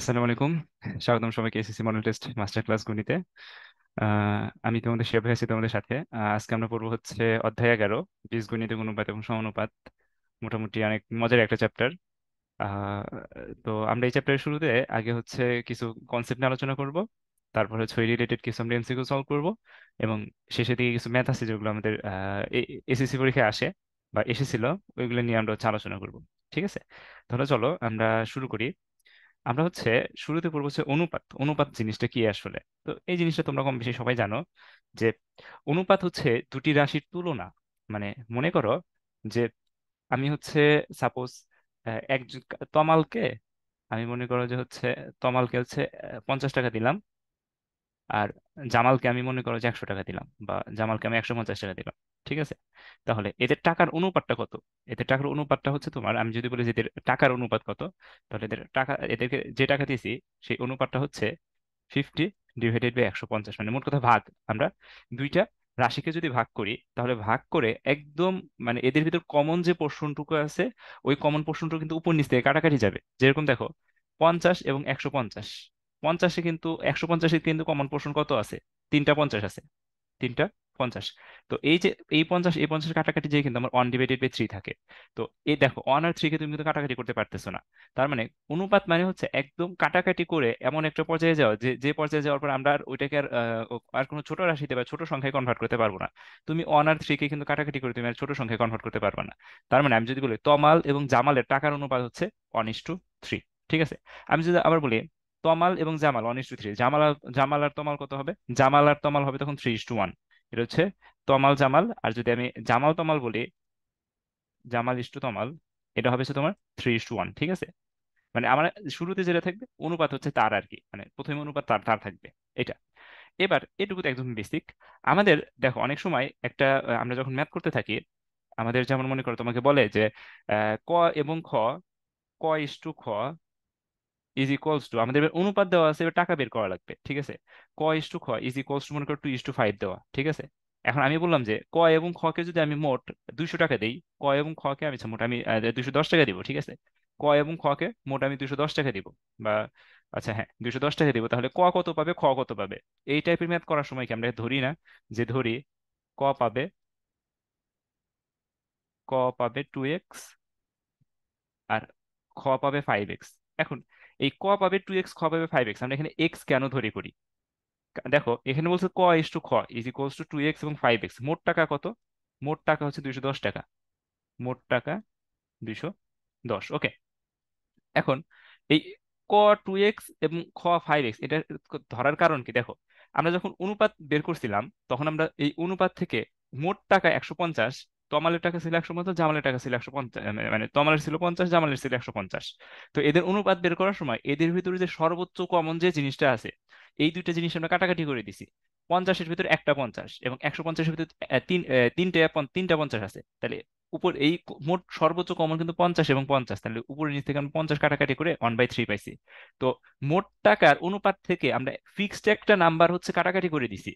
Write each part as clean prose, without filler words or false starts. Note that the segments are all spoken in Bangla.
আসসালামু আলাইকুম। স্বাগতম সবাইকে SSC model test master class গণিতে। আমি তোমাদের শেফ আছি তোমাদের সাথে। আজকে আমরা পড়বো হচ্ছে অধ্যায় 11, বীজগণিত, অনুপাত এবং সমানুপাত। মোটামুটি অনেক মজার একটা চ্যাপ্টার। তো আমরা এই চ্যাপ্টারের শুরুতে আগে হচ্ছে কিছু কনসেপ্ট নিয়ে আলোচনা করব, তারপর হচ্ছে ওই রিলেটেড কিছু আমরা এমসিকিউ সলভ করব, এবং শেষের দিকে কিছু ম্যাথ আছে যেগুলো আমাদের এসএসসি পরীক্ষায় আসে বা এসেছিল, ওইগুলো নিয়ে আমরা হচ্ছে আলোচনা করব। ঠিক আছে, তাহলে চলো আমরা শুরু করি। আমরা হচ্ছে শুরুতে পড়বো হচ্ছে অনুপাত। অনুপাত জিনিসটা কি আসলে? তো এই জিনিসটা তোমরা কম বেশি সবাই জানো যে অনুপাত হচ্ছে দুটি রাশির তুলনা। মানে মনে করো যে আমি হচ্ছে সাপোজ একজন তমালকে, আমি মনে করো যে হচ্ছে তমালকে হচ্ছে 50 টাকা দিলাম, আর জামালকে আমি মনে করো যে 100 টাকা দিলাম, বা জামালকে আমি 150 টাকা দিলাম। ঠিক আছে, তাহলে এদের টাকার অনুপাতটা কত? এদের টাকার অনুপাতটা হচ্ছে তোমার, আমি যদি বলি যে এদের টাকার অনুপাত কত, তাহলে এদের টাকা, এদেরকে যে টাকা দিয়েছি সেই অনুপাতটা হচ্ছে 50/150। মানে মোট কথা ভাগ, আমরা দুইটা রাশিকে যদি ভাগ করি তাহলে ভাগ করে একদম, মানে এদের ভিতর কমন যে পোর্শনটুকু আছে ওই কমন পোর্শনটুকু কিন্তু উপর নিচ থেকে কাটাকাটি যাবে। যেরকম দেখো, 50 এবং 150, 50-এ কিন্তু 150-এ কিন্তু কমন পোর্শন কত আছে? তিনটা 50 আছে, তিনটা 50। তো এই যে এই 50 এই 50 কাটাকাটি যে কিন্তু আমার 1/3 থাকে। তো এই দেখো 1 আর 3-কে তুমি কিন্তু কাটাকাটি করতে পারতেছো না। তার মানে অনুপাত মানে হচ্ছে একদম কাটাকাটি করে এমন একটা পর্যায়ে যাওয়া, যে যে পর্যায়ে যাওয়ার পর আমরা আর ওইটাকে আর কোনো ছোট রাশিতে বা ছোট সংখ্যায় কনভার্ট করতে পারবো না। তুমি 1 আর 3-কে কিন্তু কাটাকাটি করে তুমি আর ছোট সংখ্যায় কনভার্ট করতে পারবে না। তার মানে আমি যদি বলি তমাল এবং জামালের টাকার অনুপাত হচ্ছে 1:3। ঠিক আছে, আমি যদি আবার বলি তমাল এবং জামাল 1:3, জামাল আর তমাল কত হবে? জামাল আর তমাল হবে তখন 3:1। এটা হচ্ছে তমাল জামাল। আর যদি আমি জামাল তমাল বলি, জামাল ইস্টু তমাল, এটা হবে হচ্ছে তোমার 3:1। ঠিক আছে, মানে আমার শুরুতে যেটা থাকবে অনুপাত হচ্ছে তার আর কি, মানে প্রথমে অনুপাত তার তার থাকবে এটা। এবার এটুকু তো একদম বেসিক। আমাদের দেখো অনেক সময় একটা আমরা যখন ম্যাথ করতে থাকি, আমাদের যেমন মনে করো তোমাকে বলে যে ক এবং খ, ক/খ ইজ ইকুয়ালস টু, আমাদের এবার অনুপাত দেওয়া আছে, এবার টাকা বের করা লাগবে। ঠিক আছে, ক/খ ইজ ইকুয়ালস টু মনে করো 2:5 দেওয়া। ঠিক আছে, এখন আমি বললাম যে ক এবং খ কে যদি আমি মোট 200 টাকা দিই, ক এবং খ কে আমি মোট আমি 210 টাকা দিব। ঠিক আছে, ক এবং খ কে মোট আমি 210 টাকা দিব, বা আচ্ছা হ্যাঁ 210 টাকা দিব, তাহলে ক কত পাবে, খ কত পাবে? এই টাইপের ম্যাথ করার সময় কি আমরা ধরি না যে ধরি ক পাবে, ক পাবে 2x, আর খ পাবে 5x। এখন এই ক পাবে 2x, খ পাবে 5x, আমরা এখানে x কেন ধরে করি? দেখো এখানে বলছে ক/খ ইজ ইকুয়ালস টু 2x এবং 5x। মোট টাকা কত? মোট টাকা হচ্ছে 210 টাকা। মোট টাকা 210। ওকে, এখন এই ক 2x এবং খ 5x এটা ধরার কারণ কি? দেখো আমরা যখন অনুপাত বের করছিলাম তখন আমরা এই অনুপাত থেকে মোট টাকা 150, তমালের টাকা ছিল 150, জামালের টাকা ছিল 150, মানে তমালের ছিল 50, জামালের ছিল 150। তো এদের অনুপাত বের করার সময় এদের ভিতরে যে সর্বোচ্চ কমন যে জিনিসটা আছে, এই দুইটা জিনিস আমরা কাটাকাটি করে দিছি। 50-এর ভিতরে একটা 50 এবং 150-এর ভিতরে তিনটা 50 আছে, তাহলে উপর এই মোট সর্বোচ্চ কমন কিন্তু 50 এবং 50, তাহলে উপরে নিচ থেকে আমরা 50 কাটাকাটি করে 1/3 পাইছি। তো মোট টাকার অনুপাত থেকে আমরা ফিক্সড একটা নাম্বার হচ্ছে কাটাকাটি করে দিছি।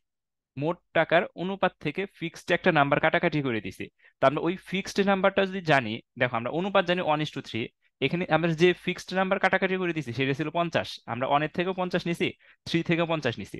মোট টাকার অনুপাত থেকে ফিক্সড একটা নাম্বার কাটাকাটি করে দিছি। তো আমরা ওই ফিক্সড নাম্বারটা যদি জানি, দেখো আমরা অনুপাত জানি 1:3, এখানে আমরা যে ফিক্সড নাম্বার কাটাকাটি করে দিছি সেটা ছিল 50, আমরা 1-এর থেকেও 50 নিছি, 3 থেকেও 50 নিছি।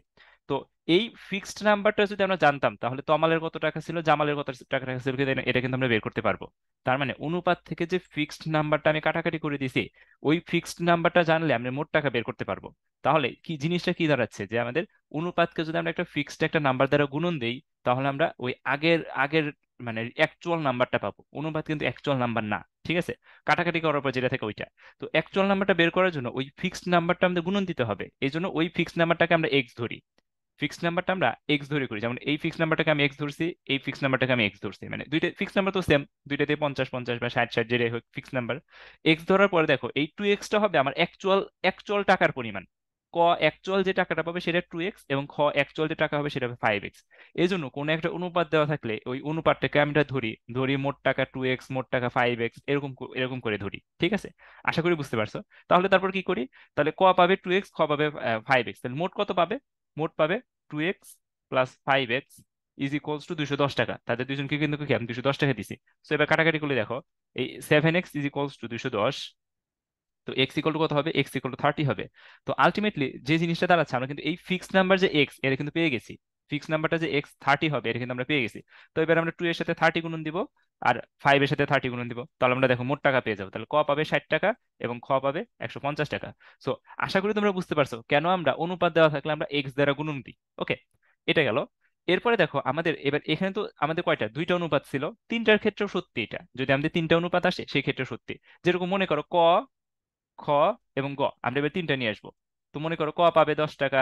তো এই ফিক্সড নাম্বারটা যদি আমরা জানতাম তাহলে তমালের কত টাকা ছিল, জামালের কত টাকা ছিল, এটা কিন্তু আমরা বের করতে পারবো। তার মানে অনুপাত থেকে যে ফিক্সড নাম্বারটা আমি কাটাকাটি করে দিছি, ওই ফিক্সড নাম্বারটা জানলে আমরা মোট টাকা বের করতে পারবো। তাহলে কি জিনিসটা কি দাঁড়াচ্ছে, যে আমাদের অনুপাতকে যদি আমরা একটা ফিক্সড একটা নাম্বার দ্বারা গুণন দেই, তাহলে আমরা ওই আগের আগের মানে অ্যাকচুয়াল নাম্বারটা পাবো। অনুপাত কিন্তু অ্যাকচুয়াল নাম্বার না। ঠিক আছে, কাটাকাটি করার পর যেটা থাকে ওইটা। তো অ্যাকচুয়াল নাম্বারটা বের করার জন্য ওই ফিক্সড নাম্বারটা আমাদের গুণন দিতে হবে, এই জন্য ওই ফিক্সড নাম্বারটাকে আমরা এক্স ধরি। ফিক্সড নাম্বারটা আমরা এক্স ধরে করি, যেমন এই ফিক্সড নাম্বারটাকে আমি এক্স ধরছি, এই ফিক্সড নাম্বারটাকে আমি এক্স ধরছি, মানে দুইটা ফিক্সড নাম্বার তো সেম, দুইটাতে 50 50 বা 60 60 যেটাই হোক ফিক্সড নাম্বার। এক্স ধরার পরে দেখো এই 2x-টা হবে আমার অ্যাকচুয়াল অ্যাকচুয়াল টাকার পরিমাণ। ক অ্যাকচুয়াল যে টাকাটা পাবে সেটা 2x, এবং খ অ্যাকচুয়াল যে টাকা হবে সেটা হবে 5x। এই জন্য কোনো একটা অনুপাত দেওয়া থাকলে ওই অনুপাতটাকে আমরা ধরি ধরি মোট টাকা 2x, মোট টাকা 5x, এরকম এরকম করে ধরি। ঠিক আছে, আশা করি বুঝতে পারছো। তাহলে তারপর কি করি? তাহলে ক পাবে 2x, খ পাবে 5x, তাহলে মোট কত পাবে? মোট পাবে 2x plus 5x is equals two 210 টাকা। তাদের দুজনকে কিন্তু কি আমি 210 টাকা দিছি। তো এবার কাটাকাটি করলে দেখো এই 7x ইজ ইকুয়ালস টু 210, তো এক্স ইকুয়াল টু কত হবে? এক্স ইকুয়াল টু 30 হবে। তো আলটিমেটলি যে জিনিসটা দাঁড়াচ্ছে, আমরা কিন্তু এই ফিক্সড নাম্বার যে এক্স, এটা কিন্তু পেয়ে গেছি। ফিক্সড নাম্বারটা যে এক্স 30 হবে, এটা কিন্তু আমরা পেয়ে গেছি। তো এবার আমরা 2 এর সাথে 30 গুণন দিব, আর 5 এর সাথে 30 গুণন দিব, তাহলে আমরা দেখো মোট টাকা পেয়ে যাবো। তাহলে ক পাবে 60 টাকা এবং খ পাবে 150 টাকা। সো আশা করি তোমরা বুঝতে পারছো কেন আমরা অনুপাত দেওয়া থাকলে আমরা এক্স দ্বারা গুণন দিই। ওকে, এটা গেল। এরপরে দেখো আমাদের এবার এখানে তো আমাদের কয়টা, দুইটা অনুপাত ছিল, তিনটার ক্ষেত্রেও সত্যি এটা। যদি আমাদের তিনটা অনুপাত আসে সেই ক্ষেত্রে সত্যি। যেরকম মনে করো ক, খ এবং গ, আমরা এবার তিনটা নিয়ে আসবো। তো মনে করো ক পাবে 10 টাকা,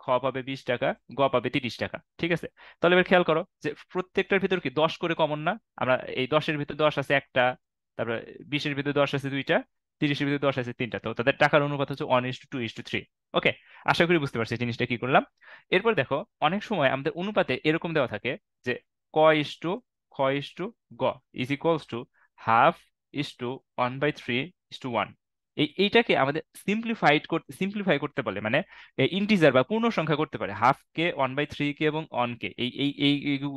খ পাবে 20 টাকা, গ পাবে 30 টাকা। ঠিক আছে, তাহলে এবার খেয়াল করো যে প্রত্যেকটার ভিতর কি 10 করে কমন না? আমরা এই 10-এর ভিতর 10 আছে একটা, তারপরে 20-এর ভিতর 10 আছে দুইটা, 30-এর ভিতর 10 আছে তিনটা, তো তাদের টাকার অনুপাত হচ্ছে 1:2:3। ওকে, আশা করি বুঝতে পারছি জিনিসটা কি করলাম। এরপর দেখো অনেক সময় আমাদের অনুপাতে এরকম দেওয়া থাকে যে ক ইস টু খ ইস টু গ is equals to half is to 1/3:1। এইটাকে আমাদের সিম্পলিফাই করতে পারে, মানে ইন্টিজার বা পূর্ণ সংখ্যা করতে পারে। হাফ কে, 1/3 কে এবং অন কে,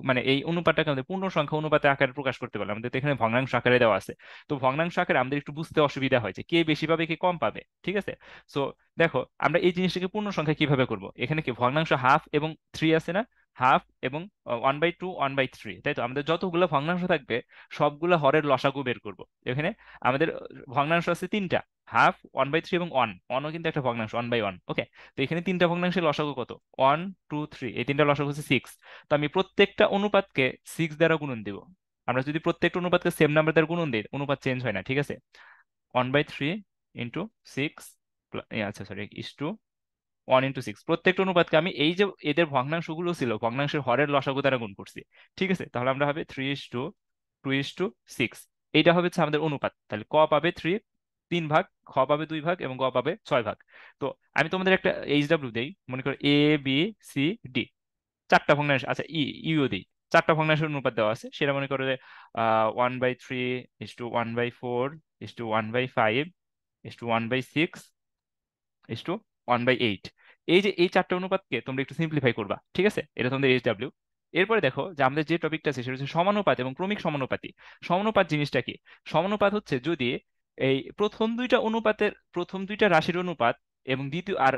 মানে এই অনুপাতটাকে আমাদের পূর্ণ সংখ্যা অনুপাতে আকারে প্রকাশ করতে পারে। আমাদের তো এখানে ভগ্নাংশ আকারে দেওয়া আছে। তো ভগ্নাংশ আকারে আমাদের একটু বুঝতে অসুবিধা হয় যে কে বেশি পাবে কে কম পাবে। ঠিক আছে, সো দেখো আমরা এই জিনিসটাকে পূর্ণ সংখ্যা কিভাবে করব। এখানে কি ভগ্নাংশ হাফ এবং 3 আছে না? হাফ এবং 1/2 1/3, তাই তো? আমাদের যতগুলো ভগ্নাংশ থাকবে সবগুলো হরের লসাগু বের করব। এখানে আমাদের ভগ্নাংশ আছে তিনটা, হাফ, 1/3 এবং অনও কিন্তু একটা ভগ্নাংশ, 1/1। ওকে, তো এখানে তিনটা ভগ্নাংশের লসাগু কত? 1 2 3, এই তিনটা লসাগু হচ্ছে 6। তো আমি প্রত্যেকটা অনুপাতকে 6 দ্বারা গুণন দিব। আমরা যদি প্রত্যেকটা অনুপাতকে সেম নাম্বার দ্বারা গুণন দিই, অনুপাত চেঞ্জ হয় না। ঠিক আছে, 1/3 × 6, আচ্ছা সরি, ইস টু 1 × 6। প্রত্যেকটা অনুপাতকে আমি এই যে এদের ভগ্নাংশগুলো ছিল ভগ্নাংশের হরের লসাগু দ্বারা গুণ করছি। ঠিক আছে, তাহলে আমরা হবে 3:2:6। এইটা হবে হচ্ছে আমাদের অনুপাত। তাহলে ক পাবে 3 ভাগ, খ পাবে 2 ভাগ এবং গ পাবে 6 ভাগ। তো আমি তোমাদের একটা এইচডাব্লিউ দেই, মনে করো এ বি সি ডি, চারটা ভগ্নাংশ, আচ্ছা ইউ দিই। চারটা ভগ্নাংশের অনুপাত দেওয়া আছে, সেটা মনে করো যে 1/3:1/4 1/5 1/6 1/8। এই যে এই চারটা অনুপাতকে তোমরা একটু সিম্পলিফাই করবা। ঠিক আছে, এটা তোমাদের এইচডাব্লিউ। এরপরে দেখো যে আমাদের যে টপিকটা আছে সেটা হচ্ছে সমানুপাত এবং ক্রমিক সমানুপাতি। সমানুপাত জিনিসটা কি? সমানুপাত হচ্ছে যদি এই প্রথম দুইটা রাশির অনুপাত এবং দ্বিতীয় আর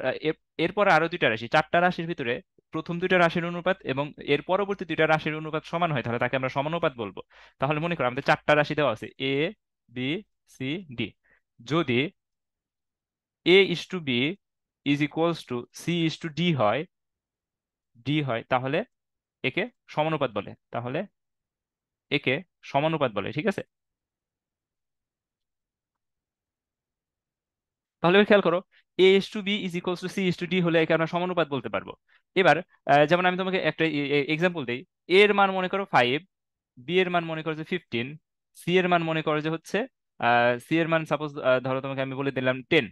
এরপরে আরো দুইটা রাশি, চারটা রাশির ভিতরে প্রথম দুইটা রাশির অনুপাত এবং এর পরবর্তী দুইটা রাশির অনুপাত সমান হয়, তাহলে তাকে আমরা সমানুপাত বলবো। তাহলে মনে করো আমাদের চারটা রাশি দেওয়া আছে এ বি সি ডি। যদি a is to B is equals to C is to d হয়, তাহলে একে সমানুপাত বলে। তাহলে একে সমানুপাত বলে। ঠিক আছে, তাহলে এবার খেয়াল করো a is to B is equals to C is to d হলে একে আমরা সমানুপাত বলতে পারবো। এবার যেমন আমি তোমাকে একটা এক্সাম্পল দিই। এ এর মান মনে করো 5, বি এর মান মনে করো যে 15, সি এর মান মনে করো যে হচ্ছে সি এর মান সাপোজ ধরো তোমাকে আমি বলে দিলাম 10,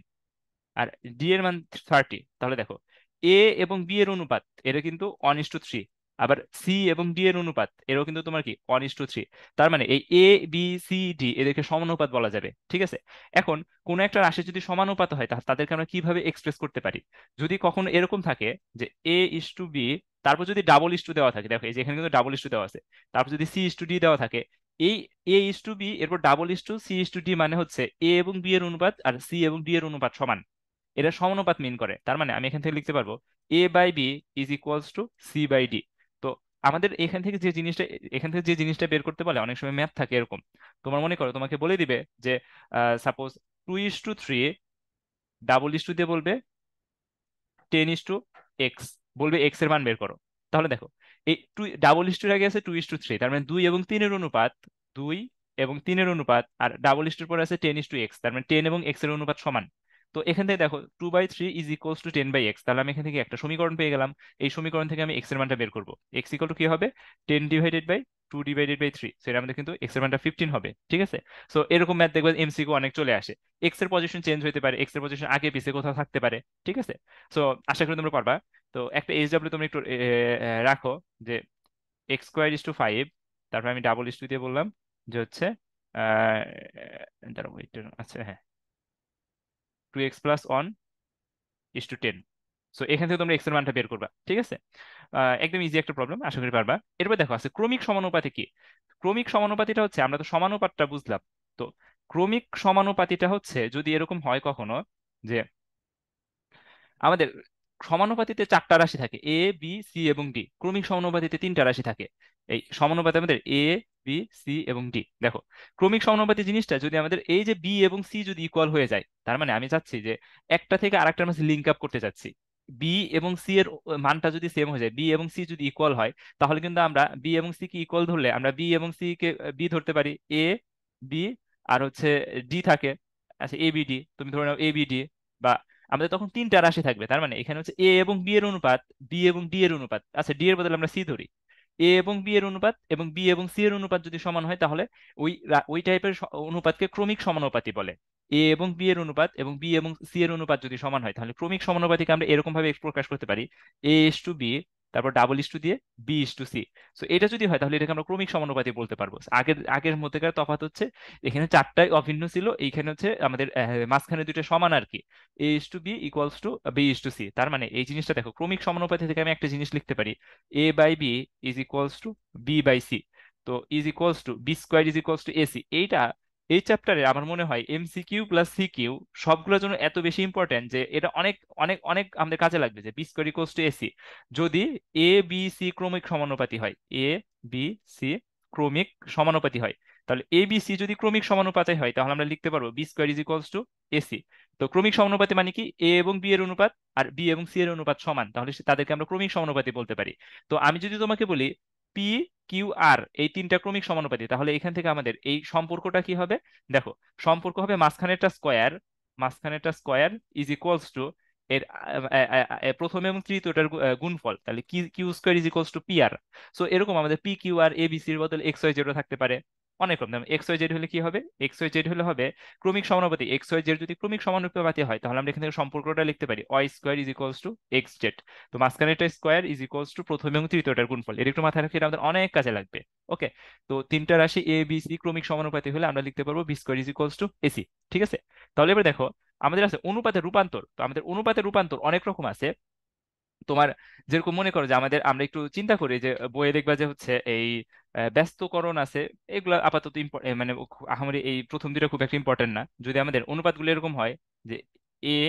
আর ডি এর মান 30। তাহলে দেখো এ এবং বি এর অনুপাত এটা কিন্তু 1:3, আবার সি এবং ডি এর অনুপাত এরও কিন্তু তোমার কি 1:3। তার মানে এই এ বি সি ডি এদেরকে সমানুপাত বলা যাবে। ঠিক আছে, এখন কোন একটা রাশি যদি সমানুপাত হয় তাহলে তাদেরকে আমরা কিভাবে এক্সপ্রেস করতে পারি? যদি কখনো এরকম থাকে যে এ ইস টু বি, তারপর যদি ডাবল ইস টু দেওয়া থাকে, দেখো এই যে এখানে কিন্তু ডাবল ইস টু দেওয়া আছে, তারপর যদি সি ইস টু ডি দেওয়া থাকে, এই এ ইস টু বি এরপর double is to C is to D মানে হচ্ছে এ এবং বি এর অনুপাত আর সি এবং ডি এর অনুপাত সমান। এটা সমানুপাত মিন করে। তার মানে আমি এখান থেকে লিখতে পারবো a by b is equals to c by d. তো আমাদের এখান থেকে যে জিনিসটা বের করতে বলে, অনেক সময় ম্যাথ থাকে এরকম। তোমার মনে করো তোমাকে বলে দিবে যে সাপোজ 2:3, ডাবল ইস টু দিয়ে বলবে 10:x, বলবে এক্স এর মান বের করো। তাহলে দেখো এই ডাবল ইস টুর আগে আছে 2:3, তার মানে 2 এবং 3-এর অনুপাত, 2 এবং 3-এর অনুপাত, আর ডাবল ইস টুর পরে আছে 10:x, তার মানে 10 এবং x এর অনুপাত সমান। তো এখান থেকে দেখো 2/3 ইজ ইকুয়ালস টু 10/x, তাহলে আমি এখান থেকে একটা সমীকরণ পেয়ে গেলাম। এই সমীকরণ থেকে আমি x এর মানটা বের করবো। x ইকুয়াল টু কি হবে? 10/2/3, সেটা আমাদের কিন্তু x এর মানটা 15 হবে। ঠিক আছে, সো এরকম ম্যাথ দেখবে এমসিকিউ অনেক চলে আসে। x এর পজিশন চেঞ্জ হতে পারে, x এর পজিশন আগে পিছে কোথাও থাকতে পারে। ঠিক আছে, সো আশা করি তোমরা পারবা। তো একটা এইচডাব্লিউ তোমরা একটু রাখো যে x² = 5, তারপর আমি ডাবল ইস টু দিয়ে বললাম যে হচ্ছে দাঁড়াও আচ্ছা হ্যাঁ, 2x + 1:10। সো এখান থেকে তোমরা এক্স এর মানটা বের করবা। ঠিক আছে, একদম ইজি একটা প্রবলেম, আশা করি পারবা। এরপর দেখো আছে ক্রমিক সমানুপাতে কি। ক্রমিক সমানুপাতিটা হচ্ছে, আমরা তো সমানুপাতটা বুঝলাম, তো ক্রমিক সমানুপাতিটা হচ্ছে যদি এরকম হয় কখনো যে আমাদের সমানুপাতিতে চারটা রাশি থাকে, এ বি সি এবং ডি। ক্রমিক সমানুপাতিতে তিনটা রাশি থাকে। এই সমানুপাতে আমাদের এ বি সি এবং ডি। দেখো, ক্রমিক সমানুপাতি জিনিসটা যদি আমাদের এই যে বি এবং সি যদি ইকুয়াল হয়ে যায়, তার মানে আমি চাচ্ছি যে একটা থেকে আরেকটার মাঝে লিঙ্ক আপ করতে চাচ্ছি। বি এবং সি এর মানটা যদি সেম হয়ে যায়, বি এবং সি যদি ইকুয়াল হয়, তাহলে কিন্তু আমরা বি এবং সি কে ইকুয়াল ধরলে আমরা বি এবং সি কে বি ধরতে পারি, এ বি আর হচ্ছে ডি থাকে। আচ্ছা, এ বি ডি তুমি ধরে নাও, এ বি ডি। বা আমাদের তখন তিনটা রাশি থাকবে, তার মানে এখানে হচ্ছে এ এবং বি এর অনুপাত, বি এবং ডি এর অনুপাত। আচ্ছা, ডি এর বদলে আমরা সি ধরি। এ এবং বি এর অনুপাত এবং বি এবং সি এর অনুপাত যদি সমান হয়, তাহলে ওই টাইপের অনুপাতকে ক্রমিক সমানুপাতি বলে। এ এবং বি এর অনুপাত এবং বি এবং সি এর অনুপাত যদি সমান হয়, তাহলে ক্রমিক সমানুপাতিকে আমরা এরকম ভাবে প্রকাশ করতে পারি, এ ইস টু বি, তারপর ডাবল ইস টু দিয়ে বি ইস টু সি। তো এটা যদি হয় তাহলে এটাকে আমরা ক্রমিক সমানুপাতি বলতে পারবো। আগের আগের মধ্যেকার তফাৎ হচ্ছে এখানে চারটায় অভিন্ন ছিল, এইখানে হচ্ছে আমাদের মাঝখানে দুইটা সমান আর কি। A is to b equals to b is to c. তার মানে এই জিনিসটা দেখো, ক্রমিক সমানুপাতি থেকে আমি একটা জিনিস লিখতে পারি, a by b is equals to b by c. তো is equals to b square is equals to a c. এইটা এই চ্যাপ্টারে আমার মনে হয় এমসিকিউ প্লাস সিকিউ সবগুলোর জন্য এত বেশি ইম্পর্টেন্ট যে এটা অনেক অনেক অনেক আমাদের কাজে লাগবে, যে B square equals to AC যদি এ বি সি ক্রমিক সমানুপাতি হয়। এ বি সি ক্রমিক সমানুপাতি হয়, তাহলে এ বি সি যদি ক্রমিক সমানুপাতি হয়, তাহলে আমরা লিখতে পারবো B square is equals to AC. তো ক্রমিক সমানুপাতি মানে কি, এ এবং বি এর অনুপাত আর বি এবং সি এর অনুপাত সমান, তাহলে তাদেরকে আমরা ক্রমিক সমানুপাতি বলতে পারি। তো আমি যদি তোমাকে বলি পি কিউ আর এই তিনটা ক্রমিক সমানুপাতি, তাহলে এখান থেকে আমাদের এই সম্পর্কটা কি হবে? দেখো, সম্পর্ক হবে মাঝখানেরটা স্কোয়ার ইজ ইকুয়ালস টু এর প্রথম এবং তৃতীয়টার গুণফল, তাহলে কি Q square is equals to P R. So এরকম আমাদের P Q R A B সির বদলে এক্স ওয়াই জেডও থাকতে পারে। অনেক রকম, এক্স ওয়াই জেড হলে কি হবে? এক্স ওয়াই জেড হলে হবে ক্রমিক সমানুপাতি। এক্স ওয়াই জেড যদি ক্রমিক সমানুপাতি হয়, তাহলে আমরা এখান থেকে সম্পর্কটা লিখতে পারি Y square is equals to x Z. তো মাঝখানেরটা স্কোয়ার ইজ ইকুয়ালস টু প্রথম এবং তৃতীয়টার গুণফল। এটা একটু মাথায় রাখি, এটা আমাদের অনেক কাজে লাগবে। ওকে, তো তিনটা রাশি এ বি সি ক্রমিক সমানুপাতি হলে আমরা লিখতে পারবো B square is equals to AC. ঠিক আছে, তাহলে এবার দেখো আমাদের আছে অনুপাতের রূপান্তর। তো আমাদের অনুপাতের রূপান্তর অনেক রকম আছে। তোমার যেরকম মনে করো যে আমরা একটু চিন্তা করি যে বইয়ে দেখবা যে হচ্ছে এই ব্যস্তকরণ আছে, এগুলো আপাতত মানে আহামরি এই প্রথম দুটো খুব একটা ইম্পর্টেন্ট না। যদি আমাদের অনুপাতগুলো এরকম হয় যে a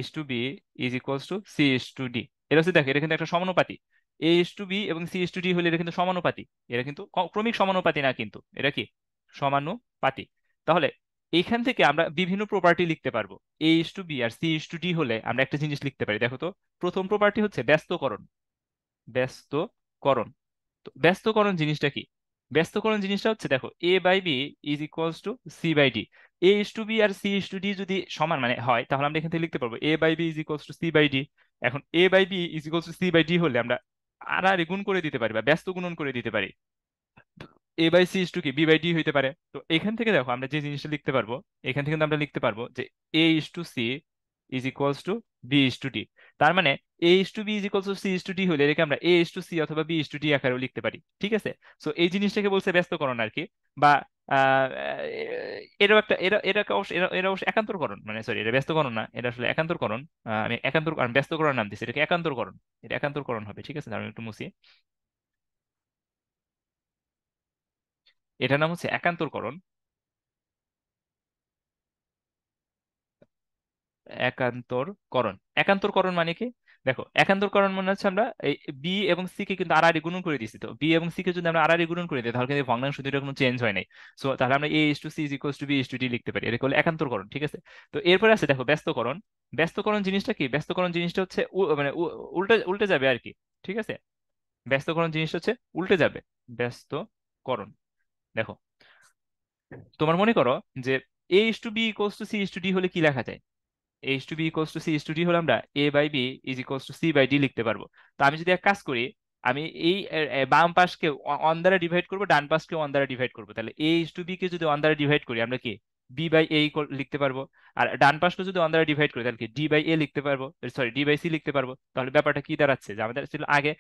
is to B is equals to C is to d, এটা হচ্ছে দেখো, এটা কিন্তু একটা সমানুপাতি। এ ইস টু বি এবং সি ইস টু ডি হলে এটা কিন্তু সমানুপাতি। এটা কিন্তু ক্রমিক সমানুপাতি না, কিন্তু এটা কি সমানুপাতি। তাহলে এইখান থেকে আমরা বিভিন্ন প্রপার্টি লিখতে পারবো। এ ইস টু বি আর সি ইস টু ডি হলে আমরা একটা জিনিস লিখতে পারি, দেখো তো। প্রথম প্রপার্টি হচ্ছে ব্যস্তকরণ। তো ব্যস্তকরণ জিনিসটা কি? ব্যস্তকরণ জিনিসটা হচ্ছে দেখো, a by b is equals to c by d. A is to b আর সি ইস টু ডি যদি সমান মানে হয়, তাহলে আমরা এখান থেকে লিখতে পারবো a by b is equals to c by d. এখন a by b is equals to c by d হলে আমরা আর গুণ করে দিতে পারি বা ব্যস্ত গুণন করে দিতে পারি। A by C is two কি বি বাই ডি হইতে পারে। তো এখান থেকে দেখো আমরা যে জিনিসটা লিখতে পারবো, এখান থেকে কিন্তু আমরা লিখতে পারবো যে a is to C is equals to b is to d. তার মানে a is to B is equals to C is to d হলে এটাকে আমরা এ ইস টু সি অথবা বি ইস টু ডি আকারেও লিখতে পারি। ঠিক আছে, সো এই জিনিসটাকে বলছে ব্যস্তকরণ আর কি। বা আহ, এরও একটা এটাকে অবশ্য এরা অবশ্য একান্তরকরণ, মানে সরি, এটা ব্যস্তকরণ না, এটা আসলে একান্তরকরণ। আমি ব্যস্তকরণ নাম দিচ্ছি, এটাকে একান্তরকরণ। এটা একান্তরকরণ হবে। ঠিক আছে, আমি একটু মুছি। এটার নাম হচ্ছে একান্তরকরণ। একান্তরকরণ মানে কি? দেখো, একান্তরকরণ মানে হচ্ছে আমরা এই বি এবং সি কে কিন্তু আড়াআড়ি গুণন করে দিচ্ছি। তো বি এবং সি কে যদি আমরা আড়াআড়ি গুণন করে দিই, তাহলে কিন্তু এই ভগ্নাংশ দুইটা কোনো চেঞ্জ হয় নাই। সো তাহলে আমরা এ is to C is equals to b is to d লিখতে পারি। এটা হলো একান্তরকরণ। ঠিক আছে, তো এরপরে আছে দেখো ব্যস্তকরণ। ব্যস্তকরণ জিনিসটা কি? ব্যস্তকরণ জিনিসটা হচ্ছে মানে উল্টে উল্টে যাবে আর কি। ঠিক আছে, ব্যস্তকরণ জিনিসটা হচ্ছে উল্টে যাবে। ব্যস্তকরণ, দেখো, তোমার মনে করো যে a is to b equals to C is to d হলে কি লেখা যায়? H to b equals to C is to d হলে আমরা a by b is equals to c by d লিখতে পারবো। তো আমি যদি এক কাজ করি, আমি এই বাম পাশকে অন দ্বারা ডিভাইড করবো, ডান পাশকে ওয়ান দ্বারা ডিভাইড করবো, তাহলে এ ইস টু বি কে যদি ওয়ান দ্বারা ডিভাইড করি আমরা কি বি বাই এ লিখতে পারবো। আর ডান পাশকে যদি ওয়ান দ্বারা ডিভাইড করি, তাহলে কি ডি বাই এ লিখতে পারবো, সরি ডি বাই সি লিখতে পারবো। তাহলে ব্যাপারটা কি দাঁড়াচ্ছে যে আমাদের ছিল আগে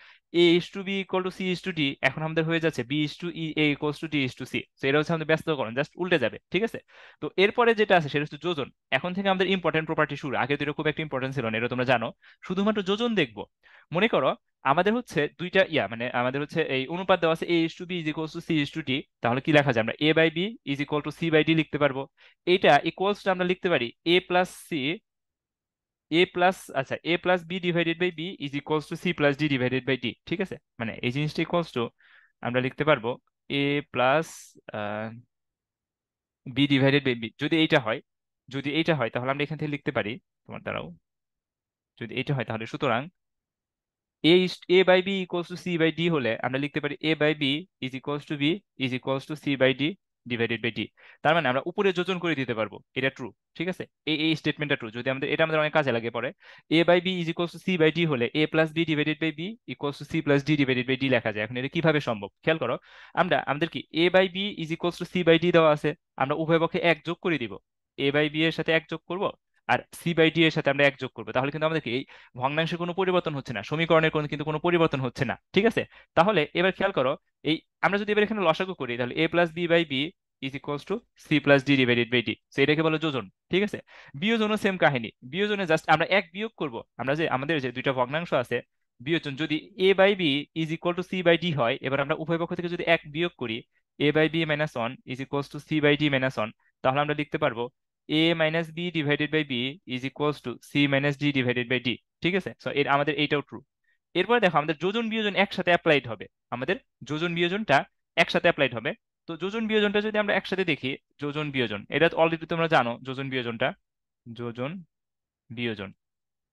a is to B equal to C is to d, এখন আমাদের হয়ে যাচ্ছে b is to e a equals to d is to c. তো এটা হচ্ছে আমাদের ব্যস্তকরণ, জাস্ট উল্টে যাবে। ঠিক আছে, তো এরপরে যেটা আছে সেটা হচ্ছে যোজন। এখন থেকে আমাদের ইম্পর্টেন্ট প্রপার্টি শুরু। আগে তো এটা খুব একটা ইম্পর্টেন্ট ছিল না, এটা তোমরা জানো। শুধুমাত্র যোজন দেখবো। মনে করো আমাদের হচ্ছে দুইটা মানে আমাদের হচ্ছে এই অনুপাত দেওয়া আছে a:b = c:d। তাহলে কি লেখা যায়, আমরা a/b = c/d লিখতে পারবো। এটা ইকুয়ালস আমরা লিখতে পারি a+b/b = c+d/d। ঠিক আছে, মানে এই জিনিসটা ইকুয়ালস টু আমরা লিখতে পারবো a+b/b। যদি এইটা হয় তাহলে আমরা এখান থেকে লিখতে পারি, তোমার দ্বারাও যদি এটা হয় তাহলে সুতরাং a/b = c/d হলে আমরা লিখতে পারি a/b = b c/d/d। তার মানে আমরা উপরে যোজন করে দিতে পারবো, এটা ট্রু। ঠিক আছে, এই স্টেটমেন্টটা ট্রু। যদি আমাদের অনেক কাজে লাগে পরে। a/b = c/d হলে a+b/b = c+d/d লেখা যায়। এখন এটা কিভাবে সম্ভব খেয়াল করো, আমাদের কি a/b = c/d দেওয়া আছে, আমরা উভয় পক্ষে এক যোগ করে দিব। a/b এর সাথে এক যোগ করব, আর c/d এর সাথে আমরা এক যোগ করবো, তাহলে কিন্তু আমাদের কি ভগ্নাংশের কোনো পরিবর্তন হচ্ছে না, সমীকরণের কোনো পরিবর্তন হচ্ছে না। ঠিক আছে, তাহলে এবার খেয়াল করো, এই আমরা যদি এবার এখানে লসাগু করি তাহলে a+b/b = c+d/d। তো এটাকে বলে যোজন। ঠিক আছে, বিয়োজনও সেম কাহিনী। বিয়োজনে জাস্ট আমরা এক বিয়োগ করব। আমরা যে আমাদের যে দুইটা ভগ্নাংশ আছে, বিয়োজন যদি a/b = c/d হয়, এবার আমরা উভয় পক্ষ থেকে যদি এক বিয়োগ করি a/b - 1 = c/d - 1, তাহলে আমরা লিখতে পারবো a-b/b = c-d/d। ঠিক আছে, সো আমাদের এইটাও ট্রু। এরপরে দেখো আমাদের যোজন বিয়োজন একসাথে অ্যাপ্লাইড হবে। আমাদের যোজন বিয়োজনটা একসাথে অ্যাপ্লাইড হবে। তো যোজন বিয়োজনটা যদি আমরা একসাথে দেখি, যোজন বিয়োজন এটা অলরেডি তোমরা জানো। যোজন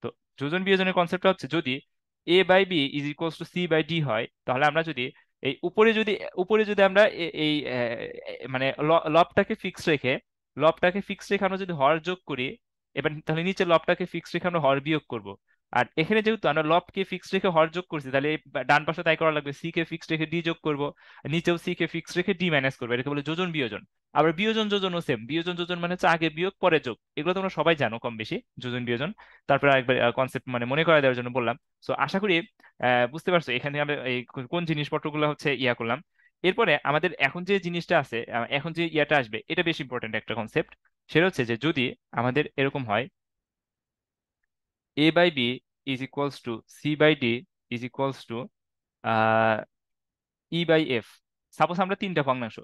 তো যোজন বিয়োজনের কনসেপ্টটা হচ্ছে, যদি a/b = c/d হয়, তাহলে আমরা যদি এই উপরে যদি আমরা এই মানে লবটাকে ফিক্স রেখে আমরা যদি হর যোগ করি, এবার তাহলে নিচে লবটাকে ফিক্স রেখে আমরা হর বিয়োগ করব। আর এখানে যেহেতু আমরা লবকে ফিক্স রেখে হর যোগ করছি, তাহলে এই ডান পাশে তাই করা লাগবে, সি কে ফিক্স রেখে ডি যোগ করব, নিচেও সি কে ফিক্স রেখে ডি মাইনাস করবো। এটাকে বলে যোজন বিয়োজন। আবার বিয়োজন যোজনও সেম, বিয়োজন যোজন মানে হচ্ছে আগে বিয়োগ পরে যোগ। এগুলো তোমরা সবাই জানো কম বেশি, যোজন বিয়োজন। তারপরে আরেকবার কনসেপ্ট মানে মনে করায় দেওয়ার জন্য বললাম। সো আশা করি বুঝতে পারছো এখানে আমরা এই কোন জিনিসপত্রগুলো হচ্ছে করলাম। এরপরে আমাদের এখন যে জিনিসটা আছে, এখন যে ইয়াটা আসবে, এটা বেশ ইম্পর্টেন্ট একটা কনসেপ্ট। সেটা হচ্ছে যে যদি আমাদের এরকম হয় a/b = c/d = e/f, সাপোজ আমরা তিনটা ভগ্নাংশ,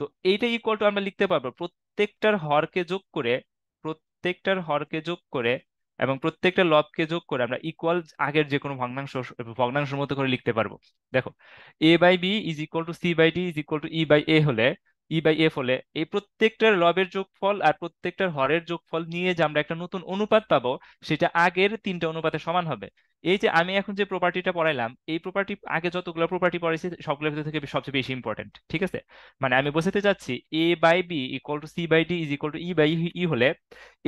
তো এইটা ইকুয়াল টু আমরা লিখতে পারবো প্রত্যেকটার হরকে যোগ করে এবং প্রত্যেকটা লবকে যোগ করে আমরা ইকুয়াল আগের যে কোনো ভগ্নাংশের মতো করে লিখতে পারবো। দেখো a/b = c/d = e/f হলে এই প্রত্যেকটার লবের যোগফল আর প্রত্যেকটার হরের যোগফল নিয়ে যে আমরা একটা নতুন অনুপাত পাবো, সেটা আগের তিনটা অনুপাতের সমান হবে। এই যে আমি এখন যে প্রপার্টিটা পড়াইলাম, এই প্রপার্টি আগে যতগুলো প্রপার্টি পড়াইছি সবগুলোর ভিতর থেকে সবচেয়ে বেশি ইম্পর্টেন্ট। ঠিক আছে, মানে আমি বোঝাতে চাচ্ছি a/b = c/d = e/e হলে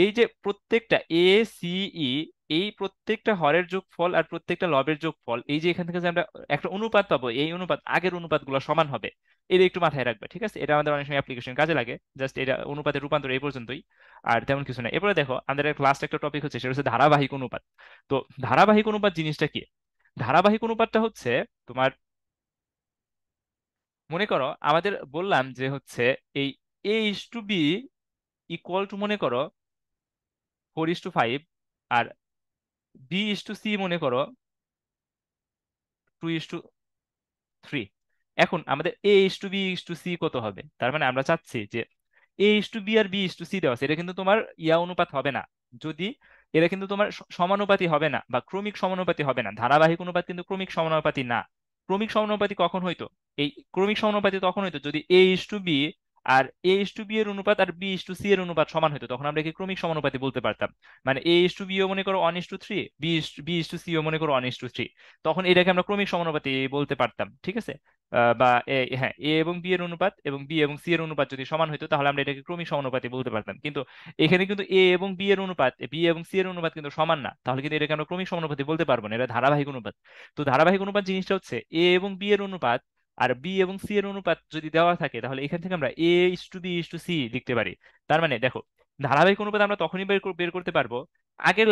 এই যে প্রত্যেকটা a c e, এই প্রত্যেকটা হরের যোগফল আর প্রত্যেকটা লবের যোগফল, এই যে এখান থেকে যে আমরা একটা অনুপাত পাবো, এই অনুপাত আগের অনুপাতগুলো সমান হবে। এটা একটু মাথায় রাখবে। ঠিক আছে, এটা আমাদের অনেক সময় অ্যাপ্লিকেশন কাজে লাগে। জাস্ট এটা অনুপাতের রূপান্তর এই পর্যন্তই, আর তেমন কিছু না। এরপরে দেখো আমাদের লাস্ট একটা টপিক হচ্ছে, সেটা হচ্ছে ধারাবাহিক অনুপাত। তো ধারাবাহিক অনুপাত জিনিসটা কি? ধারাবাহিক অনুপাতটা হচ্ছে তোমার, মনে করো আমাদের বললাম যে হচ্ছে এই a/b ইকুয়াল টু মনে করো 4:5, আর b/c মনে করো 2:3। এখন আমাদের a/b/c কত হবে? তার মানে আমরা চাচ্ছি যে a/b আর b/c দেওয়া আছে, এটা কিন্তু তোমার অনুপাত হবে না। যদি এরা কিন্তু তোমার সমানুপাতি হবে না বা ক্রমিক সমানুপাতি হবে না। ধারাবাহিক অনুপাত কিন্তু ক্রমিক সমানুপাতি না। ক্রমিক সমানুপাতি কখন হইতো? এই ক্রমিক সমানুপাতি তখন হইতো যদি a/b আর a/b এর অনুপাত আর b/c এর অনুপাত সমান হইতো, তখন আমরা কি ক্রমিক সমানুপাতি বলতে পারতাম। মানে a/b ও মনে করো 1:3, b/c ও মনে করো 1:3, তখন এটাকে আমরা ক্রমিক সমানুপাতি বলতে পারতাম। ঠিক আছে, বা হ্যাঁ, এ এবং বি এর অনুপাত এবং বি এবং সি এর অনুপাত যদি সমান হইতো, তাহলে আমরা এটাকে ক্রমিক সমানুপাতি বলতে পারতাম। কিন্তু এখানে কিন্তু বি এবং সি এর অনুপাত কিন্তু সমান না, তাহলে কিন্তু এটাকে আমরা ক্রমিক সমানুপাতি বলতে পারবো না, এটা ধারাবাহিক অনুপাত। তো ধারাবাহিক অনুপাত জিনিসটা হচ্ছে a এবং b এর অনুপাত আর বি এবং সি এর অনুপাত যদি দেওয়া থাকে, তাহলে এখান থেকে আমরা a/b/c লিখতে পারি। তার মানে দেখো, ধারাবাহিক অনুপাত আমরা তখনই বের করতে পারবো আগের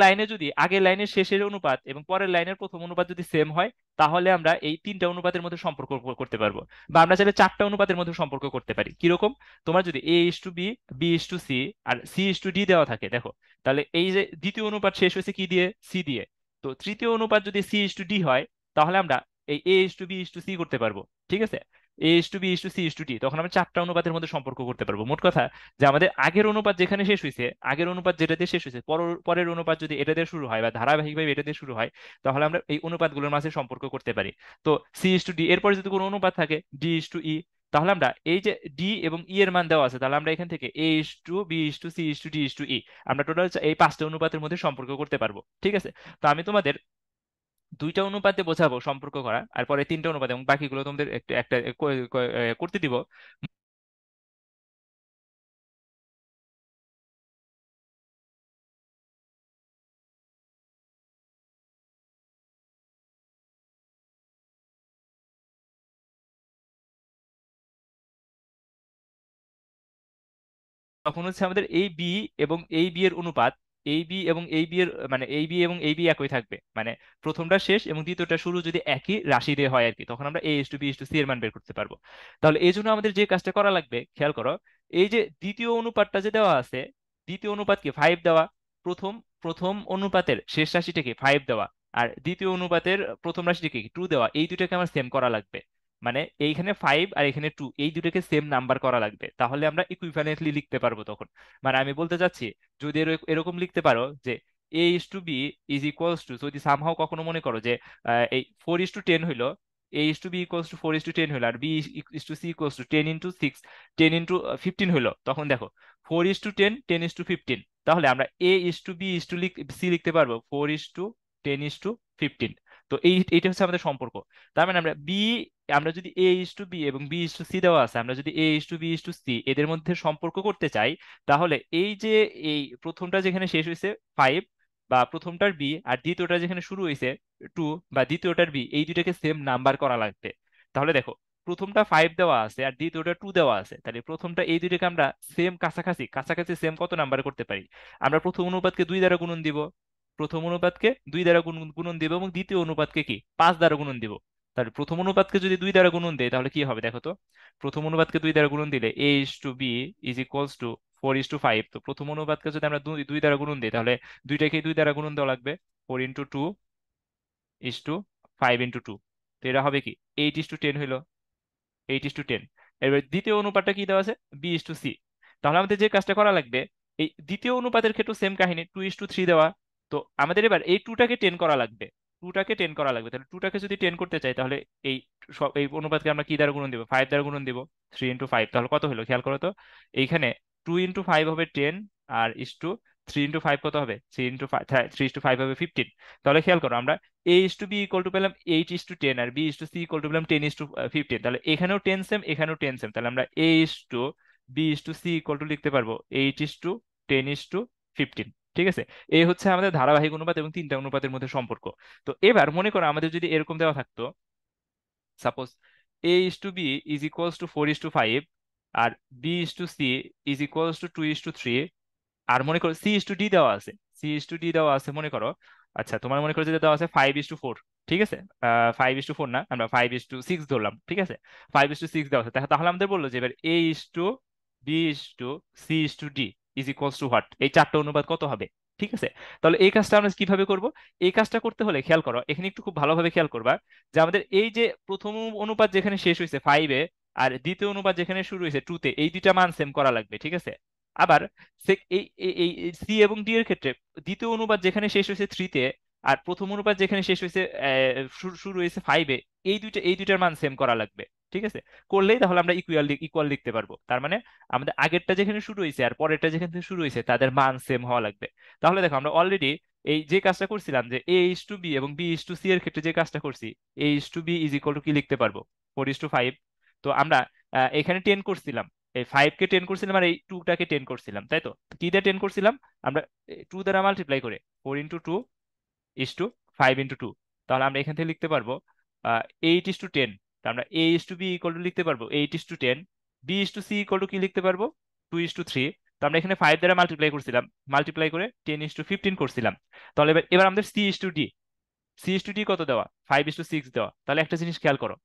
লাইনের শেষের অনুপাত এবং পরের লাইনের প্রথম অনুপাত যদি সেম হয়, তাহলে আমরা এই তিনটা অনুপাতের মধ্যে সম্পর্ক করতে পারবো। বা আমরা চাইলে চারটা অনুপাতের মধ্যে সম্পর্ক করতে পারি। কিরকম? তোমার যদি a/b, b/c আর c/d দেওয়া থাকে, দেখো তাহলে এই যে দ্বিতীয় অনুপাত শেষ হয়েছে কি দিয়ে? সি দিয়ে। তো তৃতীয় অনুপাত যদি c/d হয়, তাহলে আমরা এই এ is to b is to c করতে পারবো। ঠিক আছে, a is to b is to C is to t, তখন আমরা চারটা অনুপাতের মধ্যে সম্পর্ক করতে পারবো। মোট কথা যে আমাদের আগের অনুপাত যেখানে শেষ হয়েছে, আগের অনুপাত যেটা দিয়ে শেষ হয়েছে, পরের অনুপাত যদি এটা দিয়ে শুরু হয় বা ধারাবাহিকভাবে এটা দিয়ে শুরু হয়, তাহলে আমরা এই অনুপাতগুলোর মাঝে সম্পর্ক করতে পারি। তো সি ইস টু ডি, এরপরে যদি কোনো অনুপাত থাকে ডি ইস টু ই, তাহলে আমরা এই যে ডি এবং ই এর মান দেওয়া আছে, তাহলে আমরা এখান থেকে a is to b is to C is to d is to e, আমরা টোটাল এই পাঁচটা অনুপাতের মধ্যে সম্পর্ক করতে পারবো। ঠিক আছে, তো আমি তোমাদের দুইটা অনুপাতে বোঝাবো সম্পর্ক করা, আর পরে তিনটা অনুপাত, এবং বাকিগুলো তোমাদের একটা একটা করতে দিব। তখন হচ্ছে আমাদের এই বি এবং এই বি এর অনুপাত, এই বি এবং এই বি এর মানে এই বি এবং এই বি একই থাকবে, মানে প্রথমটা শেষ এবং দ্বিতীয়টা শুরু যদি একই রাশি দিয়ে হয় আর কি, তখন আমরা এ is to b is to c এর মান বের করতে পারবো। তাহলে এই জন্য আমাদের যে কাজটা করা লাগবে খেয়াল করো, এই যে দ্বিতীয় অনুপাতটা যে দেওয়া আছে, দ্বিতীয় অনুপাতকে 5 দেওয়া, প্রথম প্রথম অনুপাতের শেষ রাশিটাকে 5 দেওয়া, আর দ্বিতীয় অনুপাতের প্রথম রাশিটাকে 2 দেওয়া, এই দুটাকে আমার সেম করা লাগবে। মানে এইখানে 5 আর এখানে 2, এই দুটোকে সেম নাম্বার করা লাগবে, তাহলে আমরা ইকুইভ্যালেন্টলি লিখতে পারবো তখন। মানে আমি বলতে চাচ্ছি, যদি এরকম লিখতে পারো যে a is to B is equals to, যদি সামহাও কখনো মনে করো যে এই 4:10 হইলো, a is to b equals to 4:10 হইলো, আর B is to c equals to 10 × 6, 10 × 15 হইলো, তখন দেখো 4:10, 10:15, তাহলে আমরা এ is to b is to c লিখতে পারবো 4:10 × 15। তো এইটা হচ্ছে আমাদের সম্পর্ক। তার মানে আমরা যদি এ ইস টু বি এবং বি ইস টু সি দেওয়া আছে, আমরা যদি a is to b is to c এদের মধ্যে সম্পর্ক করতে চাই, তাহলে এই যে এই প্রথমটা যেখানে শেষ হয়েছে 5, বা প্রথমটার বি, আর দ্বিতীয়টা যেখানে শুরু হয়েছে 2, বা দ্বিতীয়টার বি, এই দুইটাকে সেম নাম্বার করা লাগবে। তাহলে দেখো, প্রথমটা 5 দেওয়া আছে আর দ্বিতীয়টা 2 দেওয়া আছে, তাহলে প্রথমটা এই দুইটাকে আমরা সেম কাছাকাছি কাছাকাছি সেম কত নাম্বার করতে পারি? আমরা প্রথম অনুপাতকে 2 দ্বারা গুণন দিব, প্রথম অনুপাতকে 2 দ্বারা গুণন দিব, এবং দ্বিতীয় অনুপাতকে কি 5 দ্বারা গুণন দিব। তাহলে প্রথম অনুপাতকে যদি 2 দ্বারা গুণন দেয় তাহলে কি হবে দেখো তো, প্রথম অনুপাতকে 2 দ্বারা গুণন দিলে a is to B is equals to 4:5। তো প্রথম অনুপাতকে যদি আমরা দুই দ্বারা গুণন দিই, তাহলে দুইটাকে 2 দ্বারা গুণন দেওয়া লাগবে, 4 × 2 = 5 × 2। তো এটা হবে কি 8:10 হইলো, 8:10। এবার দ্বিতীয় অনুপাতটা কি দেওয়া আছে, বি ইস টু সি। তাহলে আমাদের যে কাজটা করা লাগবে, এই দ্বিতীয় অনুপাতের ক্ষেত্রে সেম কাহিনী, 2:3 দেওয়া। তো আমাদের এবার এই টুটাকে 10 করা লাগবে, টুটাকে 10 করা লাগবে। তাহলে টুটাকে যদি 10 করতে চাই, তাহলে এই এই অনুপাতকে আমরা কি দ্বারা গুণন দিব, 5 দ্বারা গুণন দিব, 3 × 5। তাহলে কত হলো খেয়াল করো তো, এইখানে 2 × 5 হবে 10, আর ইস টু 3 × 5 কত হবে, 3 × 5 হবে 15। তাহলে খেয়াল করো, আমরা এ is to B equal to পেলাম 8:10, আর B is to C equal to পেলাম 10:15। তাহলে এখানেও 10 সেম, এখানেও 10 সেম, তাহলে আমরা এ is to b is to C equal to লিখতে পারবো 8:10:15। ঠিক আছে, এই হচ্ছে আমাদের ধারাবাহিক অনুপাত এবং তিনটা অনুপাতের মধ্যে সম্পর্ক। তো এবার মনে করো আমাদের যদি এরকম দেওয়া থাকতো, suppose A is to B is equals to 4:5, আর B is to C is equals to 2:3, আর মনে করো সি ইস টু ডি দেওয়া আছে, সি ইস টু ডি দেওয়া আছে মনে করো, আচ্ছা তোমার মনে করো যেটা দেওয়া আছে 5:4। ঠিক আছে, 5:4 না, আমরা 5:6 ধরলাম। ঠিক আছে, 5:6 দেওয়া আছে, তাহলে আমাদের বললো যে এবার a is to b is to C is to d is equals to what, এই চারটা অনুপাত কত হবে? ঠিক আছে, তাহলে এই কাজটা আমরা কিভাবে করব? এই কাজটা করতে হলে খেয়াল করো, এখানে একটু খুব ভালোভাবে খেয়াল করবা, যে আমাদের এই যে প্রথম অনুপাত যেখানে শেষ হয়েছে 5-এ, আর দ্বিতীয় অনুপাত যেখানে শুরু হয়েছে 2-তে, এই দুইটা মান সেম করা লাগবে। ঠিক আছে, আবার এই সি এবং ডি এর ক্ষেত্রে দ্বিতীয় অনুপাত যেখানে শেষ হয়েছে 3-তে, আর প্রথম অনুপাত যেখানে শেষ হয়েছে শুরু হয়েছে 5-এ, এই দুইটার মান সেম করা লাগবে। ঠিক আছে, করলেই তাহলে আমরা ইকুয়াল লিখতে পারবো। তার মানে আমাদের আগেরটা যেখানে শুরু হয়েছে আর পরেরটা যেখানে থেকে শুরু হয়েছে তাদের মান সেম হওয়া লাগবে। তাহলে দেখো আমরা অলরেডি এই যে কাজটা করছিলাম, যে এ ইস টু বি এবং বি ইস টু সি এর ক্ষেত্রে যে কাজটা করছি, a is to B is equal to কি লিখতে পারবো, 4:5। তো আমরা এখানে 10 করছিলাম, এই 5-কে 10 করছিলাম, আর এই 2টাকে 10 করছিলাম, তাই তো? কি দিয়ে 10 করছিলাম আমরা, 2 দ্বারা মাল্টিপ্লাই করে, 4 × 2 = 5 × 2। তাহলে আমরা এখান থেকে লিখতে পারবো 8:10। আমরা এ is to B equal to লিখতে পারবো 8:10, B is to C equal to কি লিখতে পারবো, 2:3। তো আমরা এখানে 5 দ্বারা মাল্টিপ্লাই করছিলাম, মাল্টিপ্লাই করে 10:15 করছিলাম। তাহলে এবার এবার আমাদের C is to D, C is to D কত দেওয়া, 5:6 দেওয়া। তাহলে একটা জিনিস খেয়াল করো,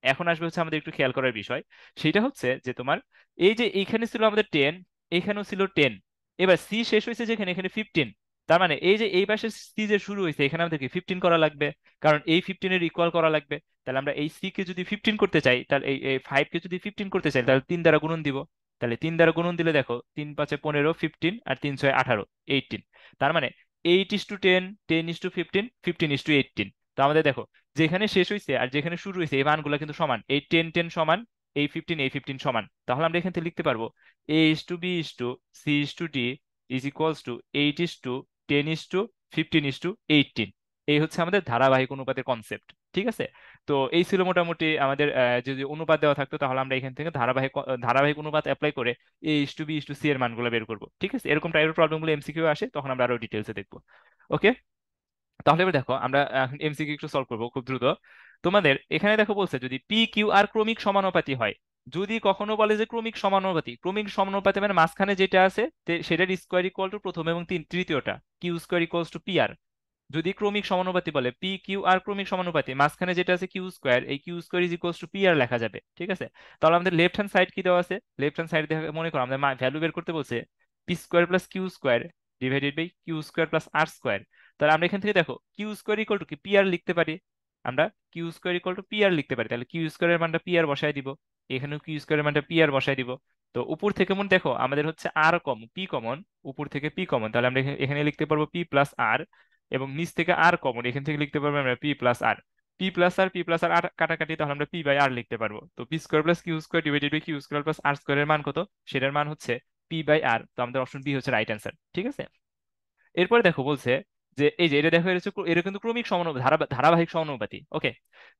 এখন আসবে হচ্ছে আমাদের একটু খেয়াল করার বিষয়, সেটা হচ্ছে যে তোমার এই যে এইখানে ছিল আমাদের 10, এখানেও ছিল 10, এবার সি শেষ হয়েছে যেখানে, এখানে 15, তার মানে এই যে এই পাশে সি যে শুরু হয়েছে, এখানে আমাদেরকে 15 করা লাগবে, কারণ এই 15 এর ইকুয়াল করা লাগবে। তাহলে আমরা এই সি কে যদি 15 করতে চাই, তাহলে এই 5 কে যদি 15 করতে চাই, তাহলে 3 দ্বারা গুণন দিব। তাহলে 3 দ্বারা গুণন দিলে দেখো 3 5 15, 15 আর 3 6 18, 18। তার মানে 8:10, 10:15, 15:18। তো আমাদের দেখো যেখানে শেষ হয়েছে আর যেখানে শুরু হয়েছে এই মানগুলো কিন্তু সমান, এই 10 10 সমান, এই 15 সমান। তাহলে আমরা এখান থেকে লিখতে পারবো A:B:C:D ইজ ইকুয়ালস টু 8:10:15:18। এই হচ্ছে আমাদের ধারাবাহিক অনুপাতের কনসেপ্ট। ঠিক আছে। তো এই ছিল মোটামুটি আমাদের যদি অনুপাত দেওয়া থাকতো, তাহলে আমরা এখান থেকে ধারাবাহিক অনুপাত অ্যাপ্লাই করে A:B:C এর মানগুলো বের করবো। ঠিক আছে, এরকম টাইপের প্রবলেমগুলো এমসিকিউ আসে, তখন আমরা আরো ডিটেলসে দেখবো। ওকে, তাহলে এবার দেখো আমরা এমসিকিউ একটু সলভ করবো খুব দ্রুত। তোমাদের এখানে দেখো বলছে যদি পি কিউ আর ক্রমিক সমানুপাতি হয়, যদি কখনো বলে যে ক্রমিক সমানুপাতি মানে মাঝখানে যেটা আছে সেটার স্কোয়ার ইকুয়াল টু প্রথম এবং তৃতীয়টা, q square equals to P r. যদি ক্রমিক সমানুপাতি বলে পি কিউ আর ক্রমিক সমানুপাতি, মাঝখানে যেটা আছে কিউ স্কোয়ার, এই q square is equals to P r লেখা যাবে। ঠিক আছে। তাহলে আমাদের লেফট হ্যান্ড সাইড কি দেওয়া আছে, লেফট হ্যান্ড সাইড দেখে মনে করো আমাদের ভ্যালু বের করতে বলছে p square plus q square divided by q square plus r square. তাহলে আমরা এখান থেকে দেখো কিউ স্কোয়ার ইকুয়াল টু কি পি আর লিখতে পারি, আমরা q square equal to P r লিখতে পারি। তাহলে কিউ স্কোয়ারের মানটা পি আর বসায় দিব, এখানেও কিউ স্কোয়ারের মানটা পি আর বসায় দিব। তো উপর থেকে মনে দেখো আমাদের হচ্ছে আর কমন, পি কমন, উপর থেকে পি কমন, তাহলে আমরা এখানে লিখতে পারবো পি প্লাস আর, এবং নিচ থেকে আর কমন, এখান থেকে লিখতে পারবো আমরা p plus r. P plus r কাটাকাটি, তাহলে আমরা পি বাই আর লিখতে পারবো। তো p square plus q square divided by q square plus r স্কোয়ারের মান কত, সেটার মান হচ্ছে পি বাই আর। তো আমাদের অপশন বি হচ্ছে রাইট অ্যান্সার। ঠিক আছে। এরপরে দেখো বলছে যে এই যে এটা দেখো, এটা কিন্তু ক্রমিক ধারাবাহিক সমানুপাতি। Okay,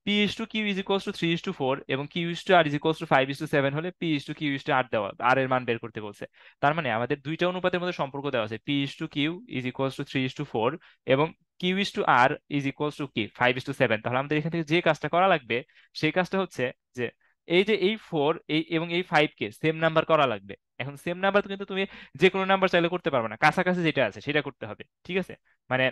p is to Q is equals to 3:4 এবং Q is to R is equals to 5:7 হলে p is to Q is to r দেওয়া, আর এর মান বের করতে বলছে। তার মানে আমাদের দুইটা অনুপাতের মধ্যে সম্পর্ক দেওয়া আছে, P is to Q is equals to 3:4 এবং Q is to R is equals to কি 5:7। তাহলে আমাদের এখান থেকে যে কাজটা করা লাগবে সেই কাজটা হচ্ছে যে এই যে এই 4 এই এবং এই 5 কে সেম নাম্বার করা লাগবে। এখন সেম নাম্বার কিন্তু তুমি যে কোনো নাম্বার চাইলে করতে পারবে না, কাছাকাছি যেটা আছে সেটা করতে হবে। ঠিক আছে, মানে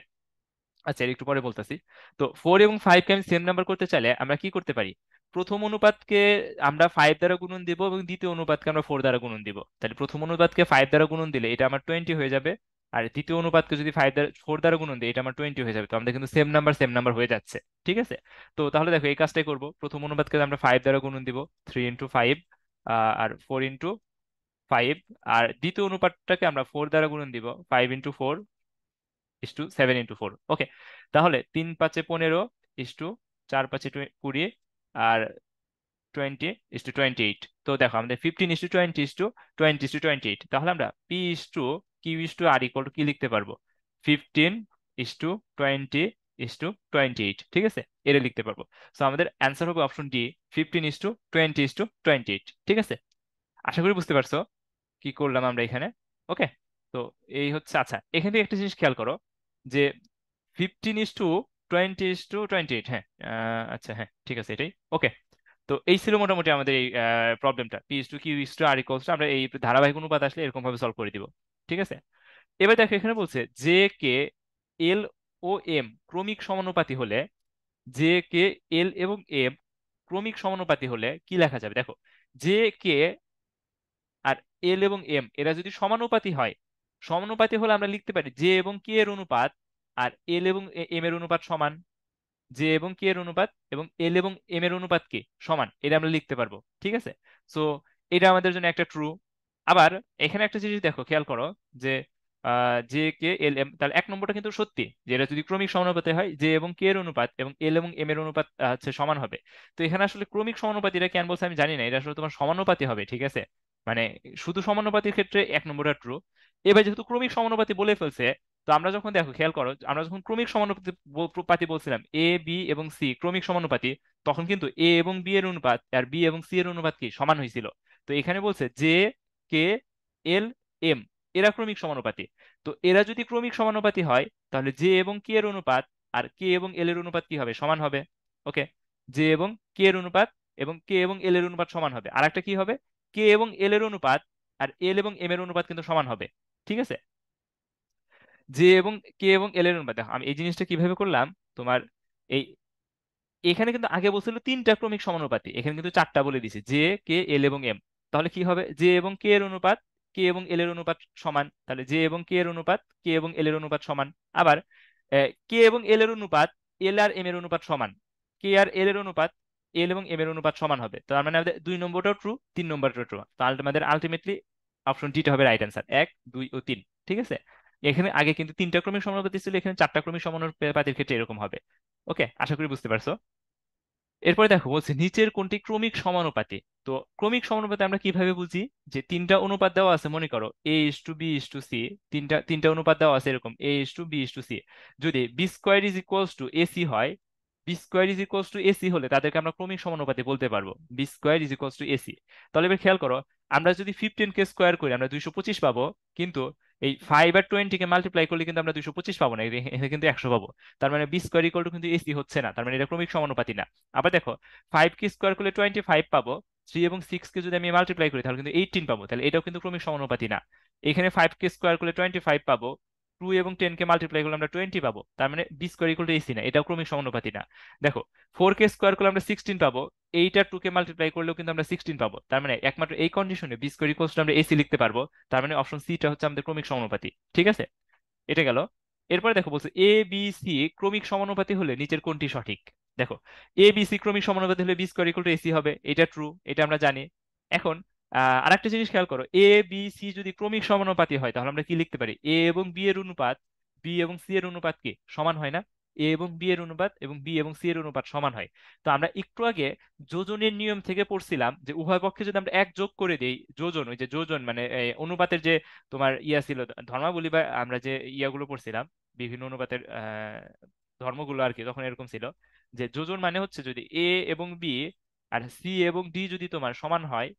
আচ্ছা এর একটু পরে বলতেছি। তো 4 এবং 5 কে আমি সেম নাম্বার করতে চাইলে আমরা কি করতে পারি, প্রথম অনুপাতকে আমরা 5 দ্বারা গুণন দিব এবং দ্বিতীয় অনুপাতকে আমরা 4 দ্বারা গুণন দিব। তাহলে প্রথম অনুপাতকে 5 দ্বারা গুণন দিলে এটা আমার 20 হয়ে যাবে, আর দ্বিতীয় অনুপাতকে যদি 4 দ্বারা গুণন দিই এটা আমার 20 হয়ে যাবে। তো আমাদের কিন্তু সেম নাম্বার হয়ে যাচ্ছে। ঠিক আছে। তো তাহলে দেখো এই কাজটাই করব, প্রথম অনুপাতকে আমরা 5 দ্বারা গুণন দিব, 3 × 5, আর 4 × 5, আর দ্বিতীয় অনুপাতটাকে আমরা 4 দ্বারা গুণন দিব, 5 × 4 = 7 × 4। ওকে, তাহলে 3 × 5 = 15 ইস টু 4 × 5 = 20 আর 20 = 28। তো দেখো আমাদের 15:20 = 20 তাহলে আমরা P is to Q is to R equal to কি লিখতে পারবো, 15:20 = 20 ঠিক আছে, এটা লিখতে পারবো। তো আমাদের অ্যান্সার হবে অপশন ডি, 15:20 = 28। ঠিক আছে, আশা করি বুঝতে পারছো কি করলাম আমরা এখানে। ওকে, তো এই হচ্ছে। আচ্ছা এখান থেকে একটা জিনিস খেয়াল করো যে 15:20 = 20 = 28, হ্যাঁ। আচ্ছা হ্যাঁ ঠিক আছে এটাই। ওকে, তো এই ছিল মোটামুটি আমাদের এই প্রবলেমটা, P is to Q is to R equals to, আমরা এই ধারাবাহিক অনুপাত আসলে এরকম ভাবে সলভ করে দিব। ঠিক আছে। এবার দেখো এখানে বলছে জে কে এল ও এম ক্রমিক সমানুপাতি হলে, জে কে এল এবং এম ক্রমিক সমানুপাতি হলে কি লেখা যাবে। দেখো জে কে আর এল এবং এম এরা যদি সমানুপাতি হয়, সমানুপাতি হলে আমরা লিখতে পারি জে এবং কে এর অনুপাত আর এল এবং এম এর অনুপাত সমান, জে এবং কে এর অনুপাত এবং এল এবং এম এর অনুপাত কি সমান, এটা আমরা লিখতে পারবো। ঠিক আছে। সো এটা আমাদের জন্য একটা ট্রু। আবার এখানে একটা জিনিস দেখো খেয়াল করো যে জে কে এল এম, তাহলে এক নম্বরটা কিন্তু সত্যি যে এটা যদি ক্রমিক সমানুপাতে হয় জে এবং কে এর অনুপাত এবং এল এবং এম এর অনুপাত হচ্ছে সমান হবে। তো এখানে আসলে ক্রমিক সমানুপাতি এটা কেন বলছে আমি জানি না, এটা আসলে তোমার সমানুপাতি হবে। ঠিক আছে, মানে শুধু সমানুপাতির ক্ষেত্রে এক নম্বরটা ট্রু। এবার যেহেতু ক্রমিক সমানুপাতি বলে ফেলছে, তো আমরা যখন দেখো খেয়াল করো আমরা যখন ক্রমিক সমানুপাতি বলছিলাম এ বি এবং সি ক্রমিক সমানুপাতি, তখন কিন্তু এ এবং বি এর অনুপাত আর বি এবং সি এর অনুপাত কি সমান হয়েছিল। তো এখানে বলছে জে কে এল এম এরা ক্রমিক সমানুপাতি। তো এরা যদি ক্রমিক সমানুপাতি হয় তাহলে জে এবং কে এর অনুপাত আর কে এবং এল এর অনুপাত কি হবে, সমান হবে। ওকে, জে এবং কে এর অনুপাত এবং কে এবং এল এর অনুপাত সমান হবে। আর একটা কি হবে, কে এবং এল এর অনুপাত আর এল এবং এম এর অনুপাত কিন্তু সমান হবে। ঠিক আছে, জে এবং কে এবং এল এর অনুপাত। দেখো আমি এই জিনিসটা কিভাবে করলাম, তোমার এই এখানে কিন্তু আগে বলছিল তিনটা ক্রমিক সমানুপাতি, এখানে কিন্তু চারটা বলে দিছে, জে কে এল এবং এম। তাহলে কি হবে, জে এবং কে এর অনুপাত, কে এবং এল এর অনুপাত সমান, তাহলে জে এবং কে এর অনুপাত কে এবং এল এর অনুপাত সমান। আবার কে এবং এল এর অনুপাত এল আর এম এর অনুপাত সমান, কে আর এল এর অনুপাত এল এবং এম এর অনুপাত সমান হবে। তার মানে আমাদের 2 নম্বরটাও ট্রু, 3 নম্বরটাও ট্রু। তাহলে আমাদের আলটিমেটলি অপশন ডিটা হবে রাইট অ্যান্সার, 1 2 ও 3। ঠিক আছে, এখানে আগে কিন্তু 3টা ক্রমিক সমানুপাতি ছিল, এখানে 4টা ক্রমিক সমানুপাতির ক্ষেত্রে এরকম হবে। ওকে, আশা করি বুঝতে পারছো। এরপরে দেখো বলছে নিচের কোনটি ক্রমিক সমানুপাতি। তো ক্রমিক সমানুপাতি আমরা কিভাবে বুঝি, যে 3টা অনুপাত দেওয়া আছে, মনে করো a is to b is to c, তিনটা তিনটা অনুপাত দেওয়া আছে এরকম a is to b is to c. যদি b square is equals to a c হয়, b square is equals to a c হলে তাদেরকে আমরা ক্রমিক সমানুপাতি বলতে পারবো, B square is equals to AC. তাহলে এবার খেয়াল করো, আমরা যদি 15 কে স্কোয়ার করি আমরা 225 পাবো, কিন্তু এই 5 আর 20 কে মাল্টিপ্লাই করলে কিন্তু আমরা 225 পাবো না, এখানে কিন্তু 100 পাবো। তার মানে বি স্কোয়ার ইকুয়াল টু কিন্তু এসি হচ্ছে না, তার মানে এটা ক্রমিক সমানুপাতি না। আবার দেখো, 5 কে স্কোয়ার করলে 25 পাবো, 3 এবং 6 কে যদি আমি মাল্টিপ্লাই করি তাহলে কিন্তু 18 পাবো, তাহলে এটাও কিন্তু ক্রমিক সমানুপাতি না। এখানে 5 কে স্কোয়ার করলে 25 পাবো, 2 এবং 10 কে মাল্টিপ্লাই করলে আমরা 20 পাবো, তার মানে B square equal to AC না, এটাও ক্রমিক সমানুপাতি না। দেখো, 4 কে স্কোয়ার করলে আমরা 16 পাবো, 8 আর 2 কে মাল্টিপ্লাই করলেও কিন্তু আমরা 16 পাবো, তার মানে একমাত্র এই কন্ডিশনে বি স্কোয়ার ইকুয়াল টু আমরা এসি লিখতে পারবো। তার মানে অপশন সিটা হচ্ছে আমাদের ক্রমিক সমানুপাতি। ঠিক আছে, এটা গেল। এরপরে দেখো বলছে এ বি সি ক্রমিক সমানুপাতি হলে নিচের কোনটি সঠিক। দেখো, এ বি সি ক্রমিক সমানুপাতি হলে B square equal to AC হবে, এটা ট্রু, এটা আমরা জানি। এখন আরেকটা জিনিস খেয়াল করো, এ বি সি যদি ক্রমিক সমানুপাতি হয় তাহলে আমরা কি লিখতে পারি, এ এবং বি এর অনুপাত বি এবং সি এর অনুপাত কি সমান হয় না, এ এবং বি এর অনুপাত এবং বি এবং সি এর অনুপাত সমান হয়। তো আমরা একটু আগে যোজনের নিয়ম থেকে পড়ছিলাম যে উভয় পক্ষে যদি আমরা এক যোগ করে দেই, যোজন, ওই যে যোজন মানে অনুপাতের যে তোমার ইয়া ছিল ধর্মাবলী, বা আমরা যে ইয়াগুলো পড়ছিলাম বিভিন্ন অনুপাতের ধর্মগুলো আর কি, তখন এরকম ছিল যে যোজন মানে হচ্ছে যদি এ এবং বি আর সি এবং ডি যদি তোমার সমান হয়,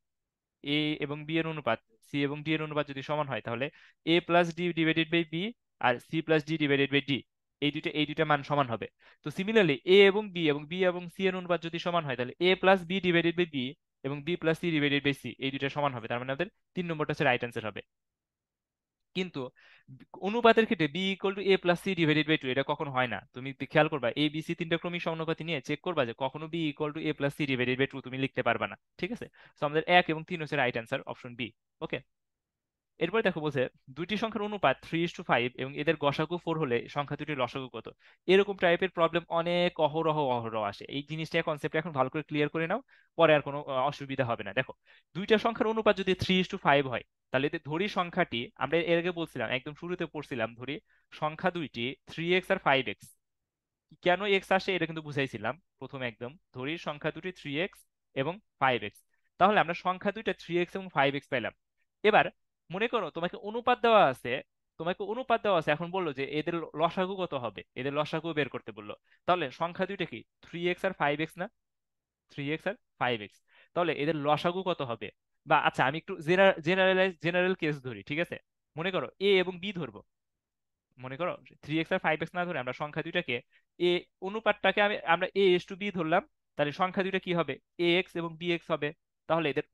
এ এবং বি এর অনুপাত সি এবং ডি এর অনুপাত যদি সমান হয় তাহলে a plus d divided by b আর c plus d divided by d, এই দুইটা মান সমান হবে। তো সিমিলারলি এ এবং বি এবং সি এর অনুপাত যদি সমান হয় তাহলে a plus b divided by b এবং b plus C divided by c, এই দুইটা সমান হবে। তার মানে আমাদের 3 নম্বরটা হচ্ছে রাইট অ্যান্সার হবে। কিন্তু অনুপাতের ক্ষেত্রে B equal to A plus C divided by two এটা কখনো হয় না। তুমি খেয়াল করবা এ বি সি 3টা ক্রমিক সমানুপাতি নিয়ে চেক করবা যে কখনো B equal to A plus C divided by two তুমি লিখতে পারবা না। ঠিক আছে, তো আমাদের 1 এবং 3 হচ্ছে রাইট অ্যান্সার, অপশন বি। ওকে, এরপরে দেখো বলছে দুইটি সংখ্যার অনুপাত 3:5 এবং এদের গসাগু 4 হলে সংখ্যা দুটির লসাগু কত। এরকম টাইপের প্রবলেম অনেক অহরহ অহরহ আসে, এই জিনিসটা কনসেপ্ট এখন ভালো করে ক্লিয়ার করে নাও, পরে আর কোনো অসুবিধা হবে না। দেখো, দুইটা সংখ্যার অনুপাত যদি 3:5 হয় তাহলে এতে ধরি সংখ্যাটি, আমরা এর আগে বলছিলাম একদম শুরুতে পড়ছিলাম, ধরি সংখ্যা দুইটি 3x আর 5x। কেন এক্স আসে এটা কিন্তু বুঝাইছিলাম প্রথমে, একদম ধরি সংখ্যা দুটি 3x এবং 5x। তাহলে আমরা সংখ্যা দুইটা 3x এবং 5x পেলাম। এবার মনে করো তোমাকে অনুপাত দেওয়া আছে, এখন বললো যে এদের লসাগু কত হবে, এদের লসাগু বের করতে বললো। তাহলে সংখ্যা দুইটা কি 3x আর 5x না, 3x আর 5x, তাহলে এদের লসাগু কত হবে। বা আচ্ছা আমি একটু জেনারেল কেস ধরি, ঠিক আছে, মনে করো এ এবং বি ধরবো। মনে করো 3x আর 5x না ধরে আমরা সংখ্যা দুইটাকে এ অনুপাতটাকে আমরা এ এস টু বি ধরলাম, তাহলে সংখ্যা দুইটা কি হবে, এ এক্স এবং বি এক্স হবে। তাহলে এদের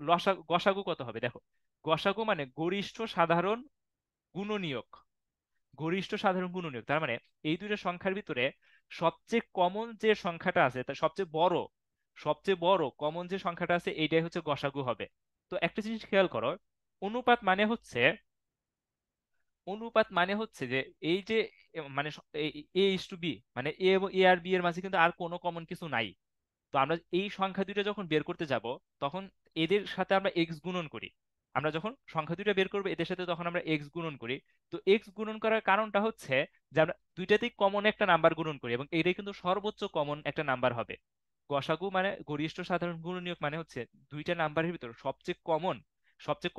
গসাগু কত হবে। দেখো, গসাগু মানে গরিষ্ঠ সাধারণ গুণনীয়ক, গরিষ্ঠ সাধারণ গুণনীয়ক, তার মানে এই দুইটা সংখ্যার ভিতরে সবচেয়ে কমন যে সংখ্যাটা আছে, তার সবচেয়ে বড় কমন যে সংখ্যাটা আছে এইটাই হচ্ছে গসাগু হবে। তো একটা জিনিস খেয়াল করো, অনুপাত মানে হচ্ছে যে এই যে মানে এ ইস টু বি, মানে এ এবং এ আর বি এর মাঝে কিন্তু আর কোনো কমন কিছু নাই। তো আমরা এই সংখ্যা দুইটা যখন বের করতে যাব তখন এদের সাথে আমরা এক্স গুণন করি। আমরা যখন সংখ্যা দুইটা বের করবো এদের সাথে তখন আমরা এক্স গুণন করি। তো এক্স গুণন করার কারণটা হচ্ছে যে আমরা দুইটাতেই কমন একটা নাম্বার গুণন করি এবং এটাই কিন্তু সর্বোচ্চ কমন একটা নাম্বার হবে। গসাগু মানে গরিষ্ঠ সাধারণ গুণনীয়ক মানে হচ্ছে দুইটা নাম্বারের ভিতর সবচেয়ে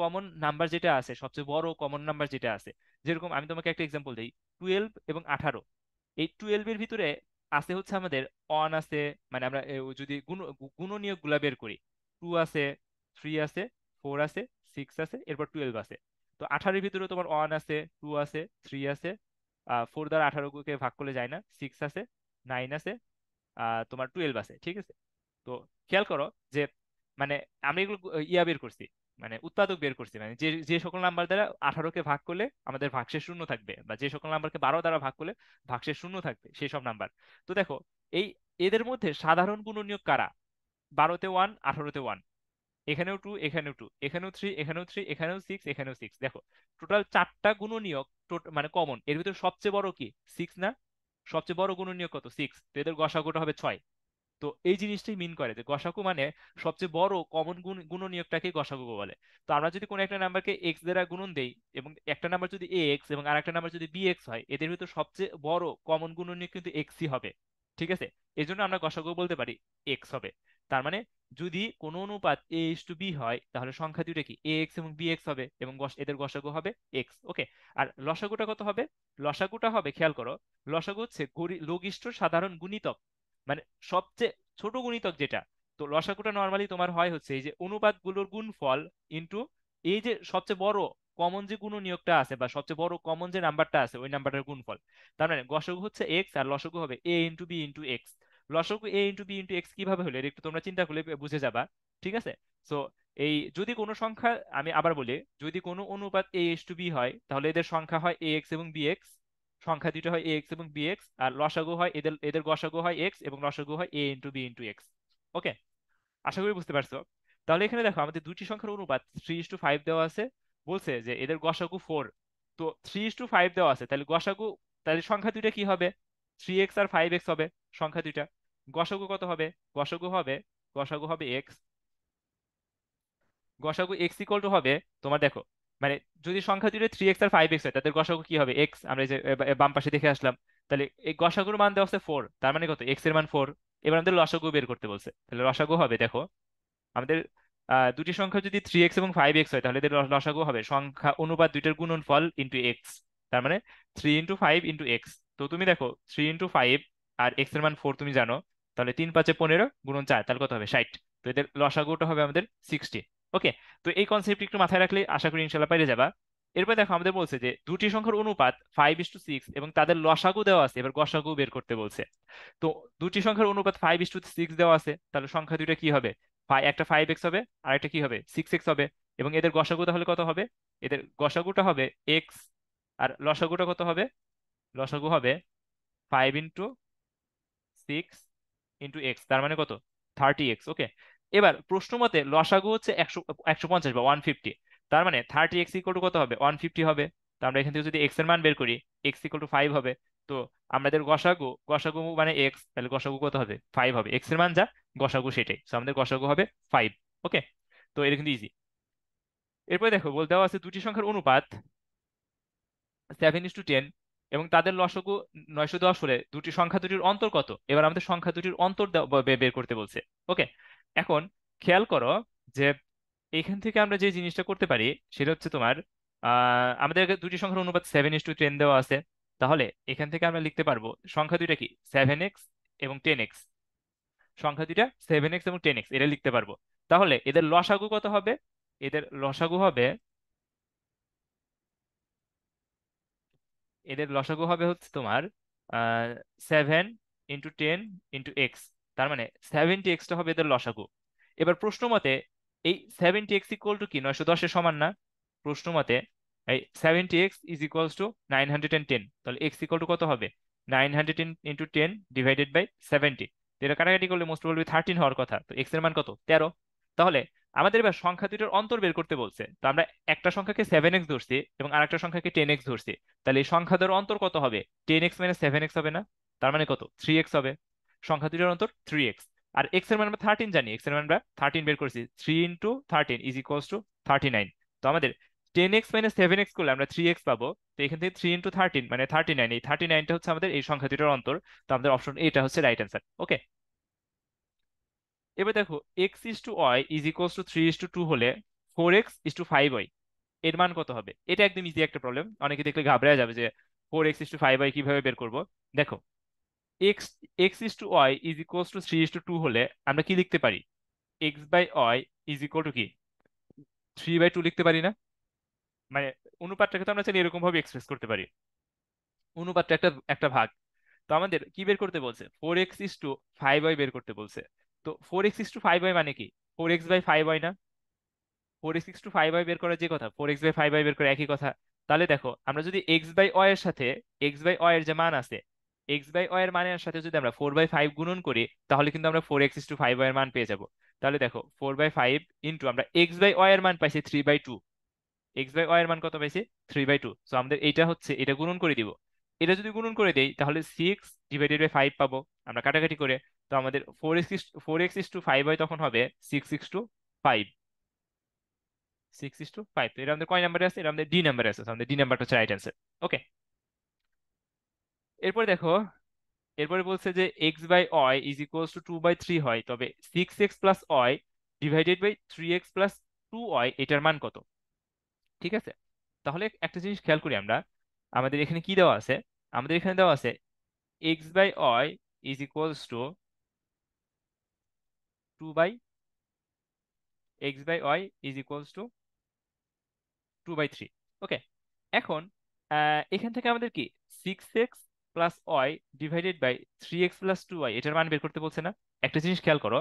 কমন নাম্বার যেটা আছে, সবচেয়ে বড় কমন নাম্বার যেটা আছে। যেরকম আমি তোমাকে একটা এক্সাম্পল দিই, 12 এবং 18। এই 12 এর ভিতরে আছে হচ্ছে আমাদের অন আছে, মানে আমরা যদি গুণনীয়ক গুলা বের করি, 2 আছে, 3 আছে, 4 আছে, 6 আছে, এরপর 12 আছে। তো 18-এর ভিতরে তোমার 1 আছে, 2 আছে, 3 আছে, 4 দ্বারা 18-কে ভাগ করলে যায় না, 6 আছে, 9 আছে, তোমার 12 আছে। ঠিক আছে, তো খেয়াল করো যে মানে আমি এগুলো বের করছি, মানে উৎপাদক বের করছি, মানে যে যে সকল নাম্বার দ্বারা 18-কে ভাগ করলে আমাদের ভাগশেষ শূন্য থাকবে, বা যে সকল নাম্বারকে 12 দ্বারা ভাগ করলে ভাগশেষ শূন্য থাকবে সেই সব নাম্বার। তো দেখো, এই এদের মধ্যে সাধারণ গুণনীয়ক কারা, 12-তে 1, 18-তে 1। এখানেও 2, এখানেও 2, এখানেও 3, এখানেও 3, এখানেও 6, এখানেও 6। দেখো টোটাল 4টা গুণনীয়ক, মানে কমন, এর ভিতর সবচেয়ে বড় কি 6 না? সবচেয়ে বড় গুণনীয়ক কত 6, তো এদের গসাগুটা হবে 6। তো এই জিনিসটাই মিন করে যে গসাগু মানে সবচেয়ে বড় কমন গুণনীয়কটাকে গসাগু বলে। তো আমরা যদি কোনো একটা নাম্বারকে এক্স দ্বারা গুণন দেই, এবং একটা নাম্বার যদি এ এক্স এবং আর একটা নাম্বার যদি বি এক্স হয়, এদের ভিতর সবচেয়ে বড় কমন গুণনীয়ক কিন্তু এক্সই হবে। ঠিক আছে, এই জন্য আমরা গসাগু বলতে পারি এক্স হবে। তার মানে যদি কোনো অনুপাত এ ইস টু বি হয়, তাহলে সংখ্যা দুইটা কি এ এক্স এবং বি এক্স হবে, এবং এদের গসাগু হবে এক্স। ওকে, আর লসাগুটা কত হবে? লসাগুটা হবে, খেয়াল করো, লসাগু হচ্ছে লঘিষ্ঠ সাধারণ গুণিতক, মানে সবচেয়ে ছোট গুণিতক যেটা। তো লসাগুটা নর্মালি তোমার হয় হচ্ছে এই যে অনুপাতগুলোর গুণফল ইনটু এই যে সবচেয়ে বড় কমন যে গুণনীয়কটা আছে, বা সবচেয়ে বড় কমন যে নাম্বারটা আছে ওই নাম্বারটার গুণফল। তার মানে গসাগু হচ্ছে এক্স, আর লসাগু হবে এ ইন্টু বি ইন্টু এক্স। লসাগু এ ইন্টু বি ইন্টু এক্স কিভাবে হলো, এটা একটু তোমরা চিন্তা করলে বুঝে যাবা। ঠিক আছে, সো এই যদি কোনো সংখ্যা, আমি আবার বলি, যদি কোনো অনুপাত এ ইস টু বি হয়, তাহলে এদের সংখ্যা হয় এ এক্স এবং বি এক্স। সংখ্যা দুটো হয় এ এক্স এবং বি এক্স, আর লসাগু হয় এদের এদের গসাগু হয় এক্স, এবং লসাগু হয় এ ইন্টু বি ইন্টু এক্স। ওকে, আশা করি বুঝতে পারছো। তাহলে এখানে দেখো আমাদের দুটি সংখ্যার অনুপাত 3:5 দেওয়া আছে, বলছে যে এদের গসাগু 4। তো 3:5 দেওয়া আছে, তাহলে গসাগু, তাহলে সংখ্যা দুইটা কি হবে? 3x আর 5x হবে সংখ্যা দুইটা। গসাগু কত হবে? গসাগু হবে, গসাগু হবে এক্স। গসাগু এক্স ইকুয়াল টু হবে, তোমার দেখো, মানে যদি সংখ্যা দুটো 3x আর 5x হয়, তাদের গসাগু কি হবে এক্স। আমরা এই যে বাম পাশে দেখে আসলাম। তাহলে এই গসাগুর মান দেওয়া আছে 4, তার মানে কত, এক্স এর মান 4। এবার আমাদের লসাগু বের করতে বলছে, তাহলে লসাগু হবে, দেখো আমাদের দুটি সংখ্যা যদি 3x এবং 5x হয়, তাহলে এদের লসাগু হবে সংখ্যা অনুপাত দুইটার গুণনফল ইন্টু এক্স। তার মানে 3 × 5 × x। তো তুমি দেখো 3 × 5, আর x এর মান 4 তুমি জানো, তাহলে 3 × 5 = 15 গুণন 4, তাহলে কত হবে 60। তো এদের লসাগুটা হবে আমাদের 60। ওকে, তো এই কনসেপ্ট একটু মাথায় রাখলে আশা করি ইনশাল্লাহ পেরে যাবা। এরপর দেখো আমাদের বলছে যে দুটি সংখ্যার অনুপাত 5:6 এবং তাদের লসাগু দেওয়া আছে, এবার গসাগু বের করতে বলছে। তো দুটি সংখ্যার অনুপাত 5:6 দেওয়া আছে, তাহলে সংখ্যা দুইটা কি হবে? একটা 5x হবে, আর একটা কি হবে 6x হবে। এবং এদের গসাগু তাহলে কত হবে? এদের গসাগুটা হবে এক্স, আর লসাগুটা কত হবে? লসাগু হবে 5 × 6 × x, তার মানে কত 30x। ওকে, এবার প্রশ্ন মতে লসাগু হচ্ছে 150 বা 150, তার মানে 30x ইকুয়াল টু কত হবে 150 হবে। তো আমরা এখান থেকে যদি x এর মান বের করি, x ইকুয়াল টু 5 হবে। তো আমাদের গসাগু, গসাগু মানে x, তাহলে গসাগু কত হবে 5 হবে, x এর মান যা গসাগু সেটাই, তো আমাদের গসাগু হবে 5। ওকে, তো এটা কিন্তু ইজি। এরপরে দেখো বলতে দেওয়া আছে দুটি সংখ্যার অনুপাত 7:10 এবং তাদের লসাগু 910 হলে দুটি সংখ্যা দুটির অন্তর কত? এবার আমাদের সংখ্যা দুটির অন্তর বের করতে বলছে। ওকে, এখন খেয়াল করো যে এখান থেকে আমরা যে জিনিসটা করতে পারি সেটা হচ্ছে তোমার, আমাদের দুটি সংখ্যার অনুপাত 7:10 দেওয়া আছে। তাহলে এখান থেকে আমরা লিখতে পারবো সংখ্যা দুইটা কি 7x এবং 10x। সংখ্যা দুইটা 7x এবং 10x, এটা লিখতে পারবো। তাহলে এদের লসাগু কত হবে? এদের লসাগু হবে, এদের লসাগু হবে হচ্ছে তোমার 7 × 10 × x। তার মানে 70x টা হবে এদের লসাগু। এবার প্রশ্ন মতে এই 70x ইকুয়াল টু কি 910-এর সমান না? প্রশ্ন মতে এই 70x ইজ ইকুয়ালস টু 910, তাহলে x ইকুয়াল টু কত হবে 910 × 10 / 70। এটা কাটাকাটি করলে মোস্ট প্রবাবলি 13 হওয়ার কথা, তো x এর মান কত 13। তাহলে আমাদের এবার সংখ্যা দুটোর অন্তর বের করতে বলছে, তো আমরা একটা সংখ্যাকে 7x ধরছি এবং আরেকটা সংখ্যাকে 10x ধরছি। তাহলে এই সংখ্যা দ্বয়ের অন্তর কত হবে? 10x - 7x হবে না? তার মানে কত 3x হবে। সংখ্যা দুটোর অন্তর 3x। আর x এর মান আমরা 13 জানি, x এর মান আমরা 13 বের করেছি, 3 × 13 ইজ ইকুয়ালস টু 39। তো আমাদের 10x - 7x করলে আমরা 3x পাবো। তো এখান থেকে 3 × 13 মানে 39, এই 39টা হচ্ছে আমাদের এই সংখ্যা দুটোর অন্তর। তো আমাদের অপশন এটা হচ্ছে রাইট অ্যান্সার। ওকে, এবার দেখো x:y ইজ ইকুয়ালস টু 3:2 হলে 4x:5y এর মান কত হবে? এটা একদম ইজি একটা প্রবলেম, অনেকে দেখলে ঘাবড়ে যাবে যে 4x:5y কিভাবে বের করব। দেখো x x:y is equals two 3:2 হলে আমরা কি লিখতে পারি? x/y ইজ ইকুয়াল টু কি 3/2 লিখতে পারি না? মানে অনুপাতটাকে তো আমরা চাইলে এরকম ভাবে এক্সপ্রেস করতে পারি, অনুপাতটা একটা একটা ভাগ। তো আমাদের কি বের করতে বলছে 4x:5y বের করতে বলছে। তো 4x:5y মানে কি 4x/5y না? 4x:5y বের করার যে কথা 4x/5y বের করে একই কথা। তাহলে দেখো আমরা যদি x/y এর সাথে x/y এর যে মান আছে, x/y এর মানের সাথে যদি আমরা 4/5 গুণন করি, তাহলে কিন্তু আমরা 4x:5y এর মান পেয়ে যাব। তাহলে দেখো 4/5 ইন্টু আমরা x/y এর মান পাইছি 3/2। x/y এর মান কত পাইছি? 3/2। সো আমাদের এটা হচ্ছে, এটা গুণন করে দিব। এটা যদি গুণন করে দেই তাহলে 6/5 পাবো আমরা কাটাকাটি করে। তো আমাদের 4x/5 হয়, তখন হবে 6:5। 6:5। তো এটা আমাদের কয় নাম্বারে আছে? এটা আমাদের ডি নাম্বারে আছে। So আমাদের ডি নাম্বারটা হচ্ছে রাইট অ্যান্সার। ওকে, এরপর দেখো, এরপরে বলছে যে x/y ইজ ইকুয়ালস টু 2/3 হয়, তবে 6x plus Y divided by 3x plus 2y এটার মান কত? ঠিক আছে, তাহলে একটা জিনিস খেয়াল করি আমরা। আমাদের এখানে কি দেওয়া আছে? আমাদের এখানে দেওয়া আছে x/y is equals to 2/x/y is equals to 2/3। Okay, এখন এখান থেকে আমাদের কি 6x plus Y divided by 3x plus 2y এটার মান বের করতে বলছে না? একটা জিনিস খেয়াল করো,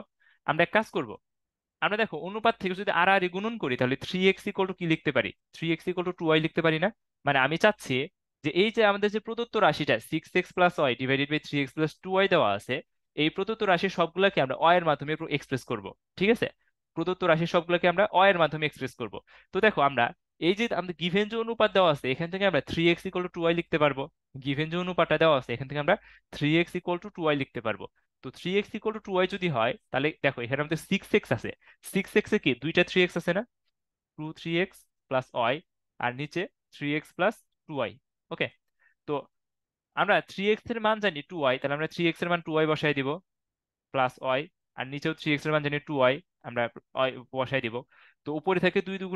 আমরা এক কাজ করব। আমরা দেখো অনুপাত থেকে যদি আড়াআড়ি গুণন করি তাহলে 3x ইকুয়াল টু কি লিখতে পারি? 3x ইকুয়াল টু 2y লিখতে পারি না? মানে আমি চাচ্ছি যে এই যে আমাদের যে প্রদত্ত রাশিটা 6x plus Y divided by 3x plus 2y দেওয়া আছে, এই প্রদত্ত রাশির সবগুলোকে আমরা y এর মাধ্যমে এক্সপ্রেস করব। ঠিক আছে, প্রদত্ত রাশির সবগুলোকে আমরা y এর মাধ্যমে এক্সপ্রেস করব। তো দেখো আমরা এই যে আমাদের গিভেন যে অনুপাত দেওয়া আছে এখান থেকে আমরা 3x ইকুয়াল টু 2y লিখতে পারবো। গিভেন যে অনুপাতটা দেওয়া আছে এখান থেকে আমরা 3x ইকুয়াল টু 2y লিখতে পারবো। তো 3x ইকুয়াল টু 2y যদি হয় তাহলে দেখো এখানে আমাদের 6x আছে। 6x এ কি দুইটা 3x আছে না? 3x প্লাস ওয়াই, আর নিচে 3x প্লাস 2y। ওকে, তো আমরা 3x এর মান জানি 2y, তাহলে আমরা 3x এর মান 2y বসাই দিব প্লাস ওয়াই, আর নিচেও 3x এর মান জানি 2y, আমরা y বসাই দিব। তো উপরে থেকে 2 2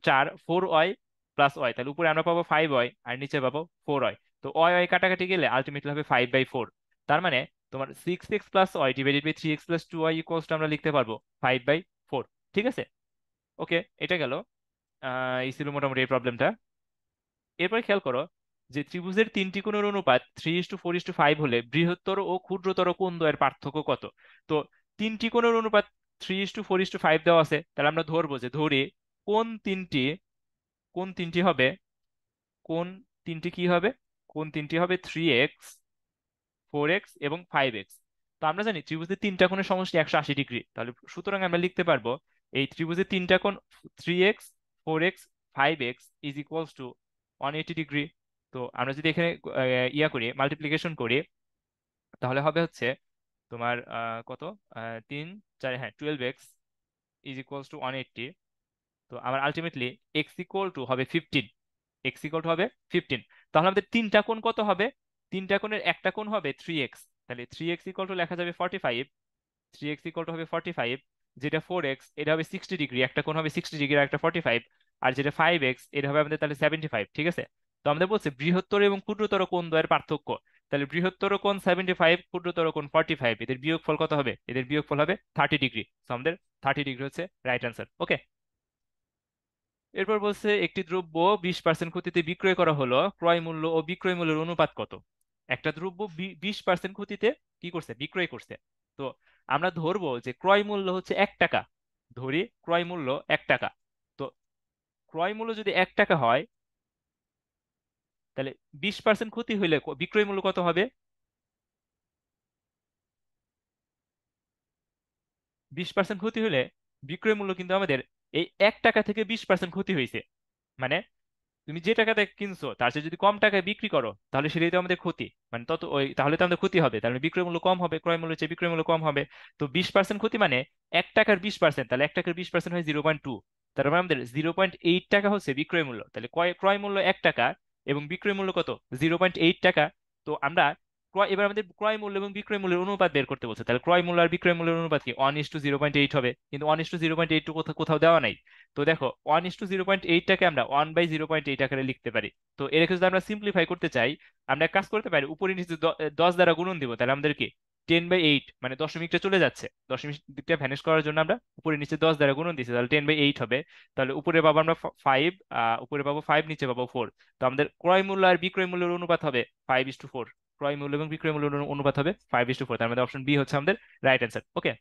4, 4y প্লাস ওয়াই, তাহলে উপরে আমরা পাবো 5y আর নিচে পাবো 4y। তো ওয়াই ওয়াই কাটাকাটি গেলে আলটিমেটলি হবে 5/4। তার মানে তোমার 6x plus Y divided by 3x plus 2y equals to আমরা লিখতে পারবো 5/4। ঠিক আছে, ওকে, এটা গেল। এই ছিল মোটামুটি এই প্রবলেমটা। এরপর খেয়াল করো যে ত্রিভুজের তিনটি কোণের অনুপাত 3:4:5 হলে বৃহত্তর ও ক্ষুদ্রতর কোণ দ্বয়ের পার্থক্য কত? তো তিনটি কোণের অনুপাত 3:4:5 দেওয়া আছে, তাহলে আমরা ধরবো যে ধরি কোণ তিনটি, কোণ তিনটি হবে, কোণ তিনটি কি হবে? কোণ তিনটি হবে 3x, 4x এবং 5x। তো আমরা জানি ত্রিভুজের তিনটা কোণের সমষ্টি 180 ডিগ্রি, তাহলে সুতরাং আমরা লিখতে পারবো এই ত্রিভুজের তিনটা কোণ 3x, 4x, 5x is equals two 180 degree. তো আমরা যদি এখানে ইয়া করি, মাল্টিপ্লিকেশন করি, তাহলে হবে হচ্ছে তোমার কত, 3 4, হ্যাঁ 12x ইজ ইকুয়ালস টু 180। তো আমার আলটিমেটলি এক্স ইকুয়াল টু হবে 15। এক্স ইকুয়াল টু হবে 15। তাহলে আমাদের তিনটা কোণ কত হবে? তিনটা কোণের একটা কোণ হবে 3x, তাহলে 3x ইকুয়াল টু লেখা যাবে 45। 3x ইকুয়াল টু হবে 45, যেটা 4x এটা হবে 60 ডিগ্রি, একটা কোণ হবে 60 ডিগ্রি আর একটা 45, আর যেটা 5x এটা হবে আমাদের তাহলে 75। ঠিক আছে, তো আমাদের বলছে বৃহত্তর এবং ক্ষুদ্রতর কোণ দ্বয়ের পার্থক্য। তাহলে বৃহত্তর কোণ 75, ক্ষুদ্রতর কোণ 45, এদের বিয়োগফল কত হবে? এদের বিয়োগফল হবে 30 ডিগ্রি। তো আমাদের 30 ডিগ্রি হচ্ছে রাইট অ্যান্সার। ওকে, এরপর বলছে একটি দ্রব্য 20% ক্ষতিতে বিক্রয় করা হলো, ক্রয় মূল্য ও বিক্রয় মূল্যের অনুপাত কত? একটা দ্রব্য 20% ক্ষতিতে কি করছে? বিক্রয় করছে। তো আমরা ধরবো যে ক্রয় মূল্য হচ্ছে 1 টাকা। ধরি ক্রয় মূল্য 1 টাকা। তো ক্রয় মূল্য যদি 1 টাকা হয় তাহলে 20% ক্ষতি হইলে বিক্রয় মূল্য কত হবে? 20% ক্ষতি হলে বিক্রয় মূল্য কিন্তু আমাদের এই 1 টাকা থেকে 20% ক্ষতি হয়েছে। মানে তুমি যে টাকাতে কিনছো তার চেয়ে যদি কম টাকায় বিক্রি করো তাহলে সেটাই তো আমাদের ক্ষতি। মানে তত ওই তাহলে তো আমাদের ক্ষতি হবে, তাহলে বিক্রয় মূল্য কম হবে, ক্রয় মূল্যের চেয়ে বিক্রয় মূল্য কম হবে। তো 20% ক্ষতি মানে 1 টাকার 20%, তাহলে 1 টাকার 20% হয় 0.2। তার মানে আমাদের 0.8 টাকা হচ্ছে বিক্রয় মূল্য। তাহলে ক্রয় ক্রয় মূল্য 1 টাকা এবং বিক্রয় মূল্য কত? 0.8 টাকা। তো আমরা এবার আমাদের ক্রয় মূল্য এবং বিক্রয় মূল্যের অনুপাত বের করতে বলছে, তাহলে ক্রয় মূল্য আর বিক্রয় মূল্যের অনুপাত কি 1:0.8 হবে, কিন্তু 1:0.8 কোথাও কোথাও দেওয়া নাই। তো দেখো 1:0.8টাকে আমরা 1/0.8 আকারে লিখতে পারি। তো এটাকে যদি আমরা সিম্পলিফাই করতে চাই আমরা এক কাজ করতে পারি, উপরে নিচে 10 দ্বারা গুণন দিব, তাহলে আমাদের কি 10/8, মানে দশমিকটা চলে যাচ্ছে, দশমিক দিকটা ভ্যানিশ করার জন্য আমরা উপরে নিচে 10 দ্বারা গুণন দিচ্ছি, তাহলে 10/8 হবে। তাহলে উপরে পাবো আমরা 5, উপরে পাবো 5, নিচে পাবো 4। তো আমাদের ক্রয় মূল্য আর বিক্রয় মূল্যের অনুপাত হবে 5:4। ক্রয় মূল্য এবং বিক্রয় মূল্যের অনুপাত হবে 5:4। তার মধ্যে অপশন বি হচ্ছে আমাদের রাইট অ্যান্সার। ওকে,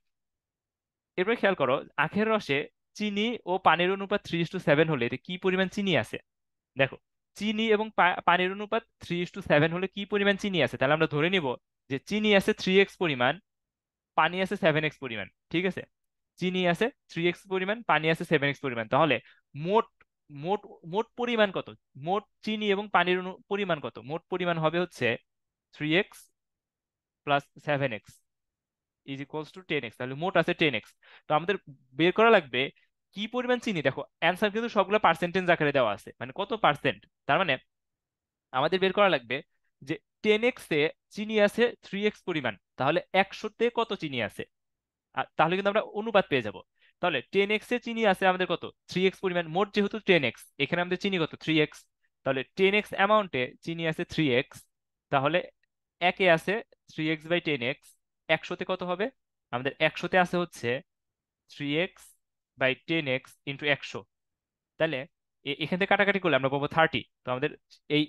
এরপর খেয়াল করো আখের রসে চিনি ও পানির অনুপাত 3:7 হলে এতে কি পরিমাণ চিনি আছে? দেখো চিনি এবং পানির অনুপাত 3:7 হলে কি পরিমাণ চিনি আছে, তাহলে আমরা ধরে নিব যে চিনি আছে 3x পরিমাণ, পানি আছে 7x পরিমাণ। ঠিক আছে, চিনি আছে 3x পরিমাণ, পানি আছে 7x পরিমাণ। তাহলে মোট মোট মোট পরিমাণ কত? মোট চিনি এবং পানির পরিমাণ কত? মোট পরিমাণ হবে হচ্ছে 3x plus 7x is equals two 10x। তাহলে মোট আছে 10x। তো আমাদের বের করা লাগবে কি পরিমাণ চিনি। দেখো অ্যান্সার কিন্তু সবগুলো পার্সেন্টেজ আকারে দেওয়া আছে, মানে কত পার্সেন্ট। তার মানে আমাদের বের করা লাগবে যে 10x এ চিনি আছে 3x পরিমাণ, তাহলে 100-তে কত চিনি আছে। আর তাহলে কিন্তু আমরা অনুপাত পেয়ে যাব। তাহলে 10x এ চিনি আছে আমাদের কত? 3x পরিমাণ। মোট যেহেতু 10x, এখানে আমাদের চিনি কত? 3x। তাহলে 10x অ্যামাউন্টে চিনি আছে 3x। তাহলে একে আছে 3x/10x। 100-তে কত হবে? আমাদের 100-তে আছে হচ্ছে 3x/10x × 100। তাহলে এখান থেকে কাটাকাটি করলে আমরা পাবো 30। তো আমাদের এই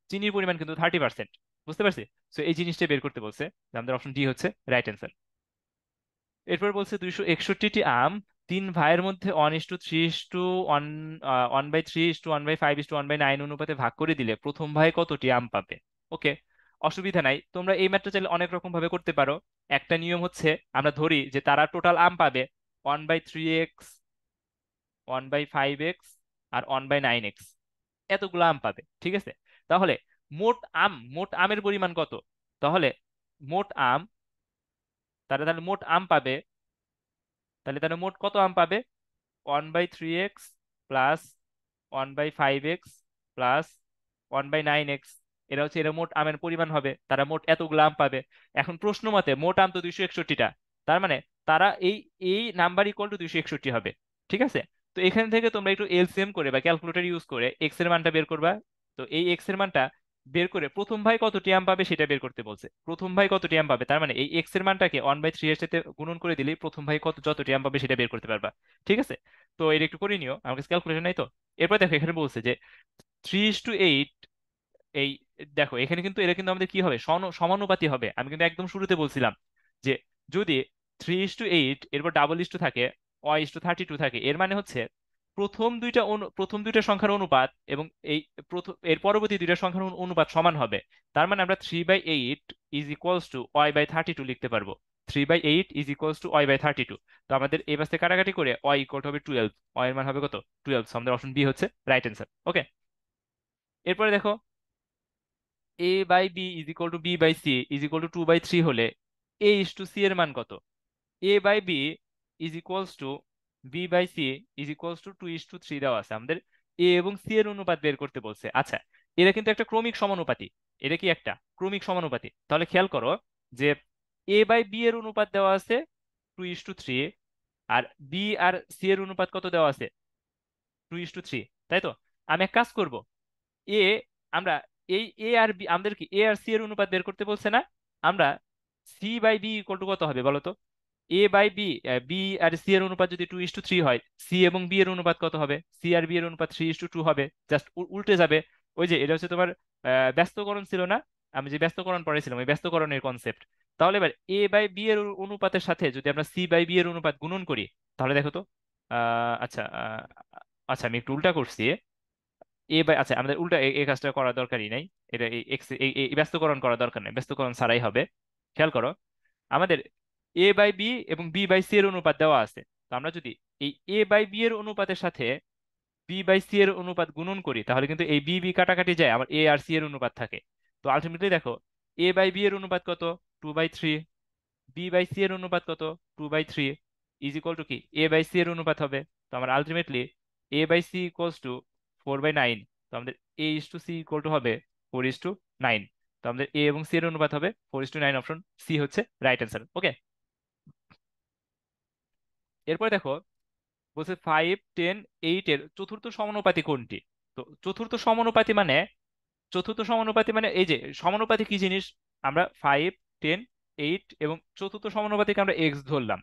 চিনির পরিমাণ কিন্তু 30%। বুঝতে পারছি? তো এই জিনিসটা বের করতে বলছে। আমাদের অপশন ডি হচ্ছে রাইট অ্যান্সার। এরপর বলছে 261টি আম তিন ভাইয়ের মধ্যে 1:3:1/3:1/5:1/9 অনুপাতে ভাগ করে দিলে প্রথম ভাই কতটি আম পাবে? ওকে, অসুবিধা নাই, তোমরা এই ম্যাথটা চাইলে অনেক রকম ভাবে করতে পারো। একটা নিয়ম হচ্ছে, আমরা ধরি যে তারা টোটাল আম পাবে 1/3x, 1/5x আর 1/9x, এতগুলো আম পাবে। ঠিক আছে, তাহলে মোট আমের পরিমাণ কত? তাহলে মোট আম, তাহলে মোট আম পাবে, তাহলে মোট কত আম পাবে? 1/3x plus 1/5x plus 1/9x। এরা মোট আমের পরিমাণ হবে, তারা মোট এতগুলো আম পাবে। এখন প্রশ্ন মতে মোট আম তো 261টা, তার মানে তারা এই এই নাম্বার ইকুয়াল টু 261 হবে। ঠিক আছে, তো এখান থেকে তোমরা একটু এলসিএম করে বা ক্যালকুলেটর ইউজ করে এক্স এর মানটা বের করবা। তো এই এক্স এর মানটা বের করে প্রথম ভাই কতটি আম পাবে সেটা বের করতে বলছে। প্রথম ভাই কতটি আম পাবে, তার মানে এই এক্স এর মানটাকে 1/3 এর সাথে গুণন করে দিলেই প্রথম ভাই যতটি আম পাবে সেটা বের করতে পারবা। ঠিক আছে, তো এটা একটু করে নিও, আমার কাছে ক্যালকুলেশন নাই তো। এরপর দেখো এখানে বলছে যে 3:8। এই দেখো এখানে কিন্তু এরা কিন্তু আমাদের কি হবে, সমানুপাতি হবে। আমি কিন্তু একদম শুরুতে বলছিলাম যে যদি 3:8 এরপর ডাবল ইস্টু থাকে, y:32 থাকে, এর মানে হচ্ছে প্রথম দুইটা সংখ্যার অনুপাত এবং এই এর পরবর্তী দুইটা সংখ্যার অনুপাত সমান হবে। তার মানে আমরা 3/8 ইজ ইকুয়ালস টু y/32 লিখতে পারবো। 3/8 ইজ ইকুয়ালস টু y/32। তো আমাদের এই পাশে কাটাকাটি করে y ইকুয়াল হবে 12, y এর মান হবে কত? 12। So আমাদের অপশন বি হচ্ছে রাইট অ্যান্সার। ওকে, এরপরে দেখো a/b is equal two b/c is equal two 2/3 হলে a:c এর মান কত? a/b is equals two b/c is equals to 2:3 দেওয়া আছে। আমাদের a এবং c এর অনুপাত বের করতে বলছে। আচ্ছা, এরা কিন্তু একটা ক্রমিক সমানুপাতি। এটা কি একটা ক্রমিক সমানুপাতি? তাহলে খেয়াল করো যে a/b এর অনুপাত দেওয়া আছে 2:3, আর b আর c এর অনুপাত কত দেওয়া আছে? 2:3, তাই তো? আমি এক কাজ করব, এ আমরা এই এ আর বি, আমাদের কি এ আর সি এর অনুপাত বের করতে বলছে না? আমরা c/b ইকুয়াল টু কত হবে বলো তো? a/b, বি আর সি এর অনুপাত যদি 2:3 হয়, সি এবং বি এর অনুপাত কত হবে? সি আর বি এর অনুপাত 3:2 হবে। জাস্ট উল্টে যাবে। ওই যে এটা হচ্ছে তোমার ব্যস্তকরণ ছিল না? আমি যে ব্যস্তকরণ পড়াইছিলাম, ওই ব্যস্তকরণের কনসেপ্ট। তাহলে এবার a/b এর অনুপাতের সাথে যদি আমরা c/b এর অনুপাত গুণন করি, তাহলে দেখো তো। আচ্ছা, আচ্ছা আমি একটু উল্টা করছি। আচ্ছা, আমাদের উল্টা এই কাজটা করার দরকারই নাই। এটা এই এক্স এই ব্যস্তকরণ করার দরকার নেই, ব্যস্তকরণ ছাড়াই হবে। খেয়াল করো, আমাদের a/b এবং b/c এর অনুপাত দেওয়া আছে। তো আমরা যদি এই a/b এর অনুপাতের সাথে b/c এর অনুপাত গুণন করি, তাহলে কিন্তু এই b b কাটাকাটি যায়, আমার a আর c এর অনুপাত থাকে। তো আলটিমেটলি দেখো a/b এর অনুপাত কত? 2/3। b/c এর অনুপাত কত? 2/3 ইজ ইকুয়াল টু কি a/c এর অনুপাত হবে। তো আমার আলটিমেটলি a/c ইকুয়ালস টু 4/9। তো আমাদের a:c ইকুয়াল টু হবে 4:9। তো আমাদের a এবং c এর অনুপাত হবে 4:9। অপশন সি হচ্ছে রাইট অ্যান্সার। ওকে, এরপর দেখো বলছে 5, 10, 8 এর চতুর্থ সমানুপাতি কোনটি? তো চতুর্থ সমানুপাতি মানে এই যে সমানুপাতি কি জিনিস, আমরা 5, 10, 8 এবং চতুর্থ সমানুপাতিকে আমরা এক্স ধরলাম।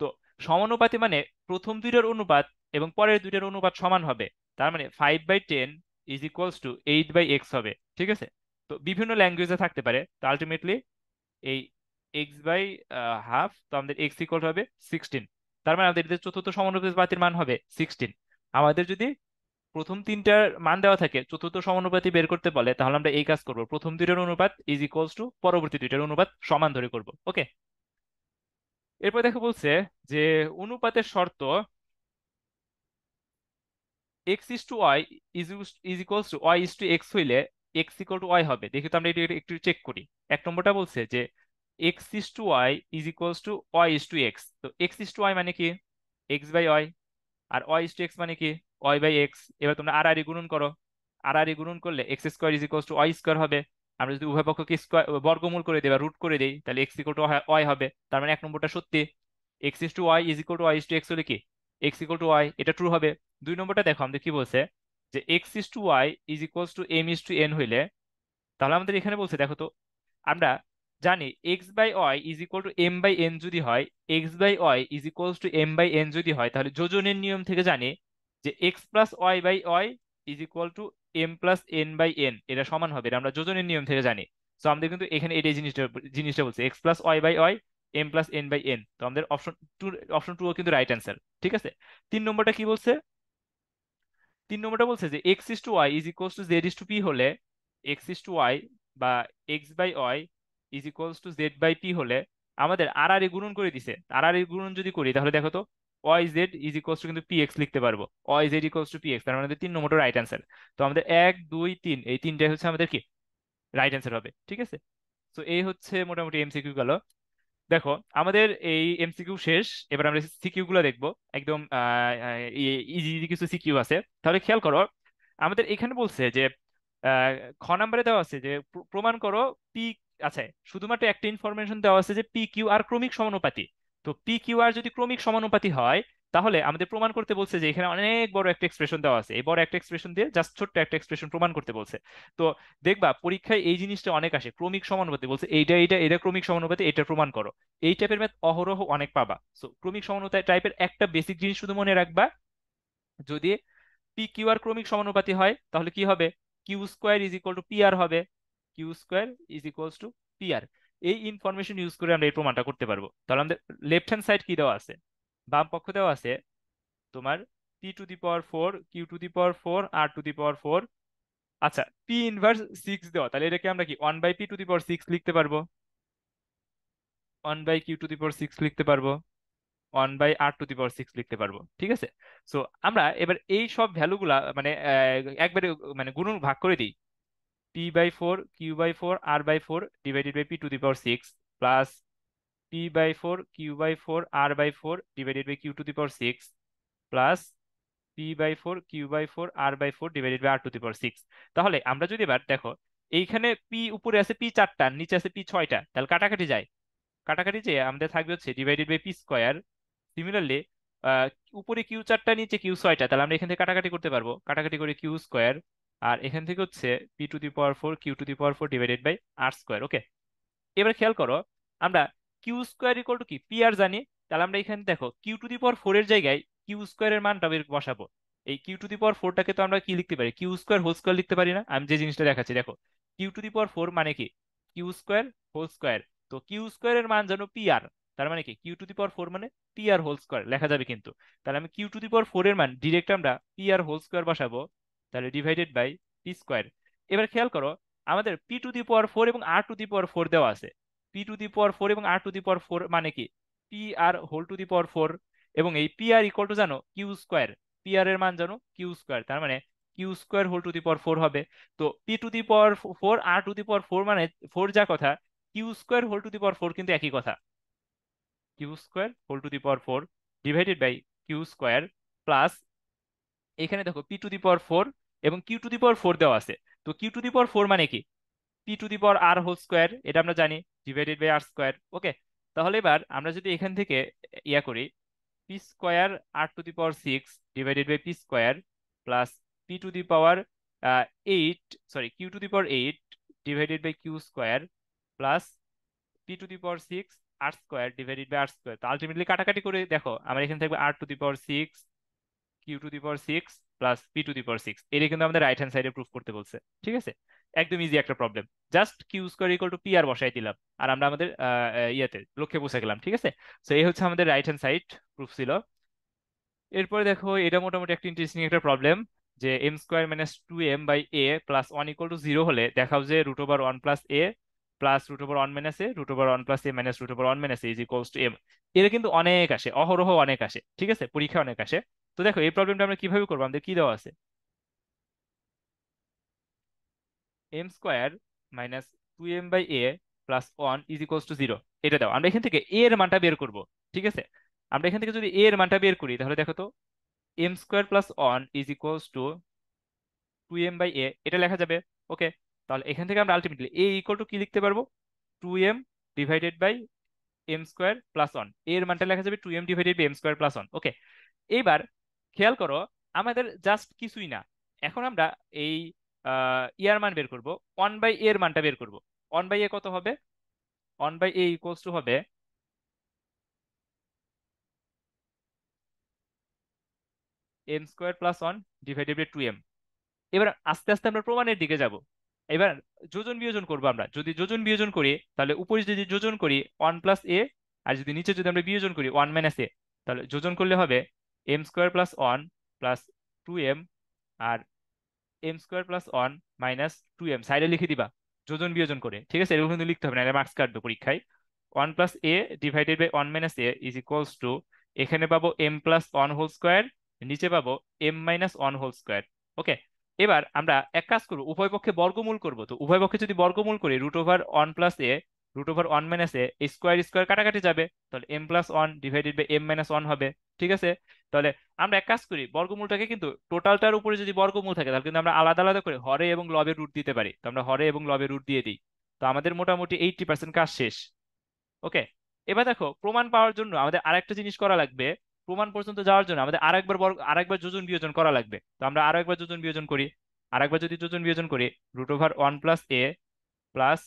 তো সমানুপাতি মানে প্রথম দুইটার অনুপাত এবং পরের দুইটার অনুপাত সমান হবে। তার মানে 5/10 ইজ ইকুয়ালস টু 8/x হবে। ঠিক আছে, তো বিভিন্ন ল্যাঙ্গুয়েজে থাকতে পারে। তো আলটিমেটলি এই x/হাফ, তো আমাদের x ইকুয়াল হবে 16। তার মানে আমাদের এদের চতুর্থ সমানুপাতির মান হবে 16। আমাদের যদি প্রথম তিনটার মান দেওয়া থাকে, চতুর্থ সমানুপাতি বের করতে বলে, তাহলে আমরা এই কাজ করব, প্রথম দুইটার অনুপাত ইজ ইকুয়ালস টু পরবর্তী দুইটার অনুপাত সমান ধরে করব। ওকে, এরপর দেখো বলছে যে অনুপাতের শর্ত X is to Y is equals to Y is to X হইলে এক্স ইকুয়াল টু ওয়াই হবে। দেখি তো আমরা এটা একটু চেক করি। এক নম্বরটা বলছে যে X is to Y is equals to Y is to X. তো এক্স ইস টু ওয়াই মানে কি? X by Y. আর ওয়াই ইস টু এক্স মানে কি? Y by X. এবার তোমরা আর আর গুণন করো। আর আর গুণন করলে X square is equals to Y square হবে। আমরা যদি উভয় পক্ষকে স্কোয়ার বর্গমূল করে দিই বা রুট করে দিই তাহলে এক্স ইকুয়াল টু ওয়াই হবে। তার মানে এক নম্বরটা সত্যি। X is to Y is equal to Y is to x হলে কি এক্স ইকুয়াল টু ওয়াই, এটা ট্রু হবে। দুই নম্বরটা দেখো আমাদের কি বলছে যে X is to Y is equals to M is to N হইলে, তাহলে আমাদের এখানে বলছে দেখো তো, আমরা জানি X by Y is equal to M by N যদি হয়, X by Y is equals to M by N যদি হয়, তাহলে যোজনের নিয়ম থেকে জানি যে x plus Y by Y is equal to M plus N by N, এটা সমান হবে। এটা আমরা যোজনের নিয়ম থেকে জানি। তো আমাদের কিন্তু এখানে এটাই জিনিসটা জিনিসটা বলছে X plus Y by Y M plus N by N. তো আমাদের অপশন টু কিন্তু রাইট অ্যান্সার। ঠিক আছে। তিন নম্বরটা কি বলছে? তিন নম্বরটা বলছে যে X is to Y is equals to Z is to P হলে, এক্স ইস টু ওয়াই বা X by Y is equals to Z by P হলে আমাদের আর আর গুণন করে দিছে। আর আর গুণন যদি করি তাহলে দেখো তো Y Z is equals to কিন্তু পি এক্স লিখতে পারবো। Y Z equals to P X, তার মানে আমাদের তিন নম্বরটা রাইট অ্যান্সার। তো আমাদের এক দুই তিন এই তিনটাই হচ্ছে আমাদের কি রাইট অ্যান্সার হবে। ঠিক আছে। তো এই হচ্ছে মোটামুটি এমসিকিউ গেল। দেখো আমাদের এই এমসিকিউ শেষ। এবার আমরা সিকিউ গুলো দেখবো। একদম ইজি ইজি কিছু সিকিউ আছে। তাহলে খেয়াল করো, আমাদের এখানে বলছে যে আহ, খ নাম্বারে দেওয়া আছে যে প্রমাণ করো পি। আচ্ছা, শুধুমাত্র একটা ইনফরমেশন দেওয়া আছে যে পি কিউ আর ক্রমিক সমানুপাতি। তো পি কিউ আর যদি ক্রমিক সমানুপাতি হয় তাহলে আমাদের প্রমাণ করতে বলছে যে এখানে অনেক বড় একটা এক্সপ্রেশন দেওয়া আছে, এই বড় একটা এক্সপ্রেশন দিয়ে জাস্ট ছোট্ট একটা এক্সপ্রেশন প্রমাণ করতে বলছে। তো দেখবা পরীক্ষায় এই জিনিসটা অনেক আসে, ক্রমিক সমানুপাতি বলছে এইটা এইটা এটা ক্রমিক সমানুপাতি, এটা প্রমাণ করো। এই টাইপের ম্যাথ অহরহ অনেক পাবা। সো ক্রমিক সমানুপাতি টাইপের একটা বেসিক জিনিস শুধু মনে রাখবা, যদি পি কিউ আর ক্রমিক সমানুপাতি হয় তাহলে কি হবে? Q square is equal to P r হবে। Q square is equals to P r. এই ইনফরমেশন ইউজ করে আমরা এই প্রমাণটা করতে পারবো। তাহলে আমাদের লেফট হ্যান্ড সাইড কি দেওয়া আছে? বাম পক্ষ দেওয়া আছে তোমার P to the power four, Q to the power four, R to the power four. আচ্ছা, পি ইনভার্স সিক্স দেওয়া, তাহলে এটাকে আমরা কি one by P to the power six লিখতে পারবো, one by Q to the power six লিখতে পারবো, one by R to the power six লিখতে পারবো। ঠিক আছে। সো আমরা এবার এই সব ভ্যালুগুলা মানে একবারে মানে গুণন ভাগ করে দিই। P by four, Q by four, R by four divided by P to the power six plus P by four, Q by four, R by four divided by Q to the power six plus P by four, Q by four, R by four divided by R to the power six. তাহলে আমরা যদি এবার দেখো এইখানে পি উপরে আছে পি চারটা, নিচে আছে পি ছয়টা, তাহলে কাটাকাটি যায়। কাটাকাটি যে আমাদের থাকবে হচ্ছে divided by p square. Similarly উপরে কিউ চারটা নিচে কিউ ছয়টা, তাহলে আমরা এখান থেকে কাটাকাটি করতে পারবো, কাটাকাটি করে কিউ স্কোয়ার। আর এখান থেকে হচ্ছে p to the power four, Q to the power four divided by r square. Okay. এবার খেয়াল করো, আমরা কিউ স্কোয়ার ইকুয়াল টু কি পি আর জানি। তাহলে আমরা এখানে দেখো q to the power four এর জায়গায় কিউ স্কোয়ারের মানটা বের বসাবো। এই কিউ টু দি পাওয়ার ফোরটাকে তো আমরা কি লিখতে পারি? কিউ স্কোয়ার হোল স্কোয়ার লিখতে পারি না? আমি যে জিনিসটা দেখাচ্ছি দেখো, q to the power four মানে কি কিউ স্কোয়ার হোল স্কোয়ার। তো কিউ স্কোয়ারের মান জানো পি আর, তার মানে কি q to the power four মানে পি আর হোল স্কোয়ার লেখা যাবে কিন্তু। তাহলে আমি q to the power four এর মান ডিরেক্ট আমরা পি আর হোল স্কোয়ার বসাবো, তাহলে ডিভাইডেড বাই পি স্কোয়ার। এবার খেয়াল করো, আমাদের p to the power four এবং r to the power four দেওয়া আছে। P to the power four এবং r to the power four মানে কি p r whole to the power four. এবং এই পি আর ইকুয়াল টু জানো কিউ স্কোয়ার, পি আর এর মান জানো কিউ স্কোয়ার, তার মানে q square whole to the power four হবে। তো p to the power four R to the power four মানে ফোর যা কথা, q square whole to the power four কিন্তু একই কথা। Q square whole to the power four divided by q square plus এখানে দেখো p to the power four এবং q to the power four দেওয়া আছে। তো q to the power four মানে কি p to the power r whole square, এটা আমরা জানি, divided by r square. Okay. তাহলে এবার আমরা যদি এখান থেকে ইয়া করি, p square r to the power six divided by p square plus p to the power eight, sorry q to the power eight divided by q square plus p to the power six r square divided by r square. তো আলটিমেটলি কাটাকাটি করে দেখো আমার এখানে থাকবে r to the power six, q to the power six plus p to the power six. এটা কিন্তু আমাদের রাইট হ্যান্ড সাইডে প্রুফ করতে বলছে। ঠিক আছে। একদম ইজি একটা problem. Just q square equal to P r বসাই দিলাম আর আমরা আমাদের ইয়েতে লক্ষ্যে পৌঁছে গেলাম। ঠিক আছে। তো এই হচ্ছে আমাদের রাইট হ্যান্ড সাইড প্রুফ ছিল। এরপরে দেখো এটা মোটামুটি একটা ইন্টারেস্টিং একটা প্রবলেম, যে m square minus two M by a plus one equal to zero হলে দেখাও যে root over one plus a plus root over one minus a root over one plus a minus root over one minus a is equals to m. এটা কিন্তু অনেক আসে, অহরহ অনেক আসে, ঠিক আছে, পরীক্ষা অনেক আসে। তো দেখো এই প্রবলেমটা আমরা কিভাবে করবো, আমাদের কি দেওয়া আছে, m square minus two M by a plus one is equals to zero. এটা দাও, আমরা এখান থেকে এ এর মানটা বের করব, ঠিক আছে। আমরা এখান থেকে যদি এ এর মানটা বের করি তাহলে দেখো তো, m square plus one is equals to two M by a, এটা লেখা যাবে। ওকে, তাহলে এখান থেকে আমরা আলটিমেটলি এ ইকুয়াল টু কি লিখতে পারবো, two m divided by m square plus one, এর মানটা লেখা যাবে two m divided by m square plus one. Okay, এইবার খেয়াল করো, আমাদের জাস্ট কিছুই না, এখন আমরা এই ইয়ার মান বের করব, ওয়ান বাই এর মানটা বের করব। ওয়ান বাই এ কত হবে, one by a equals to হবে m square plus one divided by two m. এবার আস্তে আস্তে আমরা প্রমাণের দিকে যাব। এবার যোজন বিয়োজন করবো, আমরা যদি যোজন বিয়োজন করি তাহলে উপরে যদি যোজন করি ওয়ান প্লাস এ, আর যদি নিচে যদি আমরা বিয়োজন করি ওয়ান মাইনাস এ, তাহলে যোজন করলে হবে m square plus one plus two m, আর m square plus one minus two m সাইডে লিখে দিবা যোজন বিয়োজন করে, ঠিক আছে, এরকম কিন্তু লিখতে হবে না, মার্কস কাটবে পরীক্ষায়। One plus a divided by one minus a is equals to, এখানে পাবো m plus one whole square, নিচে পাবো m minus one whole square. Okay, এবার আমরা এক কাজ করবো, উভয় পক্ষে বর্গমূল করব। তো উভয় পক্ষে যদি বর্গমূল করি, root over one plus a root over one minus a, square square কাটাকাটি যাবে, তাহলে m plus one divided by m minus one হবে, ঠিক আছে। তাহলে আমরা এক কাজ করি, বর্গমূলটাকে কিন্তু টোটালটার উপরে যদি বর্গমূল থাকে তাহলে কিন্তু আমরা আলাদা আলাদা করে হরে এবং লবে রুট দিতে পারি, তো আমরা হরে এবং লবে রুট দিয়ে দিই। তো আমাদের মোটামুটি 80% কাজ শেষ। ওকে, এবার দেখো প্রমাণ পাওয়ার জন্য আমাদের আরেকটা জিনিস করা লাগবে, প্রমাণ পর্যন্ত যাওয়ার জন্য আমাদের আরেকবার যোজন বিয়োজন করা লাগবে। তো আমরা আরো একবার যোজন বিয়োজন করি, আরেকবার যদি যোজন বিয়োজন করি, root over one plus a plus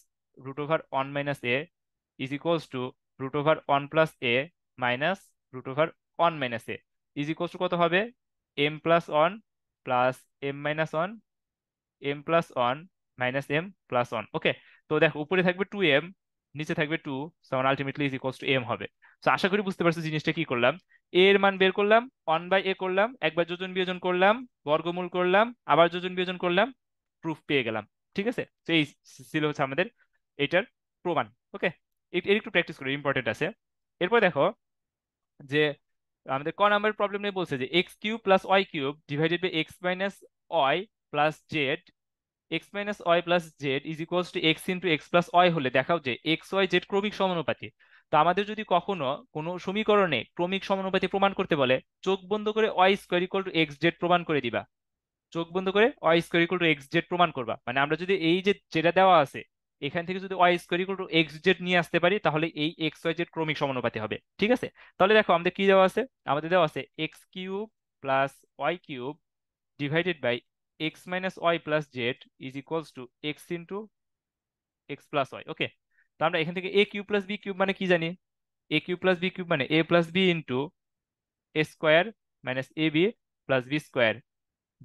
root over one minus a is equals to root over one plus a minus root over one minus a is equals to কত হবে, m plus one plus m minus one, m plus one minus m plus one. Okay, তো দেখো উপরে থাকবে টু এম, নিচে থাকবে টু, সমান ultimately is equals to m হবে। তো আশা করি বুঝতে পারছো জিনিসটা কি করলাম, এ এর মান বের করলাম, ওয়ান বাই এ করলাম, একবার যোজন বিয়োজন করলাম, বর্গমূল করলাম, আবার যোজন বিয়োজন করলাম, প্রুফ পেয়ে গেলাম, ঠিক আছে। তো এই ছিল হচ্ছে আমাদের এটার প্রমাণ। ওকে, এর একটু প্র্যাকটিস করি, ইম্পর্টেন্ট আছে। এরপর দেখো যে আমাদের ক নাম্বার প্রবলেম নিয়ে বলছে যে x cube plus y cube divided by x minus y plus z, x minus y plus z is equals to x into x plus y হলে দেখাও যে এক্স ওয়াই জেড ক্রমিক সমানুপাতি। তো আমাদের যদি কখনো কোনো সমীকরণে ক্রমিক সমানুপাতি প্রমাণ করতে বলে, চোখ বন্ধ করে y square equal to x z প্রমাণ করে দিবা, চোখ বন্ধ করে y square equal to x z প্রমাণ করবা। মানে আমরা যদি এই যে যেটা দেওয়া আছে এখান থেকে যদি y square equal to x z নিয়ে আসতে পারি তাহলে এই এক্স ওয়াই জেড ক্রমিক সমানুপাতি হবে, ঠিক আছে। তাহলে দেখো আমাদের কি দেওয়া আছে, আমাদের দেওয়া আছে x cube plus y cube divided by x minus y plus z is equals to x into x plus y. Okay, তো আমরা এখান থেকে a cube plus b cube মানে কি জানি, a cube plus b cube মানে a plus b into a square minus a b plus b square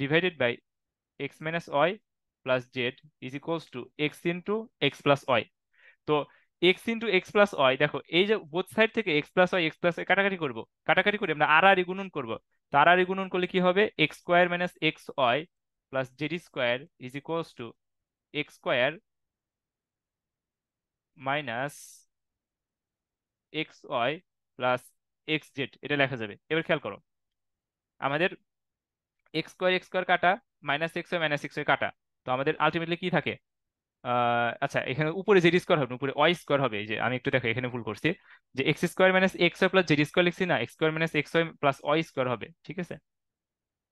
divided by x minus y plus z is equals to x into x plus Y. তো x into x plus y, দেখো এই যে বোথ সাইড থেকে এক্স প্লাস ওয়াই কাটাকাটি করবো, কাটাকাটি করে আমরা আর আর গুণন করবো। তো আর আর গুণন করলে কি হবে, x square minus x y plus z square is equals to x square minus x y plus x z, এটা লেখা যাবে। এবার খেয়াল করো, আমাদের এক্স স্কোয়ার কাটা, মাইনাস এক্স ওয়াই কাটা, তো আমাদের আলটিমেটলি কি থাকে, আচ্ছা এখানে উপরে জেড স্কোয়ার হবে না, উপরে ওয়াই স্কোয়ার হবে। এই যে আমি একটু দেখো এখানে ভুল করছি, যে x square minus x y plus z square লিখছি না, x square minus x y plus y square হবে, ঠিক আছে,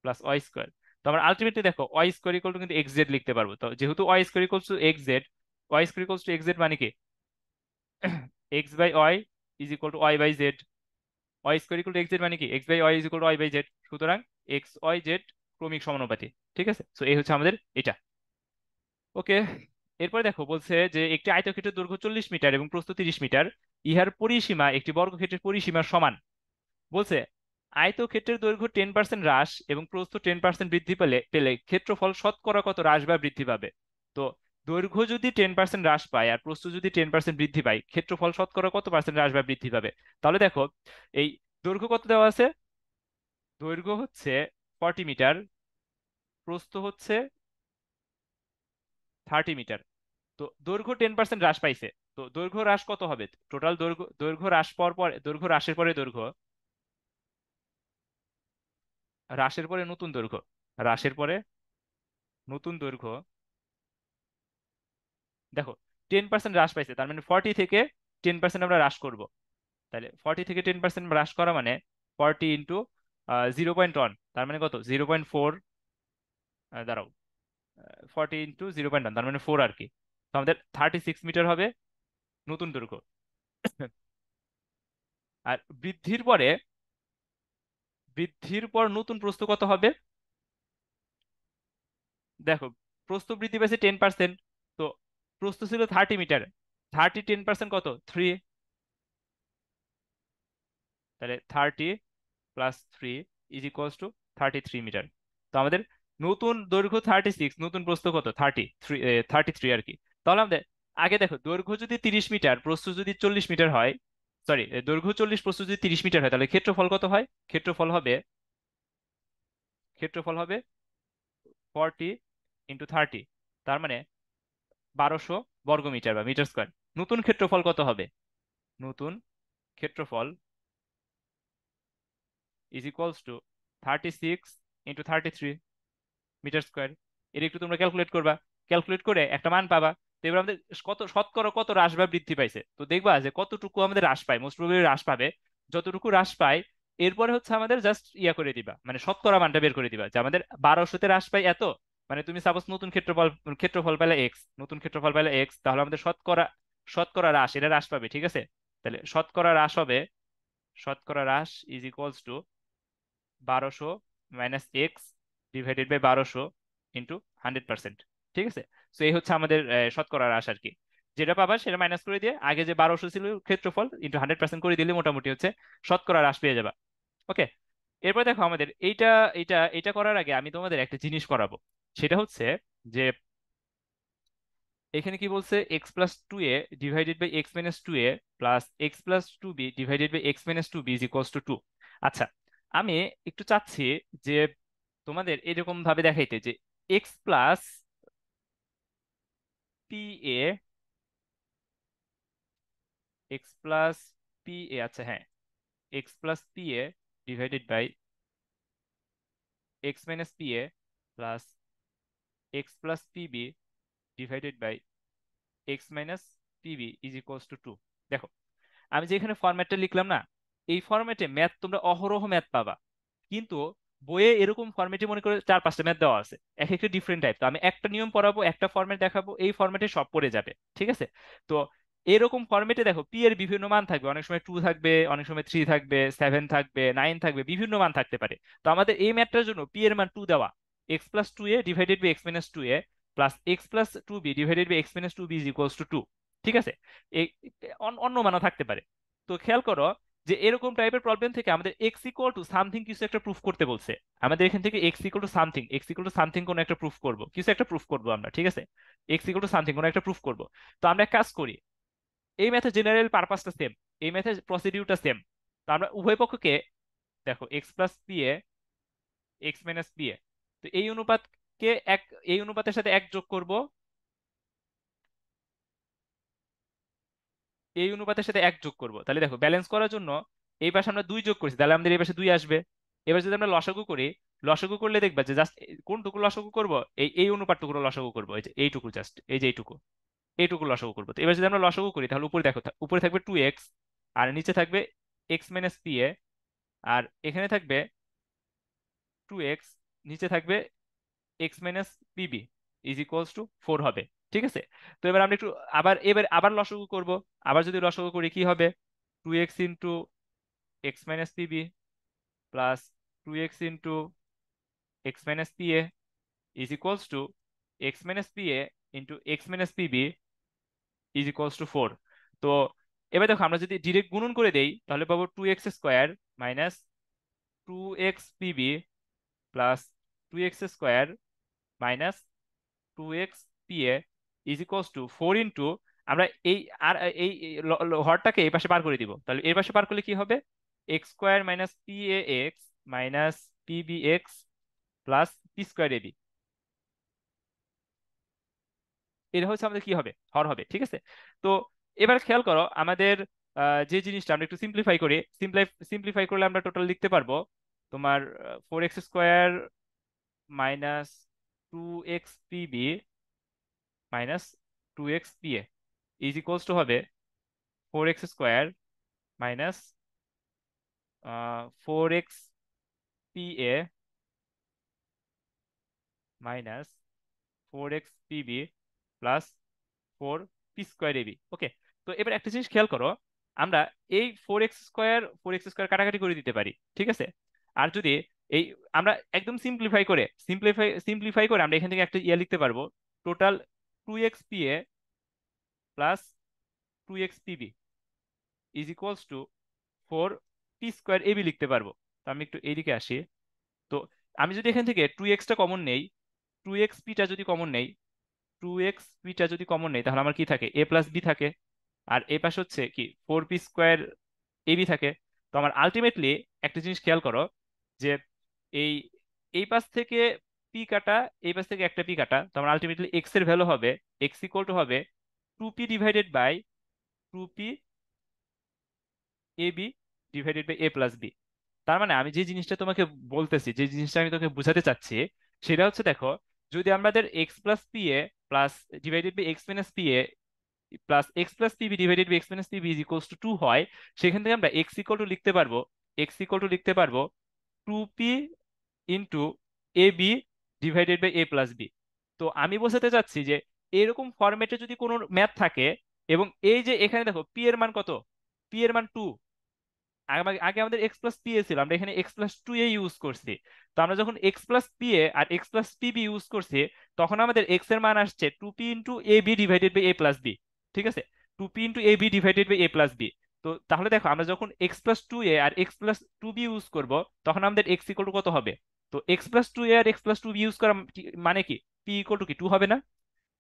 প্লাস ওয়াই স্কোয়ার। তো আমরা আলটিমেটলি দেখো ওয়াই স্কোয়ার ইকুয়াল টু কিন্তু এক্স জেড লিখতে পারবো। তো যেহেতু y square equal to x z, y square equal to x z মানে কি, x by Y is equal to y by z, y square equal to x z মানে কি x by Y is equal to y by z, সুতরাং এক্স ওয়াই জেড ক্রমিক সমানুপাতি, ঠিক আছে। তো এই হচ্ছে আমাদের এটা। ওকে, এরপরে দেখো বলছে যে একটি আয়তক্ষেত্রের দৈর্ঘ্য 40 মিটার এবং প্রস্থ 30 মিটার, ইহার পরিসীমা একটি বর্গক্ষেত্রের পরিসীমার সমান। বলছে আয়তক্ষেত্রের দৈর্ঘ্য 10% হ্রাস এবং প্রস্থ 10% বৃদ্ধি পেলে পেলে ক্ষেত্রফল শতকরা কত হ্রাস বা বৃদ্ধি পাবে। তো দৈর্ঘ্য যদি 10% হ্রাস পায় আর প্রস্থ যদি 10% বৃদ্ধি পায়, ক্ষেত্রফল শতকরা কত পার্সেন্ট হ্রাস বা বৃদ্ধি পাবে। তাহলে দেখো এই দৈর্ঘ্য কত দেওয়া আছে, দৈর্ঘ্য হচ্ছে 40 মিটার, প্রস্থ হচ্ছে 30 মিটার। তো দৈর্ঘ্য 10% হ্রাস পাইছে। তো দৈর্ঘ্য হ্রাস কত হবে? টোটাল দৈর্ঘ্য, দৈর্ঘ্য হ্রাস পাওয়ার পর, দৈর্ঘ্য হ্রাসের পরে দৈর্ঘ্য, হ্রাসের পরে নতুন দৈর্ঘ্য, হ্রাসের পরে নতুন দৈর্ঘ্য। দেখো 10% হ্রাস পাইছে, তার মানে 40 থেকে 10% আমরা হ্রাস করব। তাহলে 40 থেকে 10% হ্রাস করা মানে 40 × 0.1, তার মানে কত? 0.4। দাঁড়াও, 40 × 0.1 তার মানে 4 আর কি। তো আমাদের 36 মিটার হবে নতুন দৈর্ঘ্য। আর বৃদ্ধির পর নতুন প্রস্থ কত হবে? দেখো প্রস্থ বৃদ্ধি পেয়েছে 10%। তো প্রস্থ ছিল 30 মিটার, 10% কত? 3। তাহলে 30 + 3 = 33 মিটার। তো আমাদের নতুন দৈর্ঘ্য 36, নতুন প্রস্থ কত? 33 আর কি। তাহলে আমাদের আগে দেখো, দৈর্ঘ্য যদি 30 মিটার, প্রস্থ যদি 40 মিটার হয়, সরি, দৈর্ঘ্য 40, প্রস্থ যদি 30 মিটার হয়, তাহলে ক্ষেত্রফল কত হয়? ক্ষেত্রফল হবে 40 × 30, তার মানে 1200 বর্গমিটার বা মিটার স্কোয়ার। নতুন ক্ষেত্রফল কত হবে? নতুন ক্ষেত্রফল = 36 × 33 মিটার স্কোয়ার। এটা একটু তোমরা ক্যালকুলেট করবা, ক্যালকুলেট করে একটা মান পাবা। তো এবার আমাদের কত শতকরা কত হ্রাস বা বৃদ্ধি পাইছে, তো দেখবা যে কতটুকু আমাদের হ্রাস পায়, মোস্ট প্রবাবলি হ্রাস পাবে। যতটুকু হ্রাস পায় এরপরে হচ্ছে আমাদের জাস্ট ইয়া করে দিবা, মানে শতকরা মানটা বের করে দিবা যে আমাদের 1200-তে হ্রাস পাই এত। মানে তুমি সাপোজ নতুন ক্ষেত্রফল পেলে এক্স, নতুন ক্ষেত্রফল পেলে এক্স, তাহলে আমাদের শতকরা হ্রাস, এটা হ্রাস পাবে, ঠিক আছে? তাহলে শতকরা হ্রাস হবে, শতকরা হ্রাস = 1200 - এক্স ডিভাইডেড বাই 1200 ইন্টু 100%। ঠিক আছে? তো এই হচ্ছে আমাদের শতকরা হ্রাস আর কি। যেটা পাবা সেটা মাইনাস করে দিয়ে আগে যে 1200 ছিল ক্ষেত্রফল ইন্টু 100% করে দিলে মোটামুটি হচ্ছে শতকরা হ্রাস পেয়ে যাবা। ওকে। এরপর দেখো আমাদের এইটা, এটা করার আগে আমি তোমাদের একটা জিনিস করাবো। সেটা হচ্ছে যে এখানে কি বলছে? x+2a divided by x-2a plus x+2b divided by x-2b = 2। আচ্ছা, আমি একটু চাচ্ছি যে তোমাদের এরকম ভাবে দেখাইতে যে x+pa, x+pa, আচ্ছা হ্যাঁ, x+pa divided by x-pa plus x+pb divided by x-pb = 2। দেখো আমি যে এখানে ফরম্যাটটা লিখলাম না, এই ফরম্যাটে ম্যাথ তোমরা অহরহ ম্যাথ পাবা, কিন্তু বইয়ে এরকম ফরম্যাটে মনে করে 4-5টা ম্যাথ দেওয়া আছে, এক একটা ডিফারেন্ট টাইপ। তো আমি একটা নিয়ম পড়াবো, একটা ফরম্যাট দেখাবো, এই ফরম্যাটে সব পড়ে যাবে, ঠিক আছে? তো এরকম ফরম্যাটে দেখো পি এর বিভিন্ন মান থাকবে, অনেক সময় 2 থাকবে, অনেক সময় 3 থাকবে, 7 থাকবে, 9 থাকবে, বিভিন্ন মান থাকতে পারে। তো আমাদের এই ম্যাথটার জন্য পি এর মান 2 দেওয়া, x+2a divided by x-2a plus x+2b divided by x-2b = 2। ঠিক আছে? এই অন্য মানও থাকতে পারে। তো খেয়াল করো যে এরকম টাইপের প্রবলেম থেকে আমাদের এক্স ইকুয়াল টু সামথিং কিছু একটা প্রুফ করতে বলছে। আমাদের এখান থেকে এক্স ইকুয়াল টু সামথিং কোনো একটা প্রুফ করব, কিছু একটা প্রুফ করব আমরা, ঠিক আছে? এক্স ইকুয়াল টু সামথিং কোনো একটা প্রুফ করব। তো আমরা এক কাজ করি, এই ম্যাথের জেনারেল পারপাসটা সেম, এই ম্যাথের প্রসিডিউরটা সেম। তো আমরা উভয় পক্ষকে, দেখো x+pa, x-pa, তো এই অনুপাতকে এক, এই অনুপাতের সাথে এক যোগ করব, এই অনুপাতের সাথে এক যোগ করব। তাহলে দেখো ব্যালেন্স করার জন্য এই পাশে আমরা 2 যোগ করছি, তাহলে আমাদের এই পাশে 2 আসবে। এবার যদি আমরা লসাগু করি, লসাগু করলে দেখবা যে জাস্ট কোনটুকু লসাগু করব, এই অনুপাতটুকু লসাগু করব, এই যে এইটুকু, জাস্ট এই যে এইটুকু লসাগু করবো। তো এবার যদি আমরা লসাগু করি তাহলে উপরে দেখো, উপরে থাকবে 2x, আর নিচে থাকবে x-pa, আর এখানে থাকবে 2x, নিচে থাকবে x-pb = 4 হবে। ঠিক আছে? তো এবার আমরা একটু আবার লসাগু করব। আবার যদি লসাগু করি কি হবে? 2x into x-pb plus 2x into x-pa = x-pa into x-pb = 4। তো এবার দেখো আমরা যদি ডিরেক্ট গুণন করে দেই তাহলে পাবো 2x² minus 2x-pb plus 2x² minus 2x-pa = 4 into, আমরা এই, আর এই হরটাকে এই পাশে পার করে দিব, তাহলে এর পাশে পার করলে কি হবে? x² minus pax minus pbx plus p² ab। এটা হচ্ছে আমাদের কি হবে, হর হবে, ঠিক আছে। তো এবার খেয়াল করো আমাদের যে জিনিসটা আমরা একটু সিম্পলিফাই করি, সিম্পলিফাই করলে আমরা টোটাল লিখতে পারবো তোমার 4x² minus 2x pb minus 2x pa is equals to হবে 4x² minus 4x pa minus 4x pb plus 4p² ab। ওকে, তো এবার একটা জিনিস খেয়াল করো, আমরা এই 4x² কাটাকাটি করে দিতে পারি, ঠিক আছে। আর যদি এই আমরা একদম সিম্পলিফাই করে আমরা এখান থেকে একটা ইয়ে লিখতে পারবো, total 2x pa plus 2x pb is equals two 4p² ab লিখতে পারবো। তো আমি একটু এইদিকে আসি। তো আমি যদি এখান থেকে 2x কমন নেই, 2x p যদি কমন নেই, 2x p যদি কমন নেই, তাহলে আমার কি থাকে, a প্লাস বি থাকে। আর এই পাশে হচ্ছে কি 4p² ab থাকে। তো আমার আলটিমেটলি একটা জিনিস খেয়াল করো যে এই এই পাশ থেকে পি কাটা, এই পাশ থেকে একটা পি কাটা, তো আমার আলটিমেটলি এক্স এর ভ্যালু হবে, এক্স ইকুয়াল টু হবে 2p divided by 2p ab divided by a plus b. তার মানে আমি যে জিনিসটা তোমাকে বলতেছি, যে জিনিসটা আমি তোকে বোঝাতে চাচ্ছি, সেটা হচ্ছে দেখো, যদি আমাদের x plus p a plus divided by x minus p a plus x plus p b divided by x minus p b is equals to 2 হয়, সেখান থেকে আমরা এক্স ইকুয়াল টু লিখতে পারবো 2p into a b divided by a plus b. তো আমি বোঝাতে চাচ্ছি যে এরকম ফরম্যাটে যদি কোনো ম্যাথ থাকে, এবং এই যে এখানে দেখো পি এর মান কত, পি এর মান 2, আগে আমাদের এক্স প্লাস পি এ ছিল, আমরা এখানে এক্স প্লাস 2a ইউজ করছি। তো আমরা যখন এক্স প্লাস পি এ আর এক্স প্লাস পিবি ইউজ করছি, তখন আমাদের এক্স এর মান আসছে 2p into a b divided by a plus b, ঠিক আছে, 2p into a b divided by a plus b. তো তাহলে দেখো আমরা যখন এক্স প্লাস 2a আর এক্স প্লাস 2b ইউজ করব, তখন আমাদের এক্স ইকুয়াল টু কত হবে। তো এক্স প্লাস 2a আর এক্স প্লাস 2b ইউজ করা মানে কি, পি ইকুয়াল টু কি 2 হবে না।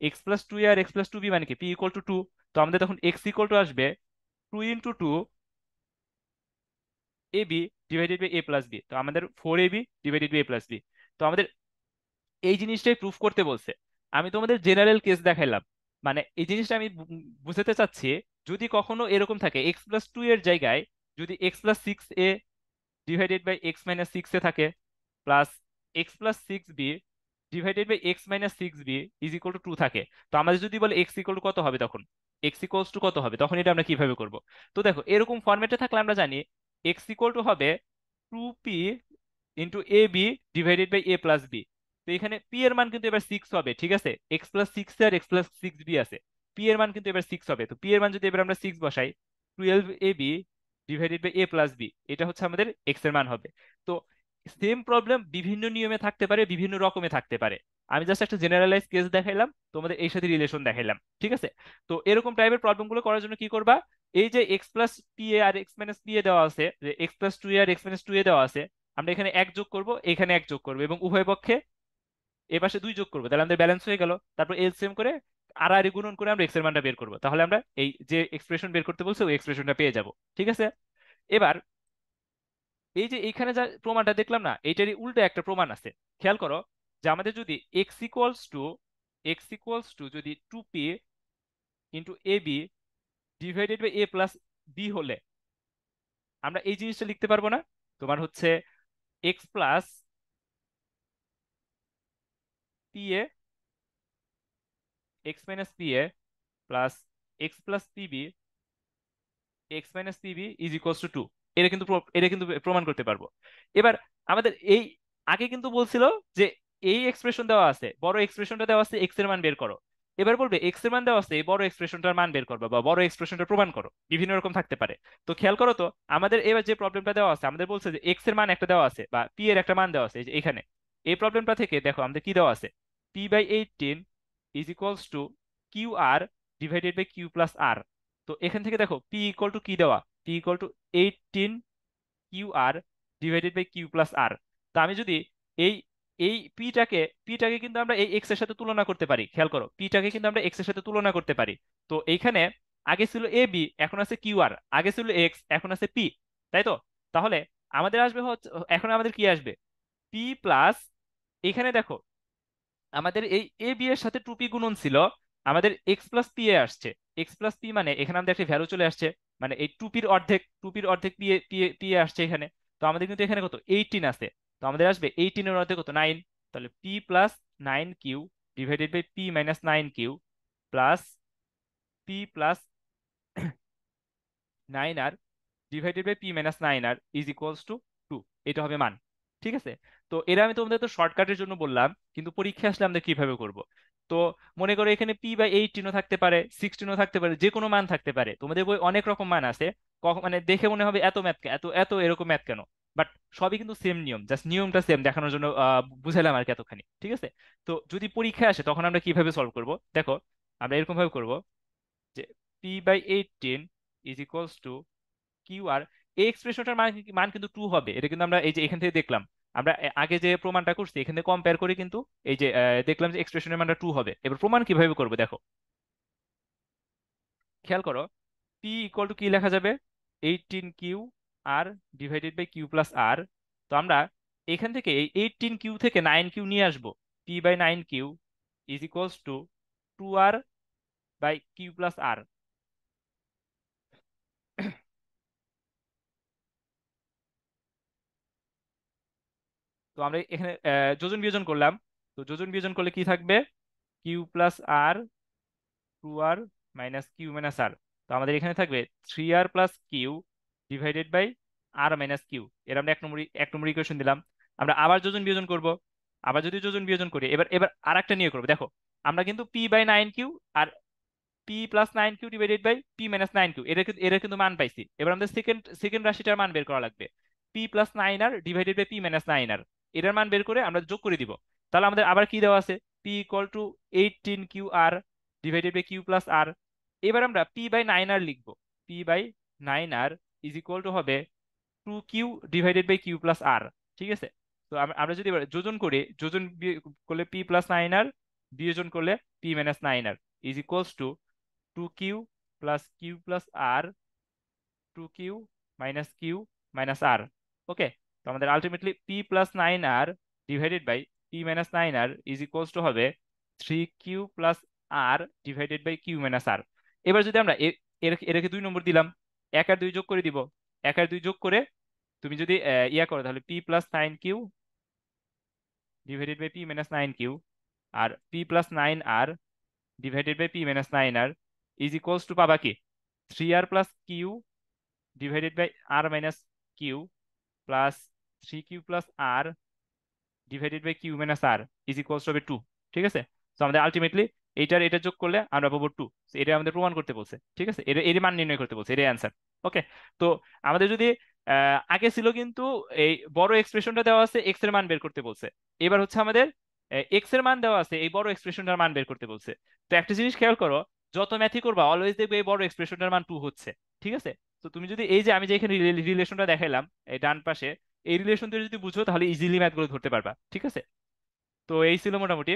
এক্স প্লাস 2a আর এক্স প্লাস 2b মানে কি, পি ইকুয়াল টু 2। তো আমাদের তখন এক্স ইকুয়াল টু আসবে 2 into 2 a b divided by a plus b. তো আমাদের 4ab divided by a plus b. তো আমাদের এই জিনিসটাই প্রুফ করতে বলছে। আমি তোমাদের জেনারেল কেস দেখাইলাম, মানে এই জিনিসটা আমি বুঝাতে চাচ্ছি, যদি কখনো এরকম থাকে এক্স প্লাস 2 এর জায়গায় যদি x plus 6a divided by x minus 6a থাকে, plus x plus 6b divided by x minus 6b is equal to 2 থাকে, তো আমাদের যদি বলে এক্স ইকুয়াল টু কত হবে, তখন এক্স ইকুয়ালস টু কত হবে, তখন এটা আমরা কিভাবে করব। তো দেখো এরকম ফরম্যাটে থাকলে আমরা জানি এক্স ইকুয়াল টু হবে 2p into a b divided by a plus b. তো এখানে পি এর মান কিন্তু এবার 6 হবে, ঠিক আছে, এক্স প্লাস 6 আর এক্স প্লাস 6b আছে, পি এর মান কিন্তু এবার 6 হবে। তো পি এর মান যদি এবার আমরা 6 বসাই, 12ab divided by a plus b, এটা হচ্ছে আমাদের এক্স এর মান হবে। তো সেম প্রবলেম বিভিন্ন নিয়মে থাকতে পারে, বিভিন্ন রকমে থাকতে পারে। আমি জাস্ট একটা জেনারেলাইজ কেস দেখাইলাম, তোমাদের এই সাথে রিলেশন দেখাইলাম, ঠিক আছে। তো এরকম টাইপের প্রবলেমগুলো করার জন্য কি করবা, এই যে এক্স প্লাস পি এ আর এক্স মাইনাস পি এ দেওয়া আছে, যে এক্স প্লাস 2a আর এক্স মাইনাস 2a দেওয়া আছে, আমরা এখানে 1 যোগ করব, এখানে 1 যোগ করবো, এবং উভয় পক্ষে এ পাশে 2 যোগ করবো, তাহলে আমাদের ব্যালেন্স হয়ে গেল। তারপর এলসিএম করে আড়াআড়ি গুণন করে আমরা এক্স এর মানটা বের করবো, তাহলে আমরা এই যে এক্সপ্রেশন বের করতে বলছে ওই এক্সপ্রেশনটা পেয়ে যাব, ঠিক আছে। এবার এই যে এইখানে যা প্রমাণটা দেখলাম না, এইটারই উল্টো একটা প্রমাণ আছে। খেয়াল করো যে আমাদের যদি এক্স ইকুয়ালস টু যদি 2p into a b divided by a plus b হলে, আমরা এই জিনিসটা লিখতে পারবো না, তোমার হচ্ছে x plus p a x minus p a plus x plus p b x minus p b is equals to 2। এটা কিন্তু প্রমাণ করতে পারবো। এবার আমাদের এই আগে কিন্তু বলছিল যে এই এক্সপ্রেশন দেওয়া আছে, বড় এক্সপ্রেশনটা দেওয়া আছে, এক্স এর মান বের করো। এবার বলবে এক্স এর মান দেওয়া আছে, এই বড় এক্সপ্রেশনটার মান বের করবে বা বড় এক্সপ্রেশনটা প্রমাণ করো, বিভিন্ন রকম থাকতে পারে। তো খেয়াল করো তো, আমাদের এবার যে প্রবলেমটা দেওয়া আছে, আমাদের বলছে যে এক্স এর মান একটা দেওয়া আছে বা পি এর একটা মান দেওয়া আছে, এই যে এখানে এই প্রবলেমটা থেকে দেখো আমাদের কি দেওয়া আছে, p/18 is equals to q r divided by q plus r. তো এখান থেকে দেখো পি ইকুয়াল টু কি দেওয়া, p equal to 18 q r divided by q plus r. তো আমি যদি এই এই পিটাকে কিন্তু আমরা এই এক্স এর সাথে তুলনা করতে পারি, খেয়াল করো পিটাকে কিন্তু আমরা এক্স এর সাথে তুলনা করতে পারি। তো এইখানে আগে ছিল এ বি, এখন আছে কিউ আর, আগে ছিল এক্স, এখন আছে পি, তাই তো। তাহলে আমাদের আসবে হচ্ছে, এখন আমাদের কি আসবে, পি প্লাস, এখানে দেখো আমাদের এই এ বি এর সাথে 2p গুণন ছিল, আমাদের এক্স প্লাস পি এ আসছে। এক্স প্লাস পি মানে এখানে আমাদের একটা ভ্যালু চলে আসছে, মানে এই টু পির অর্ধেক পি এ পি এ আসছে এখানে। তো আমাদের কিন্তু এখানে কত 18 আছে, তো আমাদের আসবে 18 এর অর্ধেক কত 9। তাহলে p plus 9 q divided by p minus 9 q plus p plus 9 r divided by p minus 9 r is equals to 2। এটা হবে মান। ঠিক আছে। তো এরা আমি তোমাদের তো শর্টকাটের জন্য বললাম, কিন্তু পরীক্ষা আসলে আমরা কিভাবে করব। তো মনে করো এখানে পি বাই 18ও থাকতে পারে, 16ও থাকতে পারে, যে কোনো মান থাকতে পারে। তোমাদের বই অনেক রকম মান আছে, মানে দেখে মনে হবে এত ম্যাথ এত এত এরকম ম্যাথ কেন, বাট সবই কিন্তু সেম নিয়ম, জাস্ট নিয়মটা সেম দেখানোর জন্য বুঝালাম আর কি এতখানি। ঠিক আছে। তো যদি পরীক্ষা আসে তখন আমরা কিভাবে সলভ করব, দেখো আমরা এরকম ভাবে করব যে p/18 is equals to q r, এই এক্সপ্রেশনটার মান মান কিন্তু 2 হবে। এটা কিন্তু আমরা এই যে এখান থেকে দেখলাম, আমরা আগে যে প্রমাণটা করছি এখান থেকে কম্পেয়ার করে কিন্তু এই যে দেখলাম যে এক্সপ্রেশনের মানটা 2 হবে। এবার প্রমাণ কিভাবে করবো দেখো, খেয়াল করো। পি ইকুয়াল টু কি লেখা যাবে, 18 q r divided by q plus r. তো আমরা এখান থেকে এই 18 কিউ থেকে 9 কিউ নিয়ে আসবো। p/9 q is equals to 2r by q plus r. তো আমরা এখানে যোজন বিয়োজন করলাম। তো যোজন বিয়োজন করলে কি থাকবে, q plus r 2r minus q minus r. তো আমাদের এখানে থাকবে 3r plus q divided by r minus q. এর আমরা এক নম্বর ইকুয়েশন দিলাম। আমরা আবার যোজন বিয়োজন করব। আবার যদি যোজন বিয়োজন করি, এবার এবার আর একটা নিয়ে করবো। দেখো আমরা কিন্তু p/9 কিউ আর p+9 q divided by p-9 q এরা কিন্তু মান পাইছি। এবার আমাদের সেকেন্ড সেকেন্ড রাশিটার মান বের করা লাগবে, p+9r ডিভাইডেড বাই p-9r। এটার মান বের করে আমরা যোগ করে দিব। তাহলে আমাদের আবার কি দেওয়া আছে, p equal to 18 q r divided by q plus r. এবার আমরা p/9r লিখবো। p/9r ইজ ইকুয়াল টু হবে 2 q divided by q plus r. ঠিক আছে। তো আমরা যদি এবার যোজন করি, করলে p+9r বিয়োজন করলে p-9r is equals to 2 q plus q plus r, 2 q minus q minus r. Okay. তো আমাদের ultimately p+9r divided by p-9r is equals to হবে 3 q plus r divided by q minus r. এবার যদি আমরা এটাকে 2 নম্বর দিলাম, 1 আর 2 যোগ করে দিব। 1 আর 2 যোগ করে তুমি যদি ইয়া করো তাহলে p+9 q divided by p-9 q আর p+9r divided by p-9r is equals to পাবা কি 3r plus q divided by r minus q plus 3 q plus r divided by q minus r is equals to হবে 2। ঠিক আছে। তো আমাদের আলটিমেটলি এটা যোগ করলে আমরা পাবো 2। এটা আমাদের প্রমাণ করতে বলছে। ঠিক আছে, এর মান নির্ণয় করতে বলছে, এটাই অ্যান্সার। ওকে। তো আমাদের যদি আগে ছিল কিন্তু এই বড় এক্সপ্রেশনটা দেওয়া আছে, এক্স এর মান বের করতে বলছে। এবার হচ্ছে আমাদের এক্স এর মান দেওয়া আছে, এই বড় এক্সপ্রেশনটার মান বের করতে বলছে। তো একটা জিনিস খেয়াল করো, যত ম্যাথই করবা অলওয়েজ দেখবে এই বড় এক্সপ্রেশনটার মান 2 হচ্ছে। ঠিক আছে। তো তুমি যদি এই যে আমি যে এখানে রিলেশনটা দেখাইলাম এই ডান পাশে, এই রিলেশন দিয়ে যদি বুঝো তাহলে ইজিলি ম্যাথগুলো ধরতে পারবা। ঠিক আছে। তো এই ছিল মোটামুটি।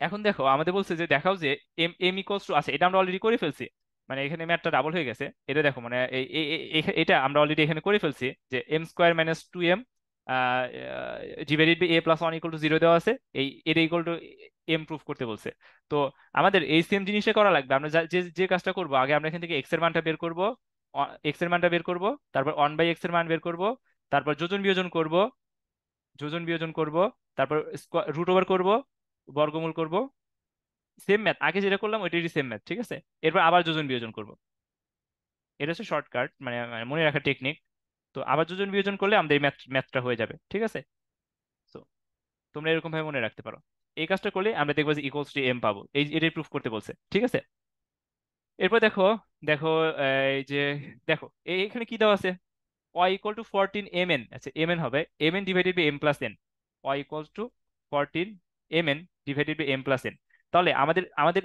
এখন দেখো আমাদের বলছে যে দেখাও যে এম এম ইকুয়ালস টু আছে, এটা আমরা অলরেডি করে ফেলছি, মানে এখানে ম্যাথটা ডাবল হয়ে গেছে। এটা দেখো মানে এটা আমরা অলরেডি এখানে করে ফেলছি যে m² - 2m divided by a+1 = 0 দেওয়া আছে, এটা ইকুয়াল টু এম প্রুফ করতে বলছে। তো আমাদের এই সেম জিনিসটা করা লাগবে। আমরা যে যে কাজটা করবো, আগে আমরা এখান থেকে এক্স এর মানটা বের করব, তারপর 1/x এর মান বের করব, তারপর যোজন বিয়োজন করব, তারপর রুট ওভার করব, বর্গমূল করব। সেম ম্যাথ আগে যেটা করলাম ওইটারই সেম ম্যাথ। ঠিক আছে। এরপর আবার যোজন বিয়োজন করব। এটা হচ্ছে শর্টকাট, মানে মনে রাখার টেকনিক। তো আবার যোজন বিয়োজন করলে আমাদের এই ম্যাথটা হয়ে যাবে। ঠিক আছে। তো তোমরা এরকম ভাবে মনে রাখতে পারো। এই কাজটা করলে আমরা দেখবো যে ইকুয়ালস টু এম পাবো, এটাই প্রুফ করতে বলছে। ঠিক আছে। এরপর দেখো, দেখো এই যে দেখো এখানে কি দেওয়া আছে, y = 14 mn। আচ্ছা mn হবে mn divided by m+n। y = 14 mn divided by m+n। তাহলে আমাদের আমাদের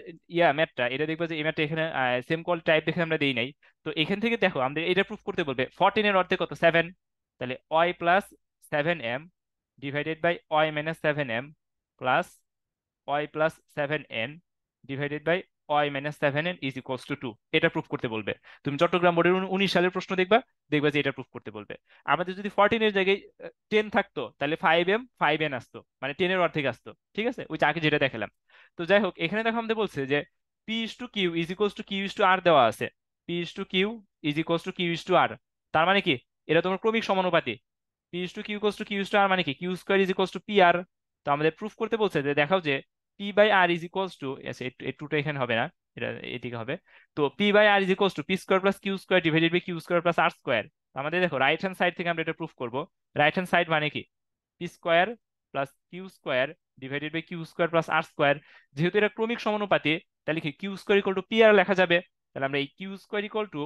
ম্যাথটা এটা দেখবো যে এই ম্যাথটা এখানে সেম কল টাইপ দেখে আমরা দেই নাই। তো এখান থেকে দেখো আমাদের এটা প্রুফ করতে বলবে 14 এর অর্ধেক কত 7। তাহলে y+7m divided by y-7m plus y+7n divided by y-7n is equals to 2। এটা প্রুফ করতে বলবে। তুমি চট্টগ্রাম বোর্ডের 19 সালের প্রশ্ন দেখবা, দেখবা যে এটা প্রুফ করতে বলবে। আমাদের যদি 14 এর জায়গায় 10 থাকতো তাহলে 5m 5n আসতো, মানে 10 এর অর্ধেক আসতো। ঠিক আছে, ওই যে আগে যেটা দেখালাম। তো যাই হোক, এখানে দেখো আমাদের বলছে যে p is to Q is equals to Q is to r দেওয়া আছে। P is to Q is equals to Q is to r, তার মানে কি এটা তোমার ক্রমিক সমানুপাতি। P is to q equals to Q is to r মানে কি Q square is equals to P r. তো আমাদের প্রুফ করতে বলছে যে দেখাও যে p by r is equals to, এই টুটা এখানে হবে না, এটা এদিকে হবে। তো p by r is equals to p square plus q square divided by q square plus r square. আমাদের দেখো রাইট হ্যান্ড সাইড থেকে আমরা এটা প্রুফ করব। রাইট হ্যান্ড সাইড মানে কি p square plus q square divided by q square plus r square. যেহেতু এটা ক্রমিক সমানুপাতি, তাহলে কি Q square equal to P r লেখা যাবে। তাহলে আমরা এই q square equal to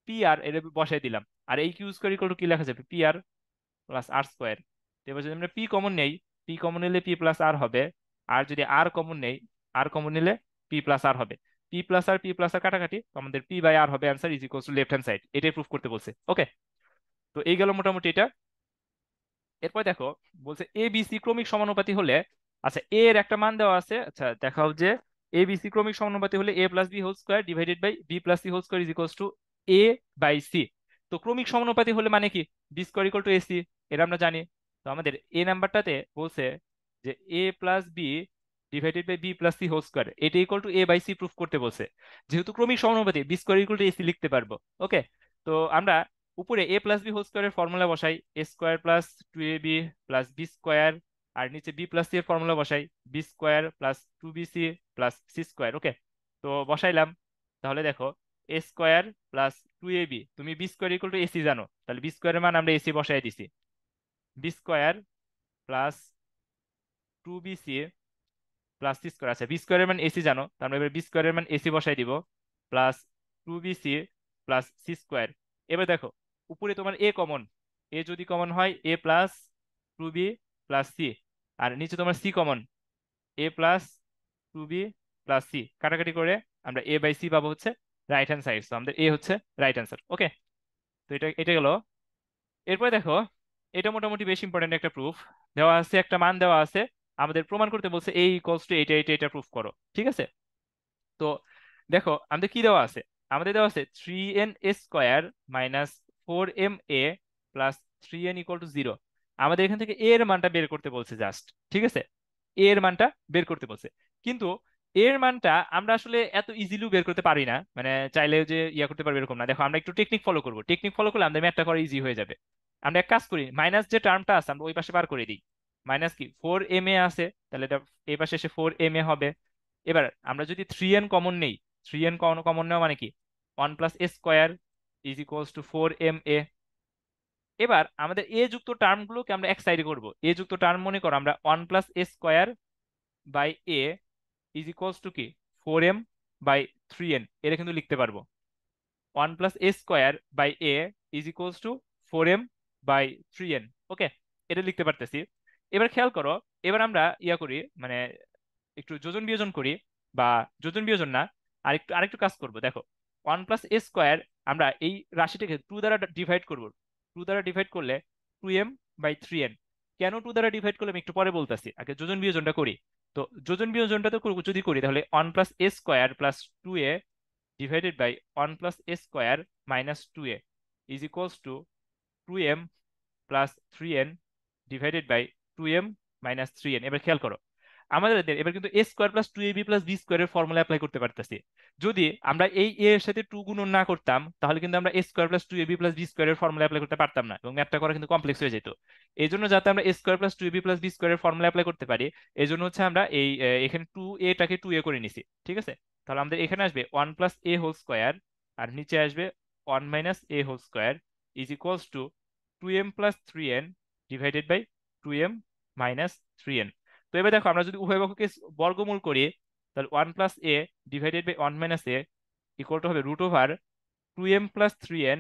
P r এটা বসাই দিলাম। আর এই কিউ স্কোয়ার ইকুয়াল টু কি লেখা যাবে, P R plus r square. এবার যদি আমরা পি কমন নেই, পি কমন নিলে পি প্লাস আর হবে। আর যদি আর কমন নেই, আর কমন নিলে পি প্লাস আর হবে। পি প্লাস আর কাটাকাটি, তো আমাদের পি বাই আর হবে answer is equal to left hand side. এটাই প্রুফ করতে বলছে। ওকে, তো এই গেল মোটামুটি এটা। এরপর দেখো বলছে এ বি সি ক্রমিক সমানুপাতি হলে, আচ্ছা এ এর একটা মান দেওয়া আছে, আচ্ছা দেখাও যে এ বি সি ক্রমিক সমানুপাতি হলে a plus b whole square divided by b plus c whole square is equals to a by c. তো ক্রমিক সমানুপাতি হলে মানে কি b square equal to AC, এটা আমরা জানি। তো আমাদের এ নাম্বারটাতে বলছে যে a plus b divided by b plus c whole square এটা equal to a by c proof করতে বলছে। যেহেতু ক্রমিক সমানুপাতি b square equal to a c লিখতে পারবো। ওকে, তো আমরা উপরে এ প্লাস বি হোল স্কোয়ারের ফর্মুলা বসাই, a square plus two a b plus b square. আর নিচে বি প্লাস সি এর ফর্মুলা বসাই, b square plus two b c plus c square. Okay, তো বসাইলাম। তাহলে দেখো a square plus two a b, তুমি b square equal to a c জানো, তাহলে বি স্কোয়ারের মান আমরা এসি বসাই দিছি। B square plus two b c plus c square, আছে বি স্কোয়ারের মান এসি জানো, তার মানে এবার বি স্কোয়ারের মান এসি বসাই দিব plus two b c plus c square. এবার দেখো উপরে তোমার এ কমন, এ যদি কমন হয় a plus two b plus c. আর নিচে তোমার c common, a plus two b plus c, কাটাকাটি করে আমরা এ বাই সি পাবো হচ্ছে রাইট হ্যান্ড সাইড। তো আমাদের এ হচ্ছে রাইট অ্যান্সার। ওকে, তো এটা এটা গেল। এরপরে দেখো এটা মোটামুটি বেশ ইম্পর্টেন্ট একটা প্রুফ। দেওয়া আছে একটা মান দেওয়া আছে, আমাদের প্রমাণ করতে বলছে এ ইকুয়ালস টু এটা এটা এটা প্রুফ করো। ঠিক আছে, তো দেখো আমাদের কি দেওয়া আছে, আমাদের দেওয়া আছে 3n square minus 4ma plus 3n equal to 0। আমাদের এখান থেকে এর মানটা বের করতে বলছে জাস্ট। ঠিক আছে, এর মানটা বের করতে বলছে, কিন্তু এর মানটা আমরা আসলে এত ইজিলি বের করতে পারি না, মানে চাইলে যে ইয়া করতে পারবে এরকম না। দেখো আমরা একটু টেকনিক ফলো করবো, টেকনিক ফলো করলে আমাদের ম্যাথটা করা ইজি হয়ে যাবে। আমরা এক কাজ করি, মাইনাস যে টার্মটা আছে আমরা ওই পাশে বার করে দিই। মাইনাস কি 4ma আছে, তাহলে এটা এই পাশে এসে 4ma হবে। এবার আমরা যদি 3n কমন নেই, 3n কমন নেওয়া মানে কি 1 plus a square is equals two 4ma। এবার আমাদের এ যুক্ত টার্মগুলোকে আমরা এক সাইডে করব। এ যুক্ত টার্ম মনে করো আমরা 1 plus a square by a is equals to কি 4m বাই 3n, এটা কিন্তু লিখতে পারবো। 1 plus a square by a is equals to 4m by 3n। Okay, এটা লিখতে পারতেছি। এবার খেয়াল করো, এবার আমরা ইয়া করি, মানে একটু যোজন বিয়োজন করি, বা যোজন বিয়োজন না, আরেকটু কাজ করব। দেখো 1 প্লাস এ স্কোয়ার আমরা এই রাশিটাকে 2 দ্বারা ডিভাইড করব। 2 দ্বারা ডিভাইড করলে 2m বাই 3n। কেন 2 দ্বারা ডিভাইড করলে আমি একটু পরে বলতেছি, আগে যোজন বিয়োজনটা করি। তো যোজন বিয়োজনটা তো যদি করি তাহলে 1 plus a square plus 2a divided by 1 plus a square minus 2a is equals to 2m plus 3n divided by 2m minus 3n। এবার খেয়াল করো আমাদের এবার কিন্তু a square plus two a b plus b স্কোয়ারের ফর্মুলা অ্যাপ্লাই করতে পারতেছি। যদি আমরা এই এ এর সাথে টু গুণন না করতাম তাহলে কিন্তু আমরা a square plus two a b plus b স্কোয়ারের ফর্মুলা অ্যাপ্লাই করতে পারতাম না, এবং ম্যাথটা করা কিন্তু কমপ্লেক্স হয়ে যেত। এই জন্য যাতে আমরা a square plus two a b plus b স্কোয়ারের ফর্মুলা অ্যাপ্লাই করতে পারি, এই জন্য হচ্ছে আমরা এই এখানে টু এটাকে টু এ করে নিছি। ঠিক আছে, তাহলে আমাদের এখানে আসবে 1 প্লাস এ হোল স্কোয়ার, আর নিচে আসবে 1 minus a whole square is equals to 2m plus 3n divided by 2m minus 3n। তো এবার দেখো আমরা যদি উভয় পক্ষকে বর্গমূল করি, তাহলে 1 plus a divided by 1 minus a equal to হবে root over 2m plus 3n